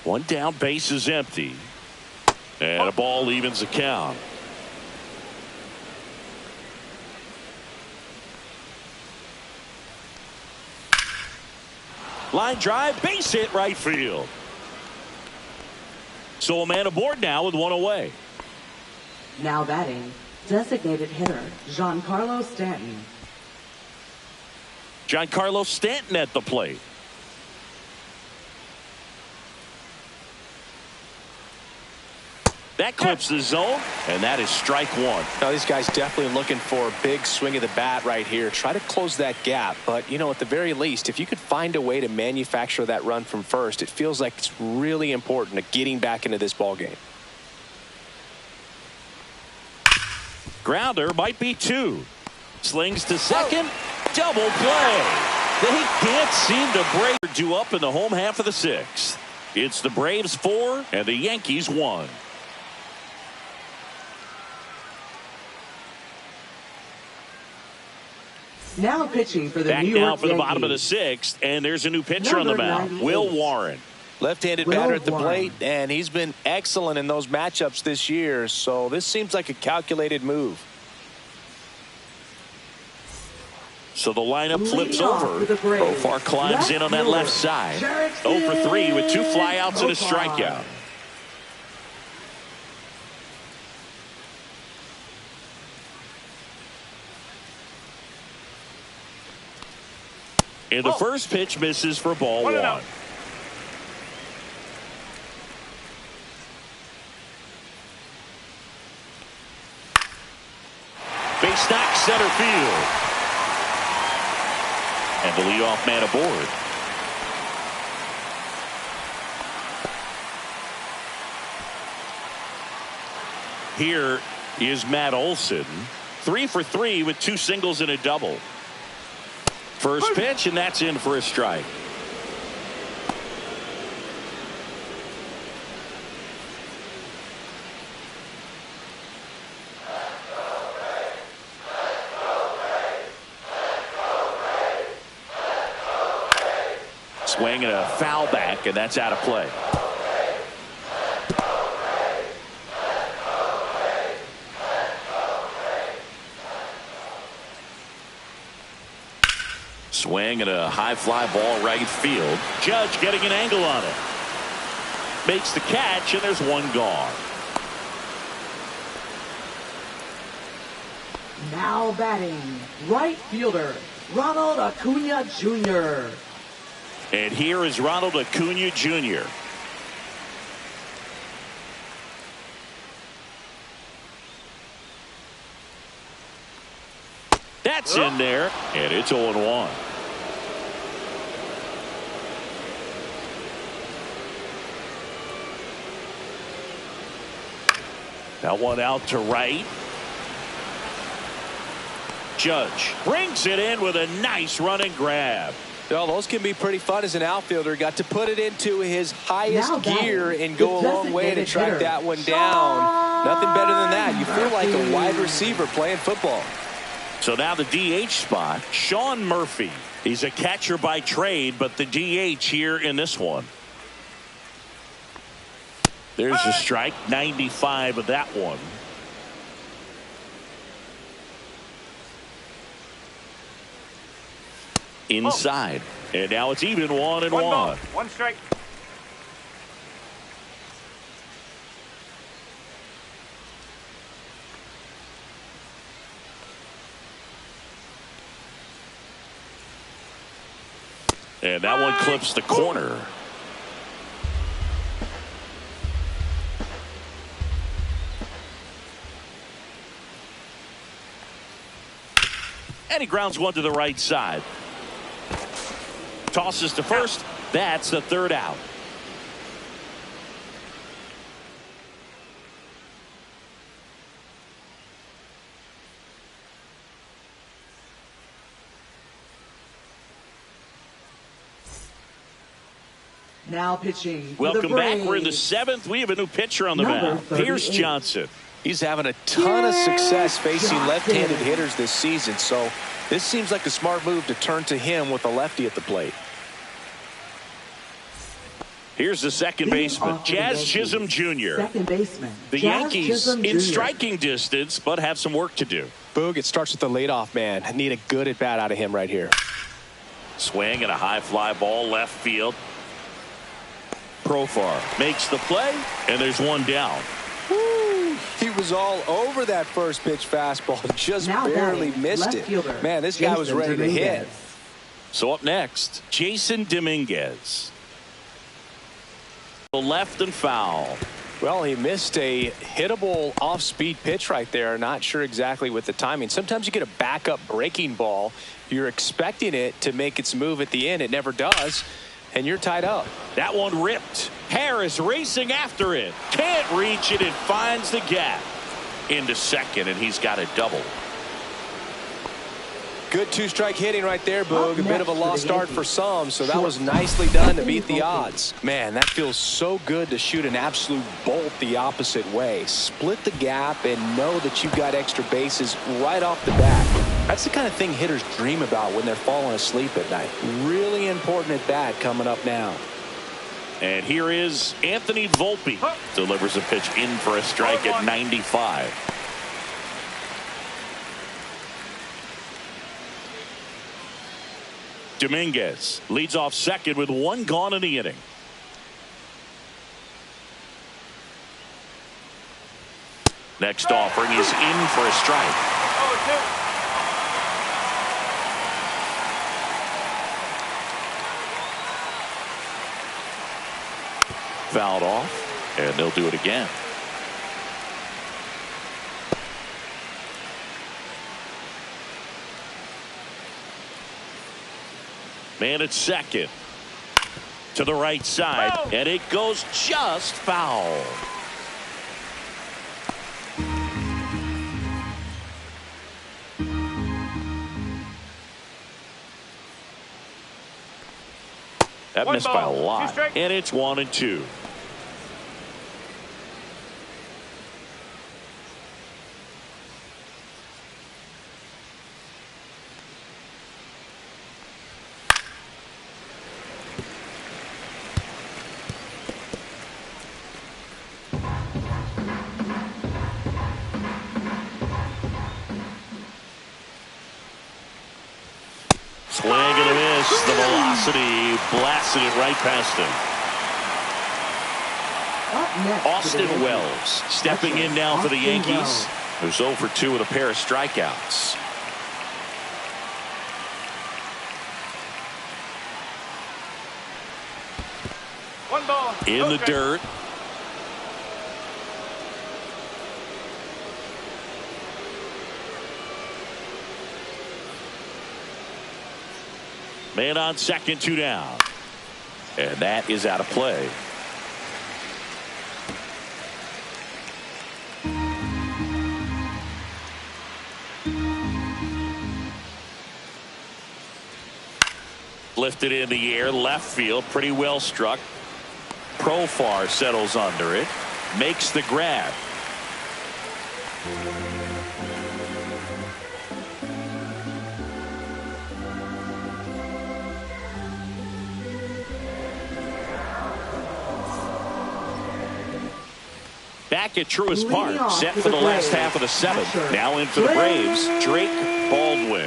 Speaker 2: One down, base is empty. And a ball evens the count. Line drive, base hit right field. So a man aboard now with one away.
Speaker 3: Now batting, designated hitter, Giancarlo Stanton.
Speaker 2: Giancarlo Stanton at the plate. That clips the zone, and that is strike one.
Speaker 1: Now, these guys definitely looking for a big swing of the bat right here. Try to close that gap. But, you know, at the very least, if you could find a way to manufacture that run from first, it feels like it's really important to getting back into this ball game.
Speaker 2: Grounder might be two. Slings to second. Double play. They can't seem to break. Due up in the home half of the sixth. It's the Braves 4 and the Yankees 1.
Speaker 3: Now pitching for the
Speaker 2: Back
Speaker 3: New York
Speaker 2: now for the
Speaker 3: Yankees.
Speaker 2: bottom of the sixth, and there's a new pitcher on the mound,
Speaker 3: 98.
Speaker 2: Will Warren.
Speaker 1: Left-handed batter at the plate, and he's been excellent in those matchups this year, so this seems like a calculated move.
Speaker 2: So the lineup flips
Speaker 3: Leading off
Speaker 2: over.
Speaker 3: for the Braves,
Speaker 2: Profar climbs in on that left side. 0 for 3 with 2 flyouts and a strikeout. And the first pitch misses for ball one. Base knock center field. And the leadoff man aboard. Here is Matt Olson. 3 for 3 with 2 singles and a double. First pitch, and that's in for a strike. Swing and a foul back, and that's out of play. Swing and a high fly ball right field. Judge getting an angle on it. Makes the catch, and there's one gone.
Speaker 3: Now batting, right fielder, Ronald Acuna Jr.
Speaker 2: And here is Ronald Acuna Jr. That's in there, and it's 0-1. That one out to right. Judge brings it in with a nice running grab.
Speaker 1: Well, those can be pretty fun as an outfielder. Got to put it into his highest gear and go a long way to track that one down. Nothing better than that. You feel like a wide receiver playing football.
Speaker 2: So now the DH spot, Sean Murphy. He's a catcher by trade, but the DH here in this one. There's a strike, 95 of that one. Inside. And now it's even 1-1.
Speaker 4: One strike.
Speaker 2: And that one clips the corner. And he grounds one to the right side. Tosses to first. That's the third out.
Speaker 3: Now pitching.
Speaker 2: Welcome back. We're in the seventh. We have a new pitcher on the mound. Pierce Johnson.
Speaker 1: He's having a ton of success facing left-handed hitters this season, so this seems like a smart move to turn to him with a lefty at the plate.
Speaker 2: Here's the second baseman, Jazz Chisholm Jr.
Speaker 3: Second baseman.
Speaker 2: The Yankees in striking distance, but have some work to do.
Speaker 1: Boog, it starts with the leadoff man. I need a good at-bat out of him right here.
Speaker 2: Swing and a high fly ball left field. Profar makes the play, and there's one down.
Speaker 1: Woo, he was all over that first pitch fastball. Just barely missed it. Man, this guy was ready to hit.
Speaker 2: So up next, Jason Dominguez. Left and foul.
Speaker 1: Well, he missed a hittable off-speed pitch right there. Not sure exactly with the timing. Sometimes you get a backup breaking ball. You're expecting it to make its move at the end. It never does. And you're tied up.
Speaker 2: That one ripped. Harris racing after it. Can't reach it. It finds the gap into second, and he's got a double.
Speaker 1: Good two-strike hitting right there, Boog. A bit of a lost start for some, so that was nicely done to beat the odds. Man, that feels so good to shoot an absolute bolt the opposite way. Split the gap and know that you've got extra bases right off the bat. That's the kind of thing hitters dream about when they're falling asleep at night. Really important at bat coming up now.
Speaker 2: And here is Anthony Volpe. Delivers a pitch in for a strike at 95. Dominguez leads off second with one gone in the inning. Next offering is in for a strike. Fouled off, and they'll do it again. Man at second. To the right side, and it goes just foul. That missed by a lot, and it's 1-2. Swing and a miss. The velocity blasted it right past him. Austin Wells stepping in now for the Yankees, who's 0 for 2 with a pair of strikeouts.
Speaker 4: One ball.
Speaker 2: In the dirt. Man on second, 2 down. And that is out of play. Lifted in the air, left field, pretty well struck. Profar settles under it, makes the grab. Back at Truist Park, set for the last half of the seventh. Now in for the Braves, Drake Baldwin.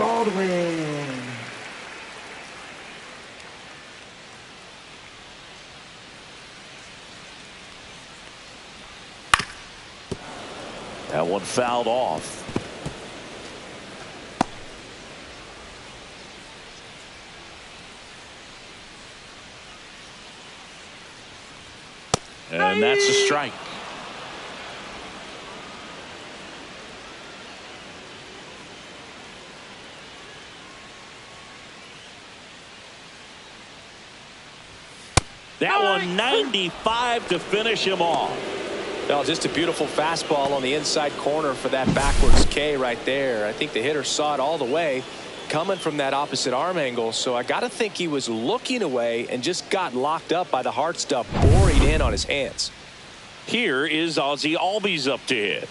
Speaker 2: That one fouled off. And that's a strike. That one 95 to finish him off.
Speaker 1: Well, just a beautiful fastball on the inside corner for that backwards K right there. I think the hitter saw it all the way coming from that opposite arm angle. So I got to think he was looking away and just got locked up by the hard stuff boring in on his hands.
Speaker 2: Here is Ozzie Albies up to hit.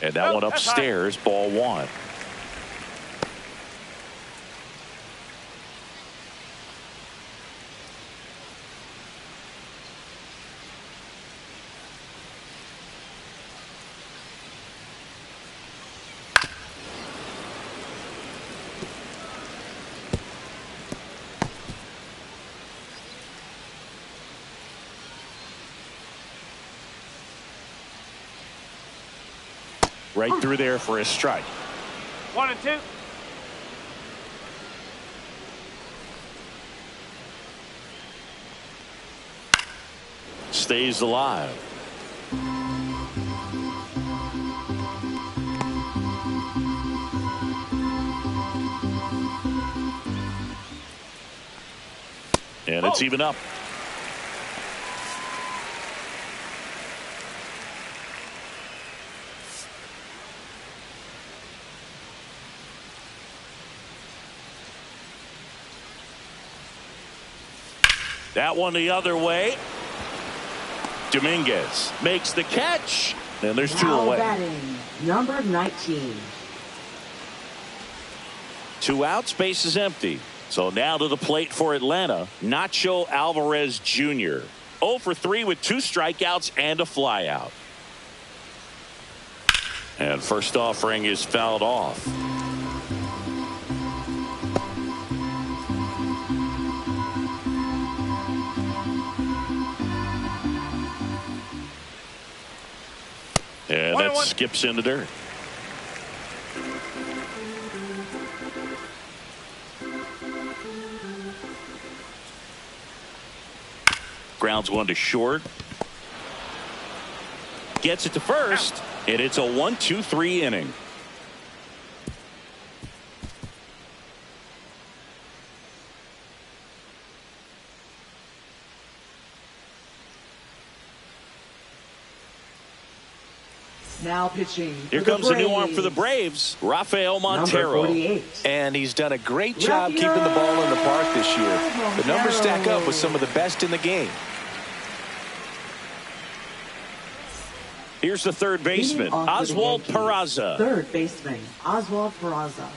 Speaker 2: And that one upstairs, ball one. Right through there for a strike.
Speaker 4: 1 and 2.
Speaker 2: Stays alive. And it's even up. That one the other way. Dominguez makes the catch. And there's two away.
Speaker 3: Batting, number 19.
Speaker 2: 2 outs, base is empty. So now to the plate for Atlanta, Nacho Alvarez Jr. 0 for 3 with 2 strikeouts and a flyout. And first offering is fouled off. And that skips in the dirt. Grounds one to short. Gets it to first. And it's a 1-2-3 inning.
Speaker 3: Now pitching.
Speaker 2: Here comes a new arm for the Braves, Rafael Montero.
Speaker 1: And he's done a great job keeping the ball in the park this year. The numbers stack up with some of the best in the game.
Speaker 2: Here's the third baseman, Oswald Peraza.
Speaker 3: Third baseman, Oswald Peraza.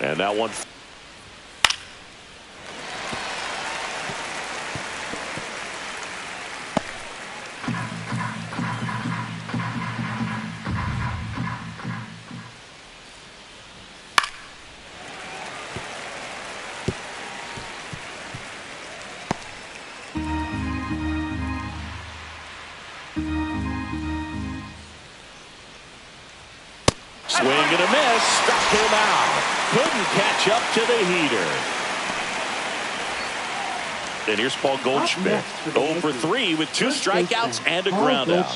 Speaker 2: And that one. Swing and a miss, struck him out. Couldn't catch up to the heater. And here's Paul Goldschmidt. 0 for 3 with 2 strikeouts and a ground out.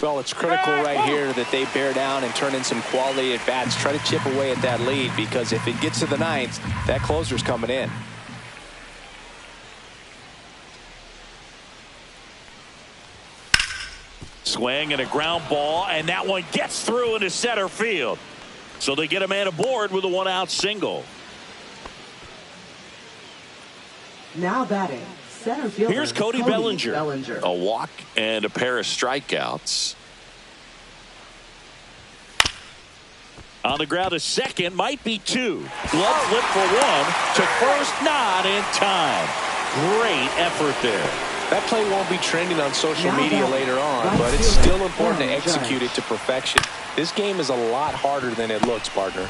Speaker 1: Well, it's critical right here that they bear down and turn in some quality at bats. Try to chip away at that lead, because if it gets to the ninth, that closer's coming in.
Speaker 2: Swing and a ground ball, and that one gets through into center field. So they get a man aboard with a one-out single.
Speaker 3: Now batting, center fielder.
Speaker 2: Here's Cody Bellinger.
Speaker 5: A walk and a pair of strikeouts.
Speaker 2: On the ground to second, might be two. Glove flip for one. To first, not in time. Great effort there.
Speaker 1: That play won't be trending on social media later on, but it's still important to execute it to perfection. This game is a lot harder than it looks, partner.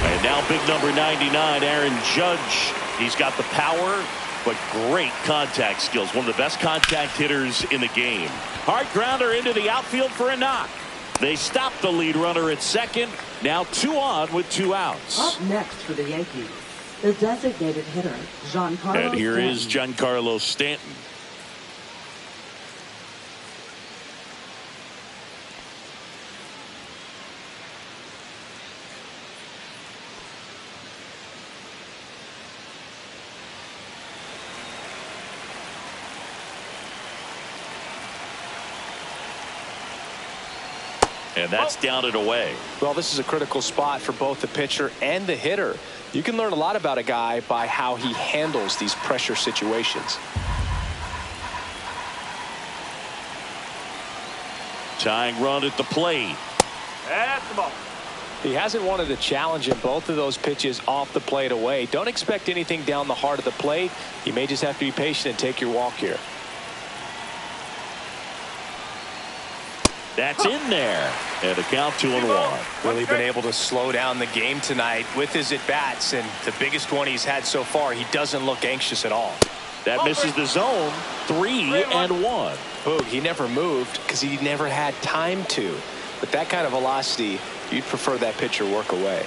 Speaker 2: And now big number 99, Aaron Judge. He's got the power, but great contact skills. One of the best contact hitters in the game. Hard grounder into the outfield for a knock. They stop the lead runner at second. Now 2 on with 2 outs.
Speaker 3: Up next for the Yankees, the designated hitter, Giancarlo
Speaker 2: And here
Speaker 3: Stanton.
Speaker 2: is Giancarlo Stanton. And that's down and away.
Speaker 1: Well, this is a critical spot for both the pitcher and the hitter. You can learn a lot about a guy by how he handles these pressure situations.
Speaker 2: Tying run at the plate.
Speaker 4: That's the ball.
Speaker 1: He hasn't wanted to challenge him. Both of those pitches off the plate away. Don't expect anything down the heart of the plate. You may just have to be patient and take your walk here.
Speaker 2: That's in there. And a count 2-1.
Speaker 1: Really been able to slow down the game tonight with his at-bats, and the biggest one he's had so far, he doesn't look anxious at all.
Speaker 2: That misses the zone. 3-1.
Speaker 1: Boog, he never moved because he never had time to. But that kind of velocity, you'd prefer that pitcher work away.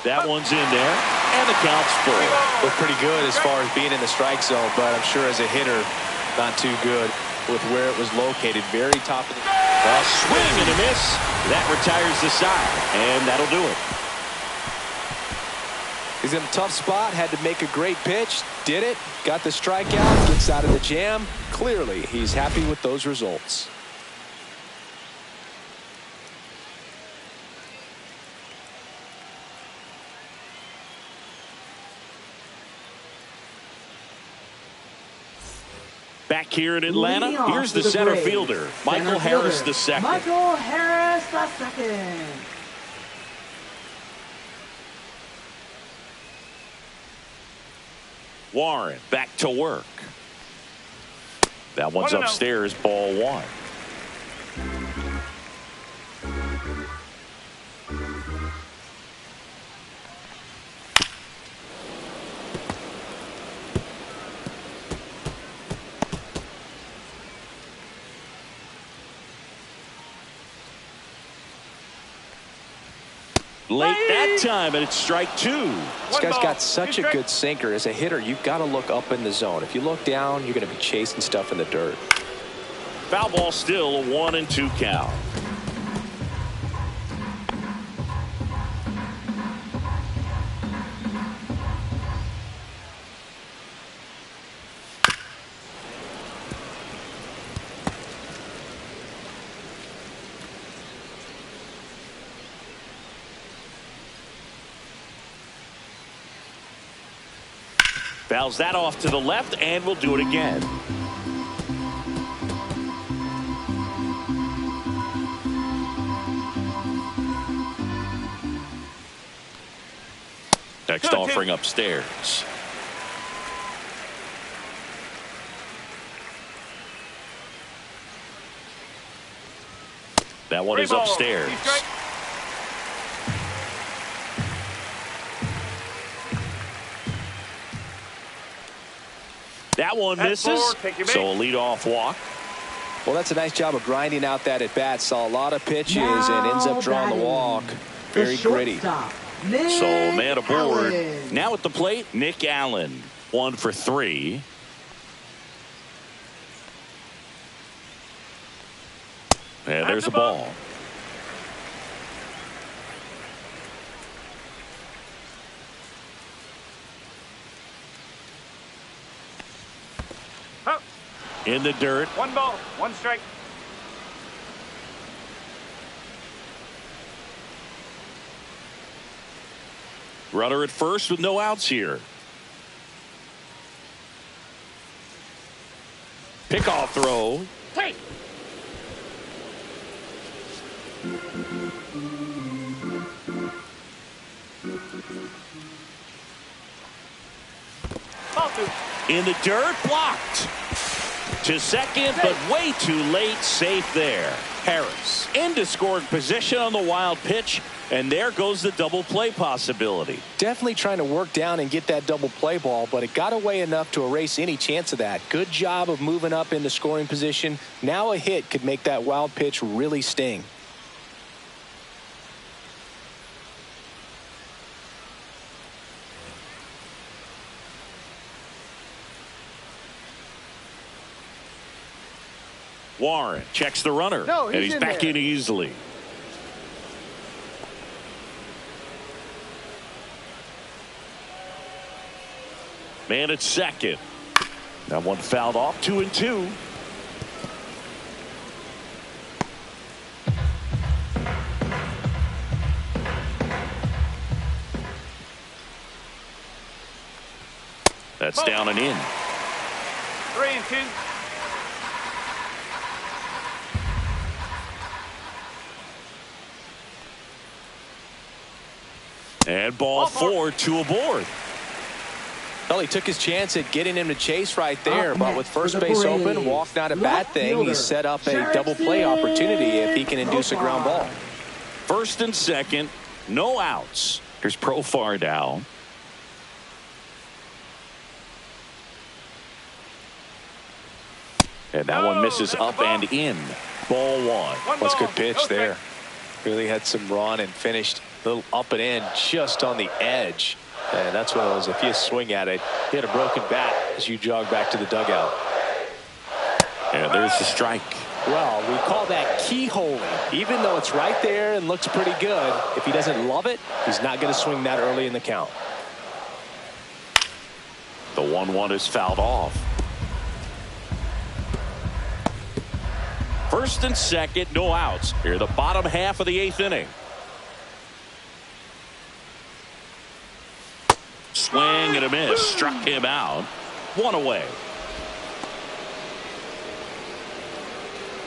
Speaker 2: That one's in there, and the count's full.
Speaker 1: Looked pretty good as far as being in the strike zone, but I'm sure as a hitter, not too good with where it was located. Very top of the...
Speaker 2: A swing and a miss. That retires the side, and that'll do it.
Speaker 1: He's in a tough spot, had to make a great pitch, did it, got the strikeout, gets out of the jam. Clearly, he's happy with those results.
Speaker 2: Back here in Atlanta, here's the center fielder, Michael Harris II.
Speaker 3: Michael Harris II.
Speaker 2: Warren back to work. That one's upstairs, ball 1. Late that time, and it's strike 2.
Speaker 1: This guy's got such a good sinker. As a hitter, you've got to look up in the zone. If you look down, you're going to be chasing stuff in the dirt.
Speaker 2: Foul ball still, a 1-2 count. Fouls that off to the left, and we'll do it again. Next offering upstairs. That one is upstairs. That one misses, so a leadoff walk.
Speaker 1: Well, that's a nice job of grinding out that at-bat. Saw a lot of pitches and ends up drawing the walk. Very gritty.
Speaker 2: So man aboard.
Speaker 3: Allen.
Speaker 2: Now at the plate, Nick Allen. 1 for 3. And there's a ball.
Speaker 4: Oh,
Speaker 2: In the dirt.
Speaker 4: 1 ball, 1 strike.
Speaker 2: Runner at first with no outs here. Pickoff throw.
Speaker 4: Hey. Ball 2.
Speaker 2: In the dirt, blocked. To second, but way too late. Safe there. Harris into scoring position on the wild pitch, and there goes the double play possibility.
Speaker 1: Definitely trying to work down and get that double play ball, but it got away enough to erase any chance of that. Good job of moving up into scoring position. Now a hit could make that wild pitch really sting.
Speaker 2: Warren checks the runner,
Speaker 4: No,
Speaker 2: and he's back in easily. Man at second. That one fouled off. 2-2. That's down and in.
Speaker 4: 3-2.
Speaker 2: And ball 4, 2 aboard.
Speaker 1: Well, he took his chance at getting him to chase right there,
Speaker 3: Up
Speaker 1: but with
Speaker 3: next
Speaker 1: first
Speaker 3: for the
Speaker 1: base
Speaker 3: Braves,
Speaker 1: open, walk not a bad
Speaker 3: left
Speaker 1: thing. He
Speaker 3: fielder,
Speaker 1: set up a double play opportunity if he can induce a ground ball.
Speaker 2: First and second, no outs. Here's Profar down. And that one misses up and in. Ball 1.
Speaker 1: That's a good pitch there. Really had some run and finished a little up and in just on the edge. And that's one of those, if you swing at it, hit a broken bat as you jog back to the dugout.
Speaker 2: And there's the strike.
Speaker 1: Well, we call that keyholing. Even though it's right there and looks pretty good, if he doesn't love it, he's not going to swing that early in the count.
Speaker 2: The 1-1 is fouled off. First and second, no outs. Here, the bottom half of the 8th inning. Swing and a miss. Struck him out. 1 away.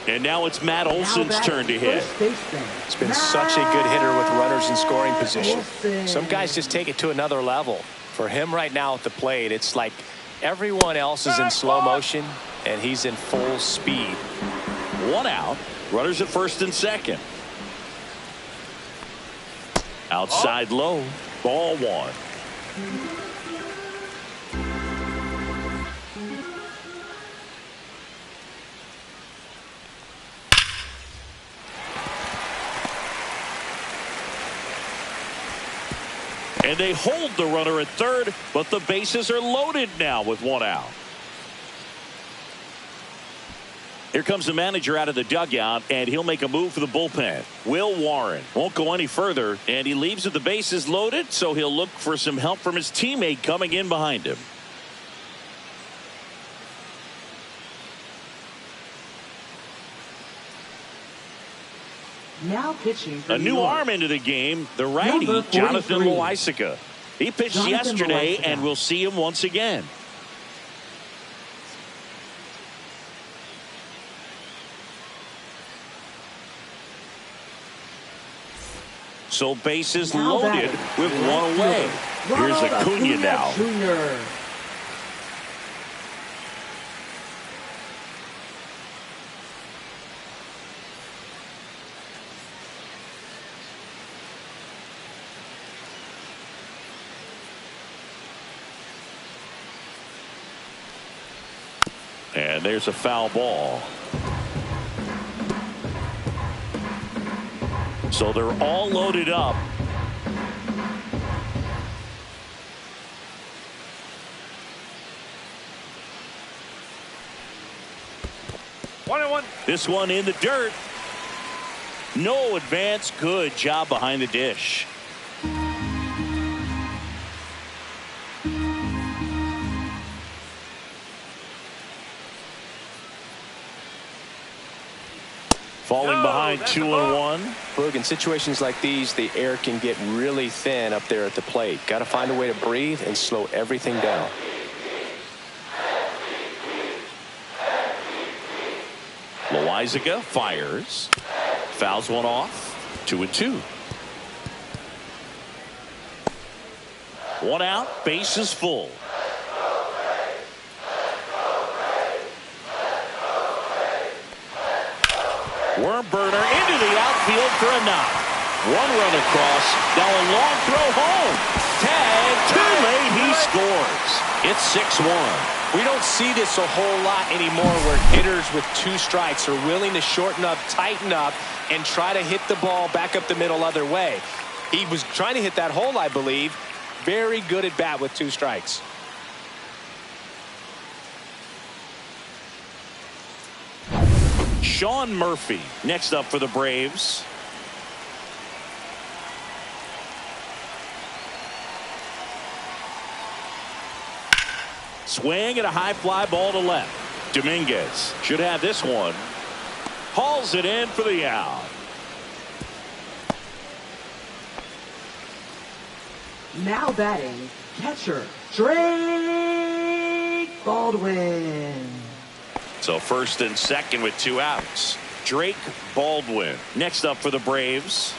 Speaker 2: And now it's Matt Olson's turn to hit.
Speaker 1: He's been such a good hitter with runners in scoring position. Some guys just take it to another level. For him right now at the plate, it's like everyone else is in slow motion and he's in full speed.
Speaker 2: 1 out. Runners at first and second. Outside low. Ball 1. And they hold the runner at third, but the bases are loaded now with 1 out. Here comes the manager out of the dugout, and he'll make a move for the bullpen. Will Warren won't go any further, and he leaves with the bases loaded, so he'll look for some help from his teammate coming in behind him.
Speaker 3: Now pitching for
Speaker 2: A new arm into the game, the righty,
Speaker 3: Number 43.
Speaker 2: Jonathan Loaisiga. He pitched
Speaker 3: Jonathan
Speaker 2: yesterday,
Speaker 3: Loaisiga.
Speaker 2: and we'll see him once again. So bases
Speaker 3: Now
Speaker 2: loaded
Speaker 3: batting,
Speaker 2: with 1
Speaker 3: left
Speaker 2: away.
Speaker 3: fielder,
Speaker 2: Here's
Speaker 3: Ronald
Speaker 2: Acuna now.
Speaker 3: Jr.
Speaker 2: And there's a foul ball. So they're all loaded up.
Speaker 4: 1-1.
Speaker 2: This one in the dirt. No advance. Good job behind the dish. Falling behind 2-1.
Speaker 1: Boog, in situations like these, the air can get really thin up there at the plate. Got to find a way to breathe and slow everything down.
Speaker 2: Loizaga fires. Fouls one off. 2-2. One out. Bases full. Worm burner into the outfield for a knock. One run across. Now a long throw home. Tag. Too late. He scores. It's 6-1.
Speaker 1: We don't see this a whole lot anymore where hitters with 2 strikes are willing to shorten up, tighten up, and try to hit the ball back up the middle other way. He was trying to hit that hole, I believe. Very good at bat with 2 strikes.
Speaker 2: Sean Murphy next up for the Braves. Swing and a high fly ball to left. Dominguez should have this one. Hauls it in for the out.
Speaker 3: Now batting, catcher, Drake Baldwin.
Speaker 2: So first and second with 2 outs. Drake Baldwin next up for the Braves.